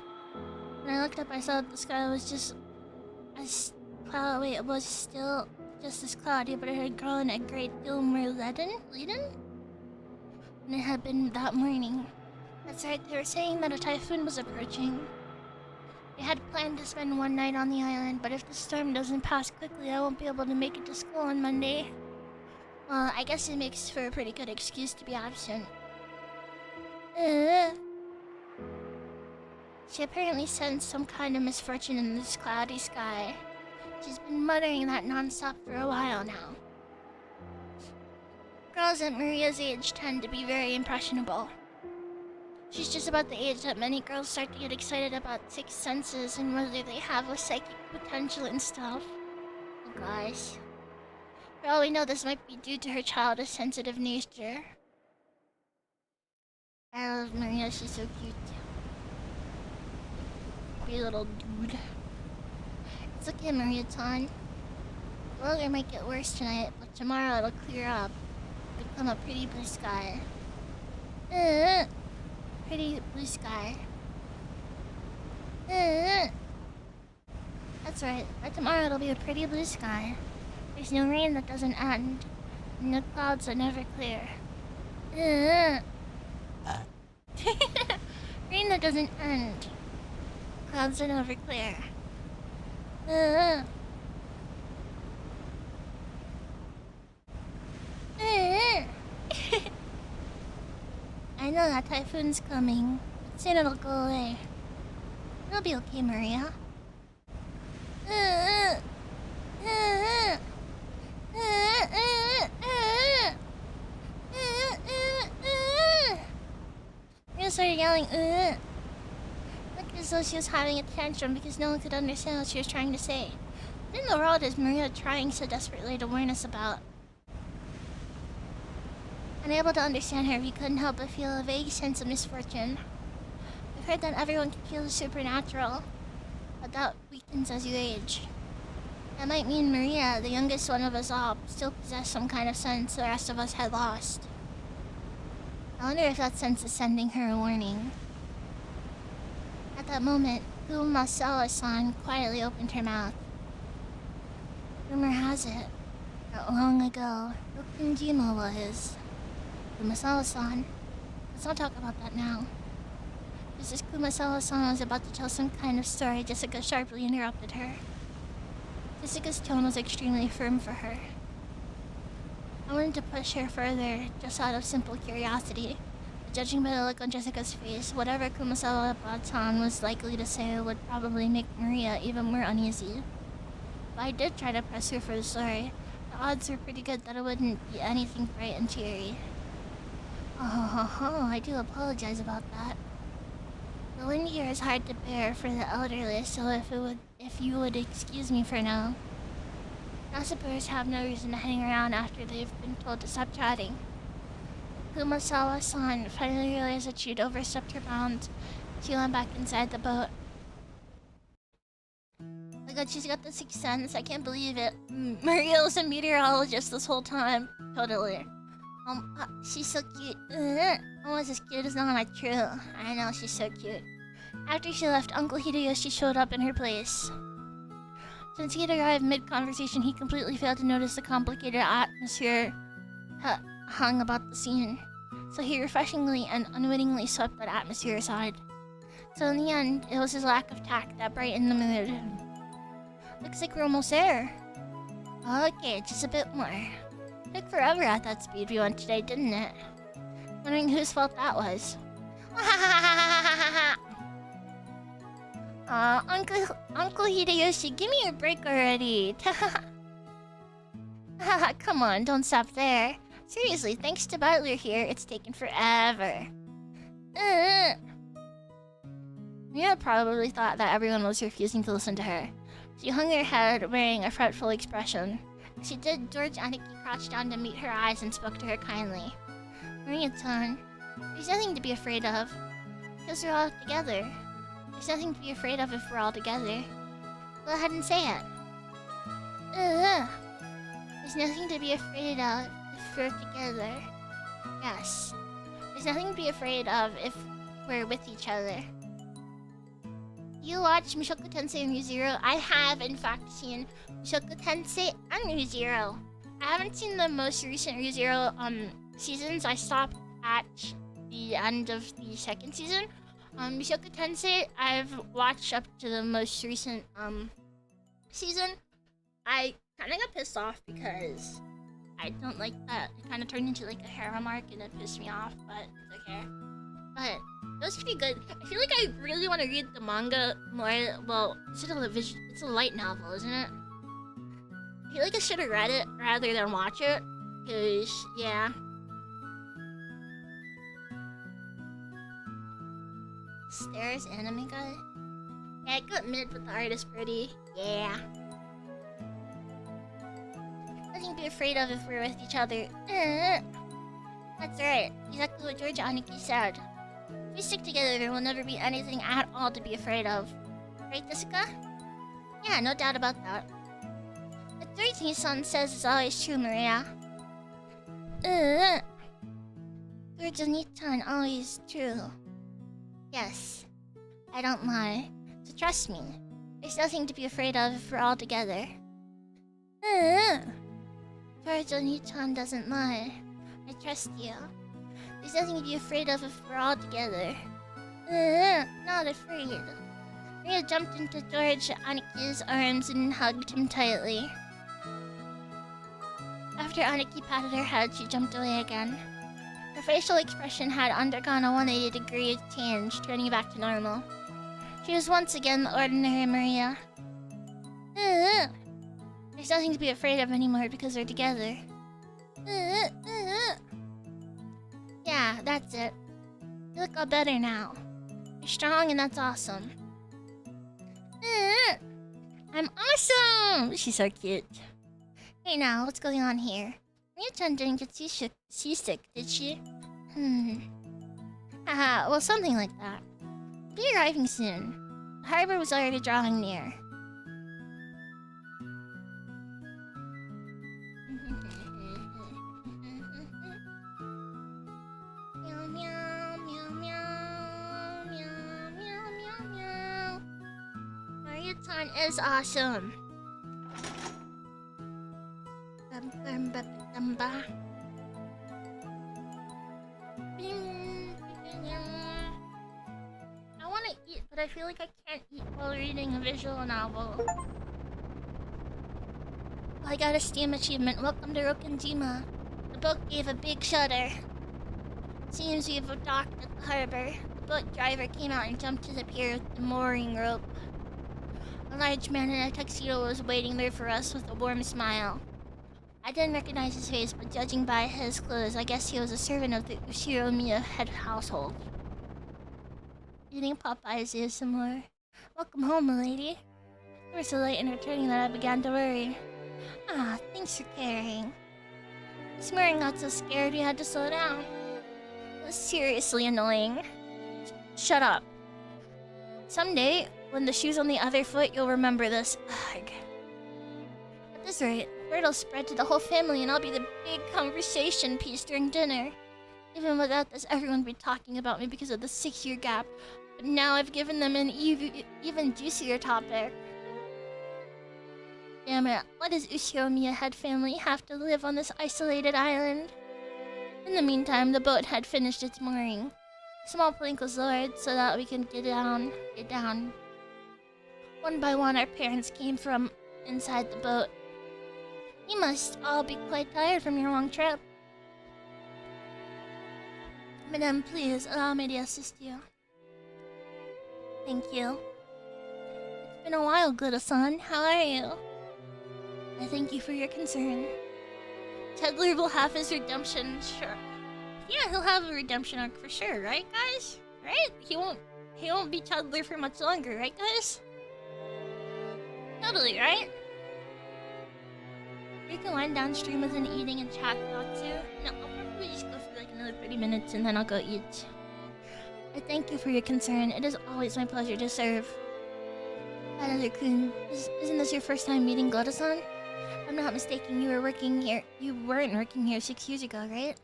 When I looked up, I saw that the sky was just as cloudy. It was still just as cloudy, but it had grown a great deal more leaden than it had been that morning. That's right, they were saying that a typhoon was approaching. We had planned to spend one night on the island, but if the storm doesn't pass quickly, I won't be able to make it to school on Monday. Well, I guess it makes for a pretty good excuse to be absent. She apparently sensed some kind of misfortune in this cloudy sky. She's been muttering that nonstop for a while now. Girls at Maria's age tend to be very impressionable. She's just about the age that many girls start to get excited about sixth senses and whether they have a psychic potential and stuff. Oh gosh. For all we know, this might be due to her childish, sensitive nature. I love Maria, she's so cute. Pretty little dude. It's okay, Maria-chan. The weather might get worse tonight, but tomorrow it'll clear up. It'll become a pretty blue sky. Pretty blue sky. That's right, by tomorrow it'll be a pretty blue sky. There's no rain that doesn't end, and the clouds that never clear. Rain that doesn't end. Clouds that never clear. I know that typhoon's coming, but soon it'll go away. It'll be okay, Maria. Maria started yelling, Look, As though she was having a tantrum because no one could understand what she was trying to say. What in the world is Maria trying so desperately to warn us about? Unable to understand her, we couldn't help but feel a vague sense of misfortune. We've heard that everyone can feel the supernatural, but that weakens as you age. That might mean Maria, the youngest one of us all, still possessed some kind of sense the rest of us had lost. I wonder if that sense is sending her a warning. At that moment, Kumasawa-san quietly opened her mouth. Rumor has it, that long ago, Rokunjima was... Kumasawa-san. Let's not talk about that now. Just as Kumasawa-san was about to tell some kind of story, Jessica sharply interrupted her. Jessica's tone was extremely firm for her. I wanted to push her further, just out of simple curiosity. But judging by the look on Jessica's face, whatever Kumasawa-san was likely to say would probably make Maria even more uneasy. If I did try to press her for the story, the odds were pretty good that it wouldn't be anything bright and cheery. Oh, I do apologize about that. The wind here is hard to bear for the elderly, so if you would excuse me for now. Gossipers have no reason to hang around after they've been told to stop chatting. Kumasawa-san finally realized that she'd overstepped her bounds. She went back inside the boat. Oh my god, she's got the sixth sense. I can't believe it. Maria was a meteorologist this whole time. Totally. She's so cute. Almost as cute as Nana, true. I know, she's so cute. After she left, Uncle Hideyoshi showed up in her place. Since he had arrived mid-conversation, he completely failed to notice the complicated atmosphere hung about the scene. So he refreshingly and unwittingly swept that atmosphere aside. So in the end, it was his lack of tact that brightened the mood. Looks like we're almost there. Okay, just a bit more. Took forever at that speed we went today, didn't it? Wondering whose fault that was. Uncle Hideyoshi, give me a break already. Come on, don't stop there. Seriously, thanks to Butler here, it's taken forever. Mia probably thought that everyone was refusing to listen to her. She hung her head, wearing a fretful expression. As she did, George Aniki crouched down to meet her eyes and spoke to her kindly. Maria-san, there's nothing to be afraid of. Because we're all together. There's nothing to be afraid of if we're all together. Go ahead and say it. There's nothing to be afraid of if we're together. Yes. There's nothing to be afraid of if we're with each other. You watch Mushoku Tensei and Re:Zero? I have, in fact, seen Mushoku Tensei and Re:Zero. I haven't seen the most recent Re:Zero seasons. I stopped at the end of the second season. Mushoku Tensei, I've watched up to the most recent season. I kind of got pissed off because I don't like that. It kind of turned into like a harem arc and it pissed me off, but it's okay. But it was pretty good. I feel like I really want to read the manga more. Well, it's a light novel, isn't it? I feel like I should have read it rather than watch it. Cause yeah. Stairs anime guy? Yeah, I got mid, but the art is pretty. Yeah. Nothing to be afraid of if we're with each other. That's right. Exactly what George Aniki said. If we stick together, there will never be anything at all to be afraid of. Right, Jessica? Yeah, no doubt about that. What George Nisan says is always true, Maria. George Nisan always true. Yes, I don't lie. So trust me. There's nothing to be afraid of if we're all together. George Oni-chan doesn't lie. I trust you. There's nothing to be afraid of if we're all together. Not afraid. Maria jumped into George Aniki's arms and hugged him tightly. After Aniki patted her head, she jumped away again. Her facial expression had undergone a 180-degree change, turning back to normal. She was once again the ordinary Maria. There's nothing to be afraid of anymore because we're together. Yeah, that's it. You look all better now. You're strong and that's awesome. I'm awesome! She's so cute. Hey now, what's going on here? Mia-chan didn't get seasick, did she? Haha, well, something like that. Be arriving soon. The harbor was already drawing near. Meow, meow, meow, meow, meow, meow, meow, meow. Maria-chan is awesome. I want to eat, but I feel like I can't eat while reading a visual novel. I got a Steam achievement. Welcome to Rokenjima. The boat gave a big shudder. Seems we have docked at the harbor. The boat driver came out and jumped to the pier with the mooring rope. A large man in a tuxedo was waiting there for us with a warm smile. I didn't recognize his face, but judging by his clothes, I guess he was a servant of the Ushiromiya head household. Eating Popeyes is similar. Welcome home, milady. You were so late in returning that I began to worry. Ah, thanks for caring. This morning got so scared we had to slow down. It was seriously annoying. Shut up. Someday, when the shoe's on the other foot, you'll remember this. Ugh. At this rate, word will spread to the whole family and I'll be the big conversation piece during dinner. Even without this, everyone would be talking about me because of the 6-year gap. But now I've given them an even juicier topic. Damn it, why does Ushiromiya head family have to live on this isolated island? In the meantime, the boat had finished its mooring. A small plank was lowered so that we could get down. One by one, our parents came from inside the boat. You must all be quite tired from your long trip. Madame, please allow me to assist you. Thank you. It's been a while, Glitta-san. How are you? I thank you for your concern. Tedler will have his redemption, sure. Yeah, he'll have a redemption arc for sure, right, guys? Right? He won't be Tedler for much longer, right, guys? Totally, right? We can wind downstream with an eating and chat about too. No, I'll probably just go for like another 30 minutes and then I'll go eat. I thank you for your concern. It is always my pleasure to serve. Another-kun, isn't this your first time meeting Glitta-san? If I'm not mistaken, you weren't working here 6 years ago, right?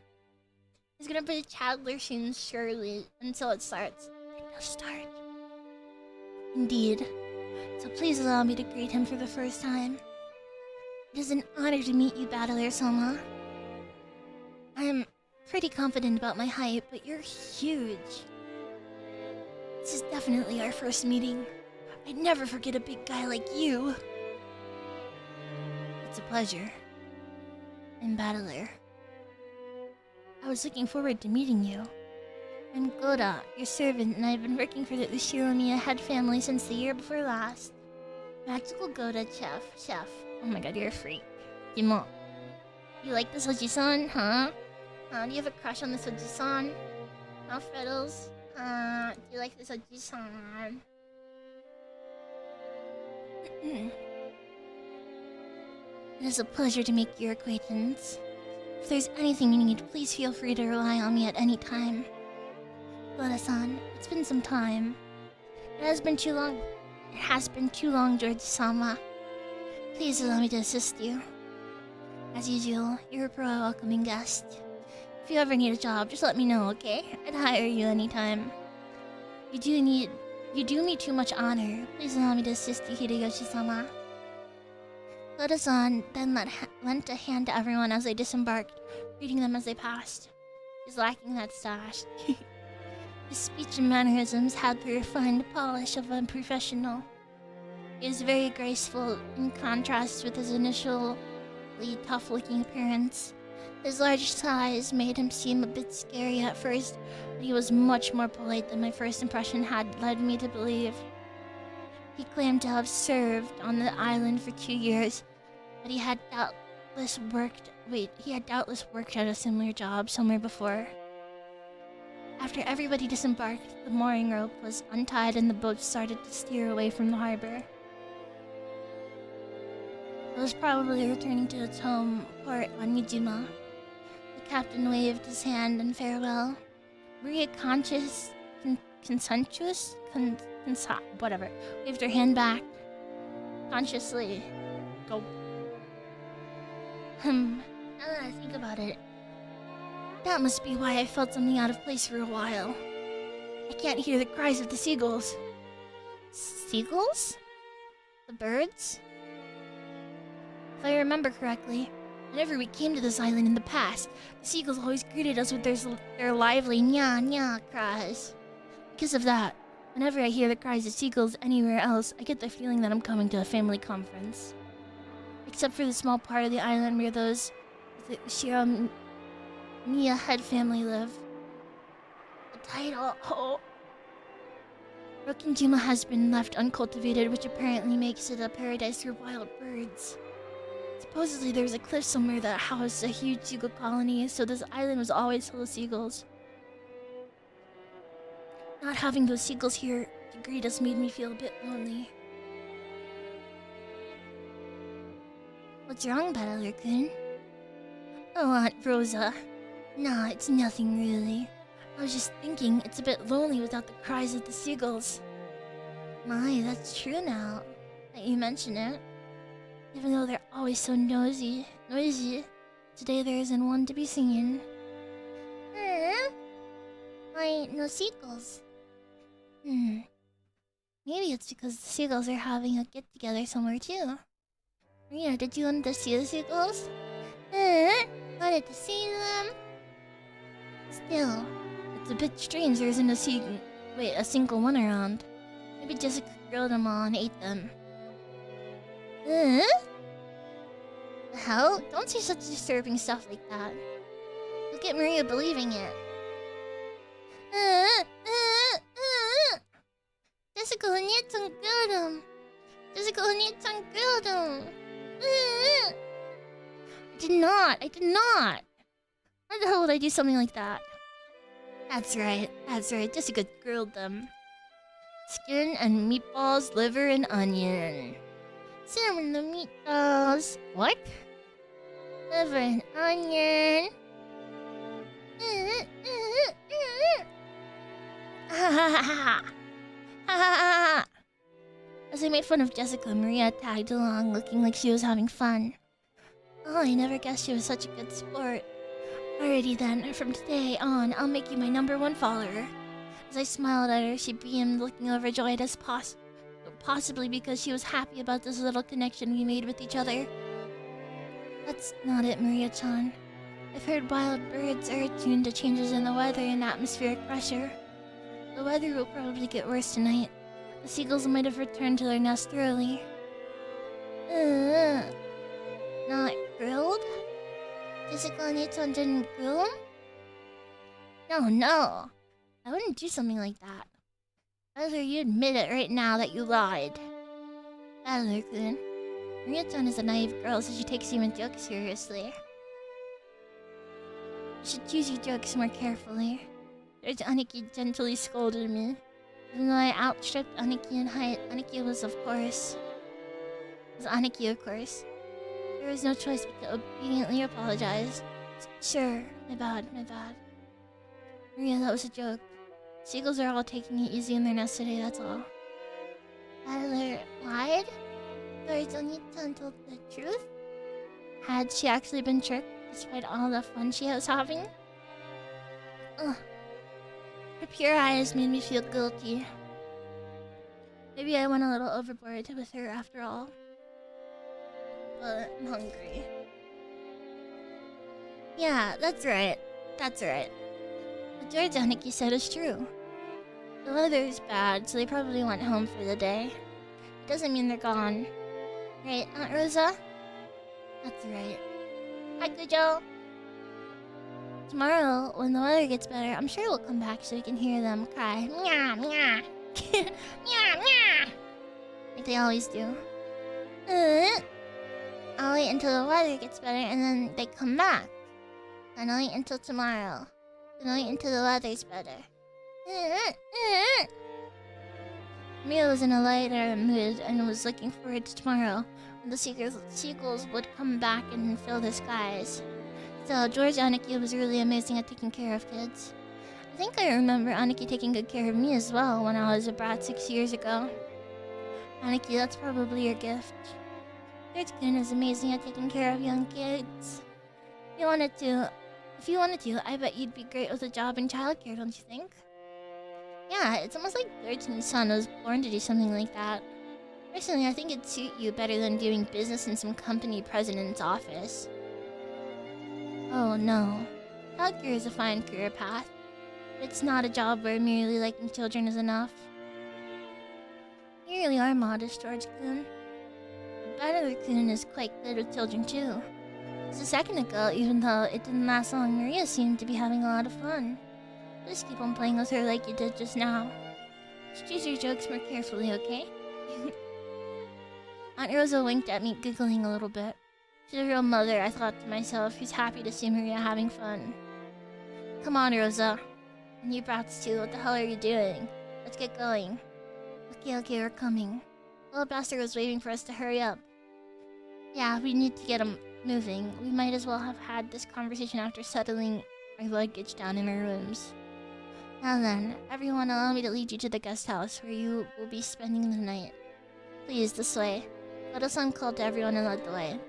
He's gonna put a Chandler soon, surely, until it starts. It does start. Indeed. So please allow me to greet him for the first time. It is an honor to meet you, Battler-sama. I'm pretty confident about my height, but you're huge. This is definitely our first meeting. I'd never forget a big guy like you. It's a pleasure. I'm Battler. I was looking forward to meeting you. I'm Goda, your servant, and I've been working for the Ushiromiya head family since the year before last. Magical Goda chef. Oh my god, you're a freak. Jimo. You like the Soji-san, huh? Do you have a crush on the Soji-san? Huh, Freddles? Do you like the Soji-san? It is a pleasure to make your acquaintance. If there's anything you need, please feel free to rely on me at any time. Goda-san, it's been some time. It has been too long, George-sama. Please allow me to assist you. As usual, you're a welcoming guest. If you ever need a job, just let me know, okay? I'd hire you anytime. You do me too much honor. Please allow me to assist you, Hideyoshi-sama. Goda-san then lent a hand to everyone as they disembarked, greeting them as they passed. He's lacking that stash. His speech and mannerisms had the refined polish of a professional. He was very graceful in contrast with his initially tough-looking appearance. His large size made him seem a bit scary at first, but he was much more polite than my first impression had led me to believe. He claimed to have served on the island for 2 years, but he had doubtless worked at a similar job somewhere before. After everybody disembarked, the mooring rope was untied and the boat started to steer away from the harbor. was probably returning to its home port on Mijima. The captain waved his hand in farewell. Maria whatever, waved her hand back. Consciously. Go. Now that I think about it, that must be why I felt something out of place for a while. I can't hear the cries of the seagulls. Seagulls? The birds? If I remember correctly, whenever we came to this island in the past, the seagulls always greeted us with their lively nya cries. Because of that, whenever I hear the cries of seagulls anywhere else, I get the feeling that I'm coming to a family conference. Except for the small part of the island where those the Shiramiya head family live. The title, Rokinjima has been left uncultivated, which apparently makes it a paradise for wild birds. Supposedly there's a cliff somewhere that housed a huge seagull colony, so this island was always full of seagulls. Not having those seagulls here to greet us made me feel a bit lonely. What's wrong, Battler-kun? Oh, Aunt Rosa. Nah, it's nothing really. I was just thinking it's a bit lonely without the cries of the seagulls. My, that's true now that you mention it. Even though they're always so noisy, today there isn't one to be seen. Why, no seagulls? Maybe it's because the seagulls are having a get-together somewhere too. Maria, did you want to see the seagulls? Wanted to see them? Still, it's a bit strange there isn't a single one around. Maybe Jessica grilled them all and ate them. The hell? Don't say such disturbing stuff like that. Look at Maria believing it. Jessica Honey-chan grilled them. Jessica Honey-chan grilled them. I did not. Why the hell would I do something like that? That's right. Jessica grilled them. Skin and meatballs, liver and onion. Cinnamon and meatballs. What? Liver and onion. As I made fun of Jessica, Maria tagged along, looking like she was having fun. Oh, I never guessed she was such a good sport. Alrighty then, from today on, I'll make you my #1 follower. As I smiled at her, she beamed, looking overjoyed as possibly because she was happy about this little connection we made with each other. That's not it, Maria-chan. I've heard wild birds are attuned to changes in the weather and atmospheric pressure. The weather will probably get worse tonight. The seagulls might have returned to their nest early. Not grilled? Jessica Honey-chan didn't grill them? No. I wouldn't do something like that. Rather you admit it right now that you lied. Battler-kun. Maria-chan is a naive girl, so she takes even jokes seriously. You should choose your jokes more carefully. There's Aniki gently scolded me. Even though I outstripped Aniki in height, Aniki was Aniki, of course. There was no choice but to obediently apologize. Sure, my bad. Maria, that was a joke. Seagulls are all taking it easy in their nest today, that's all. Adler lied? Birds only told the truth? Had she actually been tricked, despite all the fun she was having? Ugh. Her pure eyes made me feel guilty. Maybe I went a little overboard with her after all. But I'm hungry. Yeah, that's right. What George Aniki said is true. The weather is bad, so they probably went home for the day. It doesn't mean they're gone. Right, Aunt Rosa? That's right. Hi, Kujo! Tomorrow, when the weather gets better, I'm sure we'll come back so we can hear them cry. Meow, meow. Meow, meow. Like they always do. I'll wait until the weather gets better and then they come back. And I'll wait until tomorrow. And I'll wait until the weather's better. Mia was in a lighter mood and was looking forward to tomorrow when the seagulls would come back and fill the skies. So George Aniki was really amazing at taking care of kids. I think I remember Aniki taking good care of me as well when I was a brat 6 years ago. Aniki, that's probably your gift. George-kun is amazing at taking care of young kids. If you wanted to, I bet you'd be great with a job in childcare, don't you think? Yeah, it's almost like George-kun's son was born to do something like that. Personally, I think it'd suit you better than doing business in some company president's office. Oh no. Childcare is a fine career path. It's not a job where merely liking children is enough. You really are modest, George-kun. That other kun is quite good with children too. Just a second ago, even though it didn't last long, Maria seemed to be having a lot of fun. Just keep on playing with her like you did just now. Just choose your jokes more carefully, okay? Aunt Rosa winked at me, giggling a little bit. She's a real mother, I thought to myself, who's happy to see Maria having fun. Come on, Rosa. And you brats too, what the hell are you doing? Let's get going. Okay, we're coming. Little bastard was waiting for us to hurry up. Yeah, we need to get him moving. We might as well have had this conversation after settling our luggage down in our rooms. Now then, everyone, allow me to lead you to the guest house where you will be spending the night. Please, this way. Oda-san called to everyone and led the way.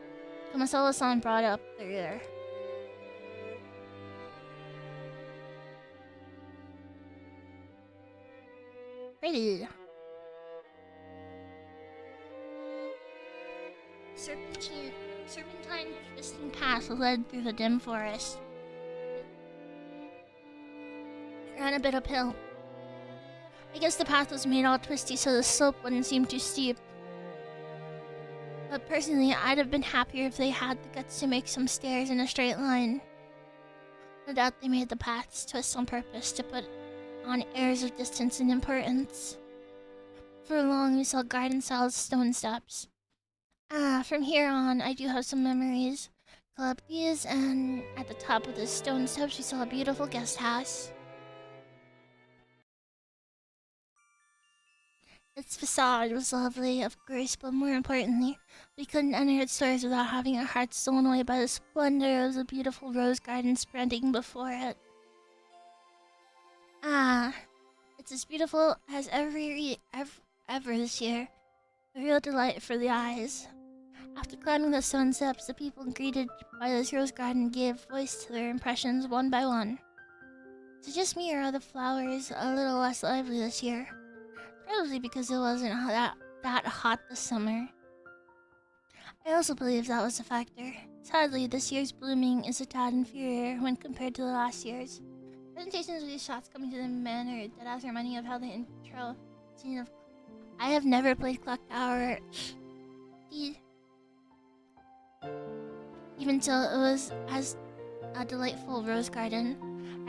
Kumasawa-san brought up the rear. Pretty. Serpentine twisting path led through the dim forest. It ran a bit uphill. I guess the path was made all twisty so the slope wouldn't seem too steep. But personally, I'd have been happier if they had the guts to make some stairs in a straight line. No doubt they made the paths twist on purpose to put on airs of distance and importance. For long, we saw garden-style stone steps. From here on, I do have some memories. Go up these, and at the top of the stone steps, we saw a beautiful guest house. Its facade was lovely, of course, but more importantly, we couldn't enter its doors without having our hearts stolen away by the splendor of the beautiful rose garden spreading before it. It's as beautiful as ever this year. A real delight for the eyes. After climbing the stone steps, the people greeted by this rose garden gave voice to their impressions one by one. Is it just me, or are the flowers a little less lively this year? Probably because it wasn't that hot this summer. I also believe that was a factor. Sadly, this year's blooming is a tad inferior when compared to the last year's. Presentations of these shots coming to the manner that as reminding of how the intro scene of... I have never played Clock Tower. Even till it was as a delightful rose garden.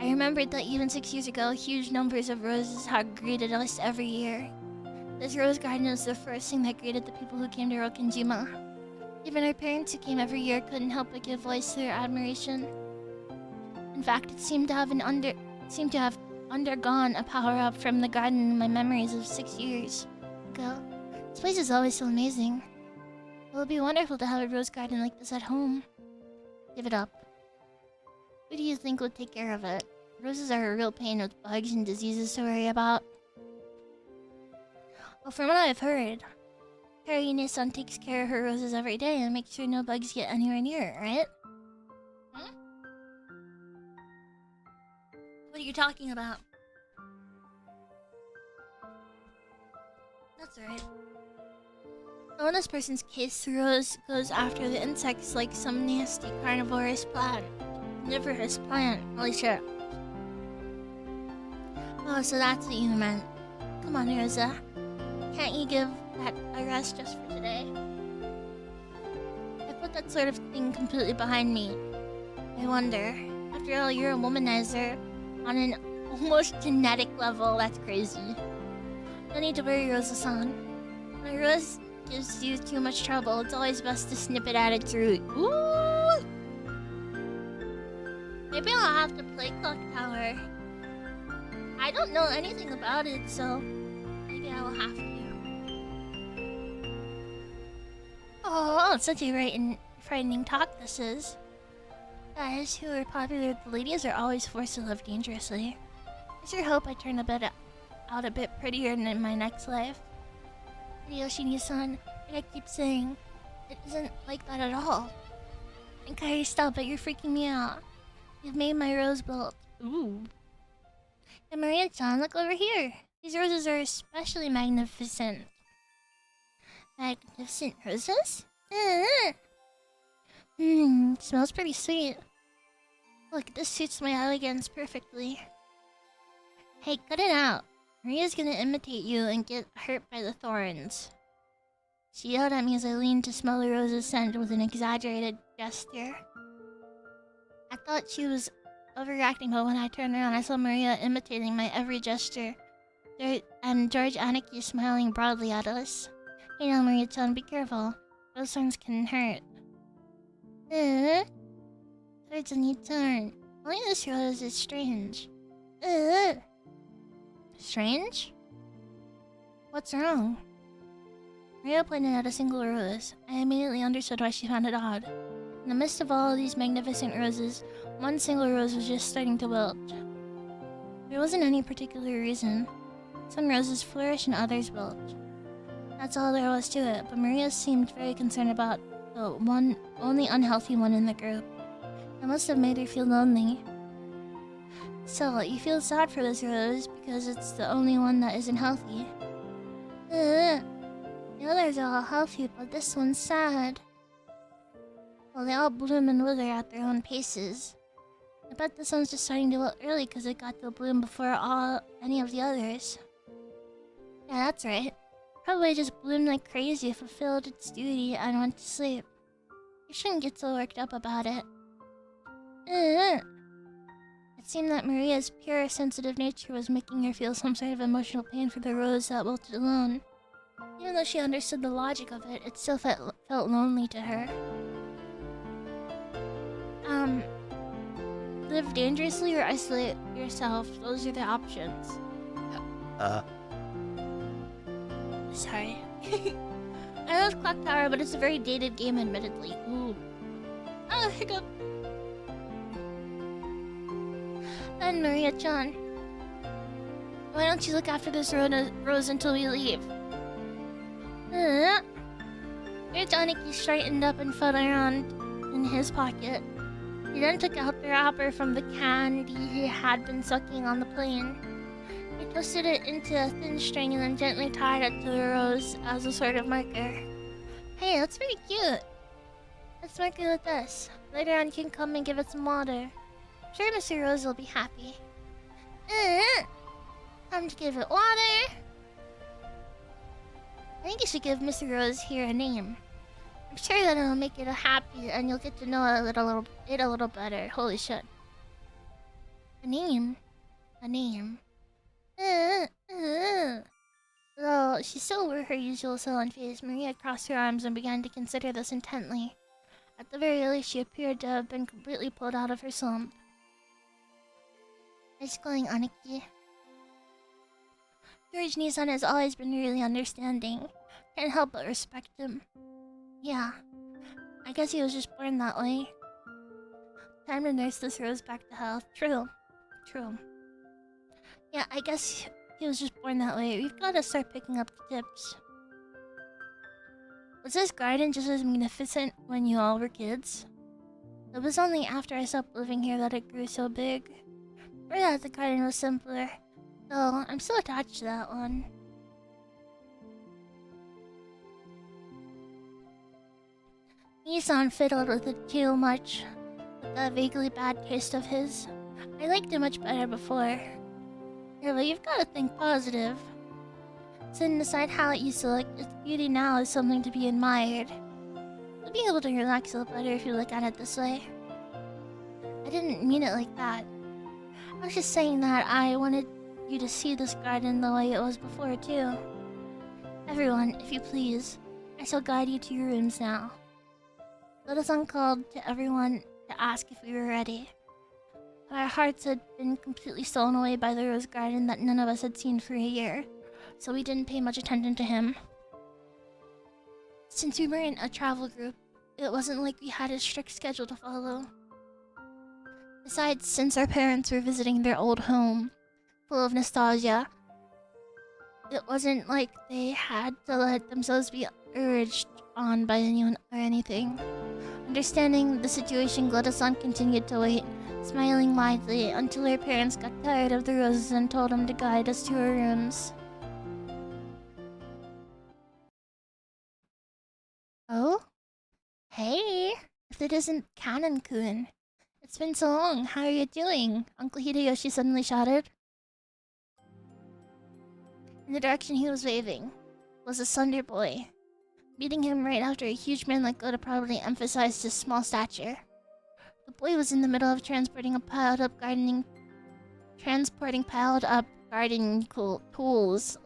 I remembered that even 6 years ago, huge numbers of roses had greeted us every year. This rose garden was the first thing that greeted the people who came to Rokkenjima. Even our parents who came every year couldn't help but give voice to their admiration. In fact, it seemed to have undergone a power-up from the garden in my memories of 6 years ago. This place is always so amazing. It would be wonderful to have a rose garden like this at home. Give it up. Who do you think would take care of it? Roses are a real pain with bugs and diseases to worry about. Well, from what I've heard, Harine-san takes care of her roses every day and makes sure no bugs get anywhere near it, right? Huh? What are you talking about? That's right. So in this person's case, the rose goes after the insects like some nasty carnivorous plant. Carnivorous plant, holy shit. Oh, so that's what you meant. Come on, Rosa. Can't you give that a rest just for today? I put that sort of thing completely behind me. I wonder, after all, you're a womanizer on an almost genetic level. That's crazy. No need to worry, Rosa-san. When a rose gives you too much trouble, it's always best to snip it at its root. Ooh! Maybe I'll have to play Clock Tower. I don't know anything about it, so maybe I will have to. Oh, such a frightening talk this is. Guys who are popular with the ladies are always forced to love dangerously. I sure hope I turn out a bit prettier in my next life. Yoshini-san, like I keep saying, it isn't like that at all. And Kairi, stop it, you're freaking me out. You've made my rose belt. Ooh. And Maria-chan, look over here. These roses are especially magnificent. Magnificent roses? Smells pretty sweet. Look, this suits my elegance perfectly. Hey, cut it out. Maria's gonna imitate you and get hurt by the thorns. She yelled at me as I leaned to smell the rose's scent with an exaggerated gesture. I thought she was overreacting, but when I turned around, I saw Maria imitating my every gesture. And George Aniki smiling broadly at us. Hey now, Maria-chan, be careful. Those thorns can hurt. Towards a new turn. Only this rose is strange. Strange? What's wrong? Maria pointed at a single rose. I immediately understood why she found it odd. In the midst of all of these magnificent roses, one single rose was just starting to wilt. There wasn't any particular reason. Some roses flourish and others wilt. That's all there was to it, but Maria seemed very concerned about the only unhealthy one in the group. It must have made her feel lonely. So, you feel sad for this rose because it's the only one that isn't healthy. The others are all healthy, but this one's sad. Well, they all bloom and wither at their own paces. I bet this one's just starting to wilt early because it got to bloom before any of the others. Yeah, that's right. Probably just bloomed like crazy, fulfilled its duty, and went to sleep. You shouldn't get so worked up about it. It seemed that Maria's pure, sensitive nature was making her feel some sort of emotional pain for the rose that wilted alone. Even though she understood the logic of it, it still felt lonely to her. Live dangerously or isolate yourself. Those are the options. Sorry. I love Clock Tower, but it's a very dated game, admittedly. Ooh. Oh, hiccup. And Maria-chan, why don't you look after this rose until we leave? Maria-chan straightened up and felt around in his pocket. He then took out the wrapper from the candy he had been sucking on the plane. He twisted it into a thin string and then gently tied it to the rose as a sort of marker. Hey, that's pretty cute. Let's mark it with this. Later on you can come and give it some water. I'm sure Mr. Rose will be happy. Time to give it water. I think you should give Mr. Rose here a name. I'm sure that it'll make it happy and you'll get to know it a little better. Holy shit. A name? A name. Though she still wore her usual sullen face, Maria crossed her arms and began to consider this intently. At the very least, she appeared to have been completely pulled out of her slump. Nice going, Aniki. George Nisan has always been really understanding. Can't help but respect him. Yeah, I guess he was just born that way. Time to nurse this rose back to health. True. True. Yeah, I guess he was just born that way. We've got to start picking up the tips. Was this garden just as magnificent when you all were kids? It was only after I stopped living here that it grew so big. Or that the garden was simpler. Though, I'm still attached to that one. Nissan fiddled with it too much, with that vaguely bad taste of his. I liked it much better before. Yeah, but you've got to think positive. Setting aside how it used to look, its beauty now is something to be admired. You'll be able to relax a little better if you look at it this way. I didn't mean it like that. I was just saying that I wanted you to see this garden the way it was before, too. Everyone, if you please, I shall guide you to your rooms now. Loda-san called to everyone to ask if we were ready. But our hearts had been completely stolen away by the rose garden that none of us had seen for a year, so we didn't pay much attention to him. Since we were in a travel group, it wasn't like we had a strict schedule to follow. Besides, since our parents were visiting their old home, full of nostalgia, it wasn't like they had to let themselves be urged on by anyone or anything. Understanding the situation, Gluda-san continued to wait, smiling widely until her parents got tired of the roses and told him to guide us to our rooms. Oh? Hey! If it isn't Kanan-kun. It's been so long, how are you doing? Uncle Hideyoshi suddenly shouted. In the direction he was waving was a slender boy. Meeting him right after a huge man like Gluda probably emphasized his small stature. The boy was in the middle of transporting piled up gardening tools,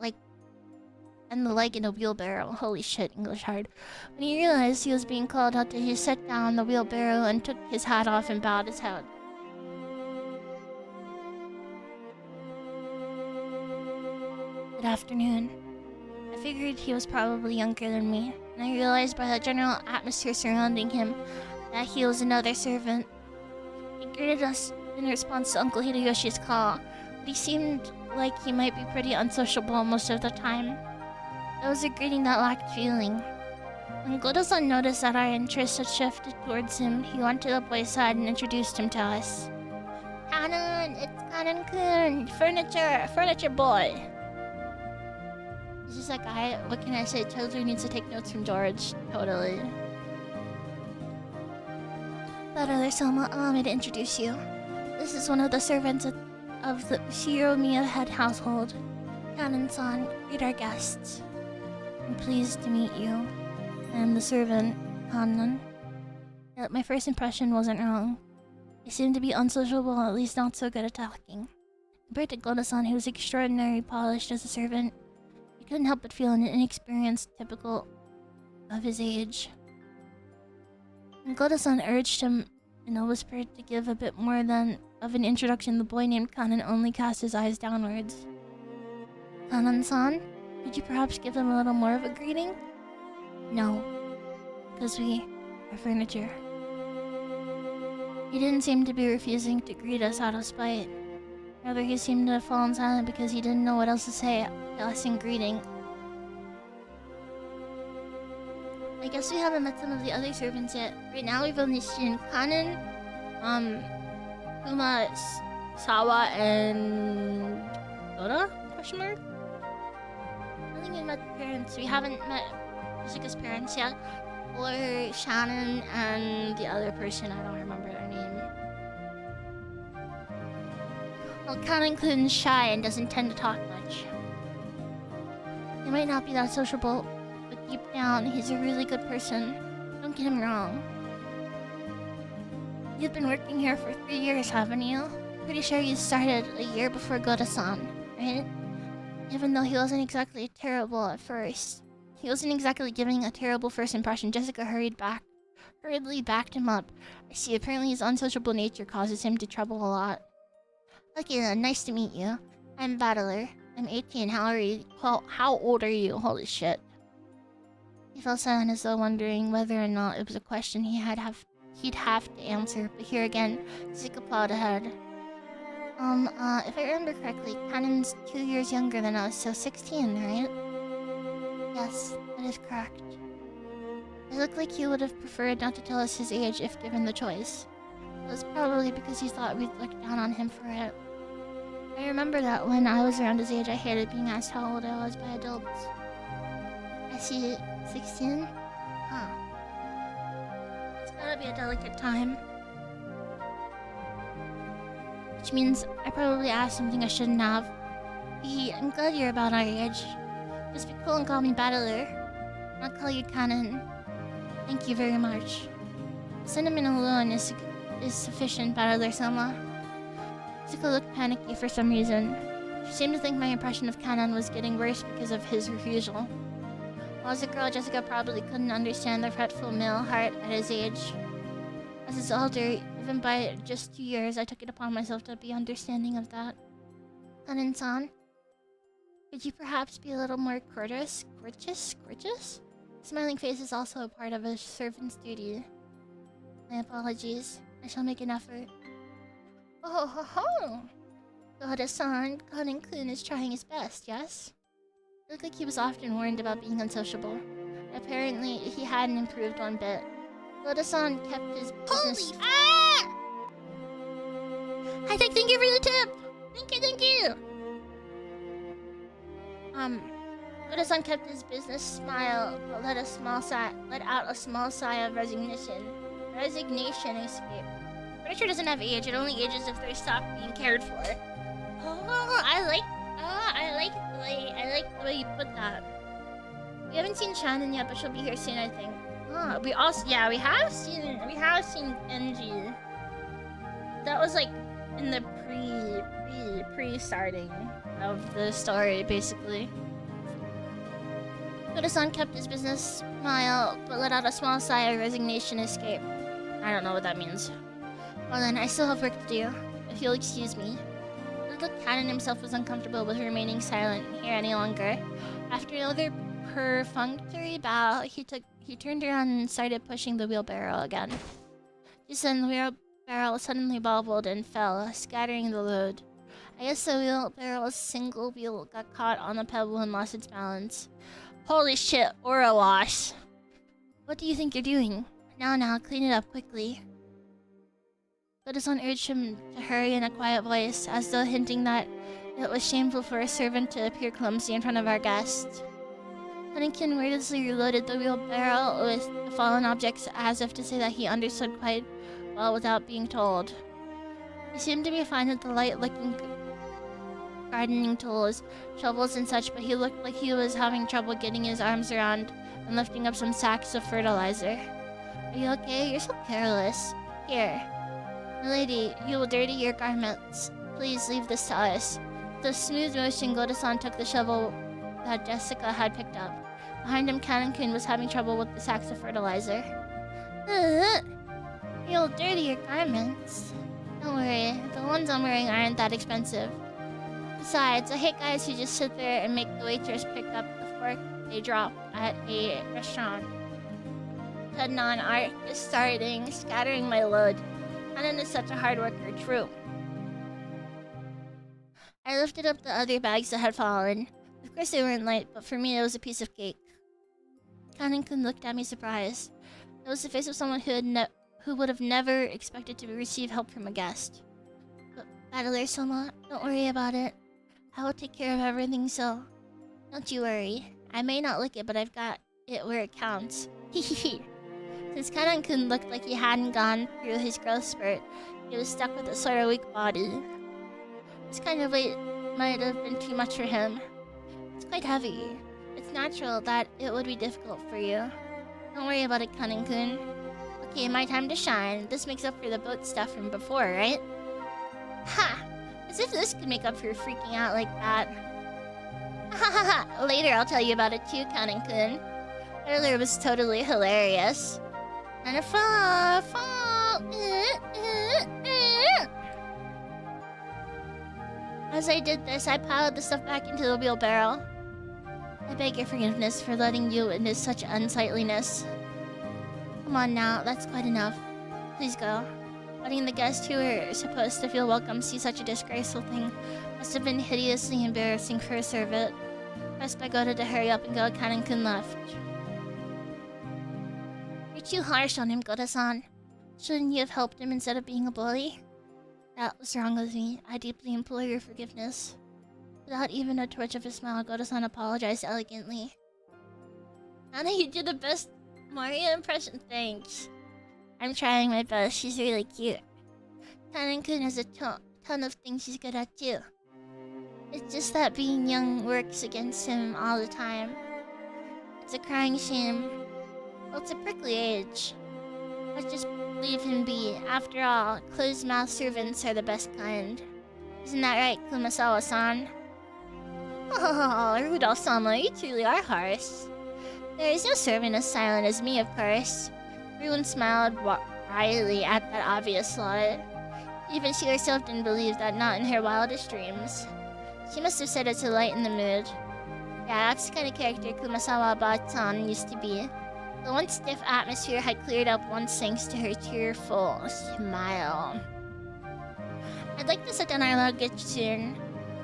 and the leg in a wheelbarrow. Holy shit, English hard. When he realized he was being called out, he set down the wheelbarrow and took his hat off and bowed his head. Good afternoon. I figured he was probably younger than me, and I realized by the general atmosphere surrounding him that he was another servant. He greeted us in response to Uncle Hideyoshi's call, but he seemed like he might be pretty unsociable most of the time. It was a greeting that lacked feeling. When Gluda-san noticed that our interest had shifted towards him, he went to the boy's side and introduced him to us. Kanan, it's Kanan-kun, furniture boy. This is that guy, what can I say, totally needs to take notes from George, totally. But Selma, allow me to introduce you. This is one of the servants of the Shiromiya head household. Kanan-san, greet our guests. I'm pleased to meet you. I am the servant, Kanan. Yet my first impression wasn't wrong. He seemed to be unsociable, at least not so good at talking. Compared to Gluda-san, who was extraordinarily polished as a servant, he couldn't help but feel an inexperience typical of his age. When Gluda-san urged him in a whisper to give a bit more than of an introduction, the boy named Kanan only cast his eyes downwards. Kanan-san, could you perhaps give them a little more of a greeting? No, because we are furniture. He didn't seem to be refusing to greet us out of spite. Rather, he seemed to have fallen silent because he didn't know what else to say to us in greeting. I guess we haven't met some of the other servants yet. Right now we've only seen Kanan, Kuma, Sawa, and Dora? Question mark? I think we met the parents. We haven't met Jessica's parents yet. Or Shannon and the other person, I don't remember their name. Well, Kanan-kun's shy and doesn't tend to talk much. He might not be that sociable, but deep down, he's a really good person. Don't get him wrong. You've been working here for 3 years, haven't you? Pretty sure you started a year before Gluda-san, right? Even though he wasn't exactly terrible at first. He wasn't exactly giving a terrible first impression. Jessica hurriedly backed him up. I see, apparently his unsociable nature causes him to trouble a lot. Okay then, nice to meet you. I'm Battler. I'm 18. How old are you? Holy shit. He fell silent as though wondering whether or not it was a question he'd have to answer, but here again, Jessica plowed ahead. If I remember correctly, Kanan's 2 years younger than us, so 16, right? Yes, that is correct. It looked like he would have preferred not to tell us his age if given the choice. It was probably because he thought we'd look down on him for it. I remember that when I was around his age, I hated being asked how old I was by adults. I see, 16? Huh. It's gotta be a delicate time. Which means I probably asked something I shouldn't have. I'm glad you're about our age. Just be cool and call me Battler. I'll call you Kanan. Thank you very much. Cinnamon alone is sufficient, Battler-sama. Jessica looked panicky for some reason. She seemed to think my impression of Kanan was getting worse because of his refusal. While as a girl, Jessica probably couldn't understand the fretful male heart at his age. As his elder, even by just 2 years, I took it upon myself to be understanding of that. Kanan-san, could you perhaps be a little more courteous? Courteous? Smiling face is also a part of a servant's duty. My apologies. I shall make an effort. Oh ho ho! Goda-san, Kanin-kun is trying his best, yes? It looked like he was often warned about being unsociable. Apparently, he hadn't improved one bit. Goda-san kept his business... Holy ah! Thank you for the tip! Thank you! Goda-san kept his business smile, but let out a small sigh of resignation. Resignation escape. Furniture doesn't have age, it only ages if they're stopped being cared for. Oh, I like the way you put that. We haven't seen Shannon yet, but she'll be here soon, I think. Oh, we have seen Genji. That was like in the pre-starting of the story, basically. Goda-san kept his business smile, but let out a small sigh of resignation escape. I don't know what that means. Well then, I still have work to do, if you'll excuse me. Little Cannon himself was uncomfortable with remaining silent here any longer. After another perfunctory bow, he turned around and started pushing the wheelbarrow again. Just then, the wheelbarrow suddenly bobbled and fell, scattering the load. I guess the wheelbarrow's single wheel got caught on the pebble and lost its balance. Holy shit, aura wash. What do you think you're doing? Now, clean it up quickly. Goda-san urged him to hurry in a quiet voice, as though hinting that it was shameful for a servant to appear clumsy in front of our guest. Huntington wordlessly reloaded the wheelbarrow with the fallen objects, as if to say that he understood quite well without being told. He seemed to be fine with the light-looking gardening tools, shovels and such, but he looked like he was having trouble getting his arms around and lifting up some sacks of fertilizer. Are you okay? You're so careless. Here. Milady, you will dirty your garments. Please leave this to us. With a smooth motion, Goda-san took the shovel that Jessica had picked up. Behind him, Kanin-kun was having trouble with the sacks of fertilizer. You'll dirty your garments. Don't worry, the ones I'm wearing aren't that expensive. Besides, I hate guys who just sit there and make the waitress pick up the fork they drop at a restaurant. The non-art is starting, scattering my load. Kanin is such a hard worker, true. I lifted up the other bags that had fallen. Of course they weren't light, but for me it was a piece of cake. Kanin-kun looked at me surprised. It was the face of someone who would have never expected to receive help from a guest. But Battler Soma, don't worry about it. I will take care of everything, so don't you worry. I may not lick it, but I've got it where it counts. Hehehe. Since Kanin-kun looked like he hadn't gone through his growth spurt, he was stuck with a sort of weak body. This kind of weight might have been too much for him. It's quite heavy. It's natural that it would be difficult for you. Don't worry about it, Kanin-kun. Okay, my time to shine. This makes up for the boat stuff from before, right? Ha! As if this could make up for freaking out like that. Hahaha! Later I'll tell you about it too, Kanin-kun. Earlier was totally hilarious. And a fall. As I did this, I piled the stuff back into the wheelbarrow. I beg your forgiveness for letting you witness such unsightliness. Come on now, that's quite enough. Please go. Letting the guests who were supposed to feel welcome see such a disgraceful thing must have been hideously embarrassing for a servant. Pressed by Goda to hurry up and go, Kanin-kun left. You're too harsh on him, Goda-san. Shouldn't you have helped him instead of being a bully? That was wrong with me. I deeply implore your forgiveness. Without even a twitch of a smile, Goda-san apologized elegantly. Nana, you did the best Mario impression, thanks. I'm trying my best, she's really cute. Kanin-kun has a ton of things she's good at too. It's just that being young works against him all the time. It's a crying shame. Well, it's a prickly age. Let's just leave him be. After all, closed-mouthed servants are the best kind. Isn't that right, Kumasawa-san? Oh, Rudolph-sama, you truly are harsh. There is no servant as silent as me, of course. Everyone smiled wryly at that obvious lie. Even she herself didn't believe that, not in her wildest dreams. She must have said it to lighten the mood. Yeah, that's the kind of character Kumasawa Batan used to be. The once stiff atmosphere had cleared up once thanks to her cheerful smile. I'd like to sit down our luggage soon.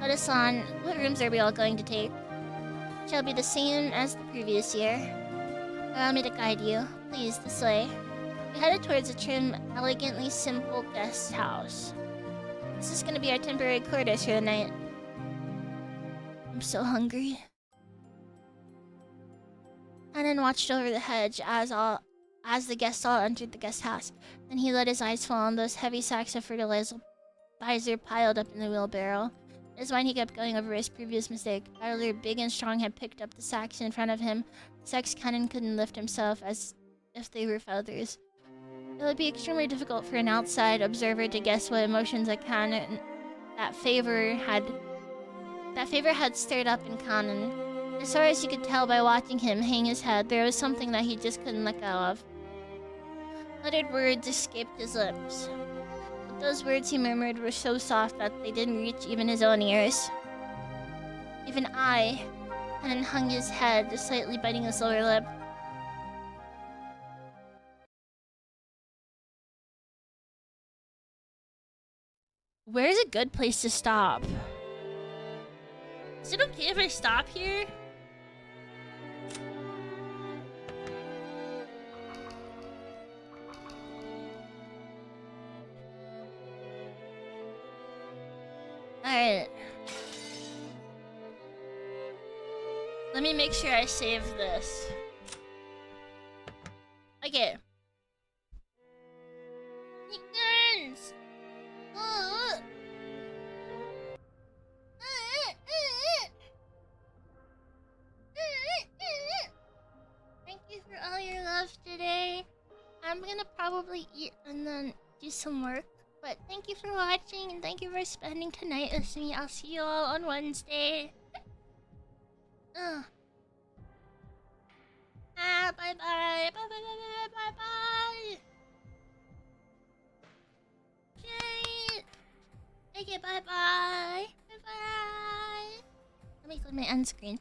Oda-san, what rooms are we all going to take? Shall be the same as the previous year. Allow me to guide you. Please, this way. We headed towards a trim, elegantly simple guest house. This is gonna be our temporary quarters for the night. I'm so hungry. Kanan watched over the hedge as the guests all entered the guest house. Then he let his eyes fall on those heavy sacks of fertilizer piled up in the wheelbarrow. In his mind, he kept going over his previous mistake. Battler, big and strong, had picked up the sacks in front of him. The sacks Kanan couldn't lift himself as if they were feathers. It would be extremely difficult for an outside observer to guess what emotions that favor had stirred up in Kanan. As far as you could tell by watching him hang his head, there was something that he just couldn't let go of. Muttered words escaped his lips. But those words he murmured were so soft that they didn't reach even his own ears. Even Kanan hung his head, slightly biting his lower lip. Where's a good place to stop? Is it okay if I stop here? Alright. Let me make sure I save this. Okay. Chickens! Thank you for all your love today. I'm gonna probably eat and then do some work. But thank you for watching and thank you for spending tonight with me. I'll see you all on Wednesday. Bye bye. Bye bye bye bye bye. Yay. Okay, bye bye. Bye bye. Let me click my end screen.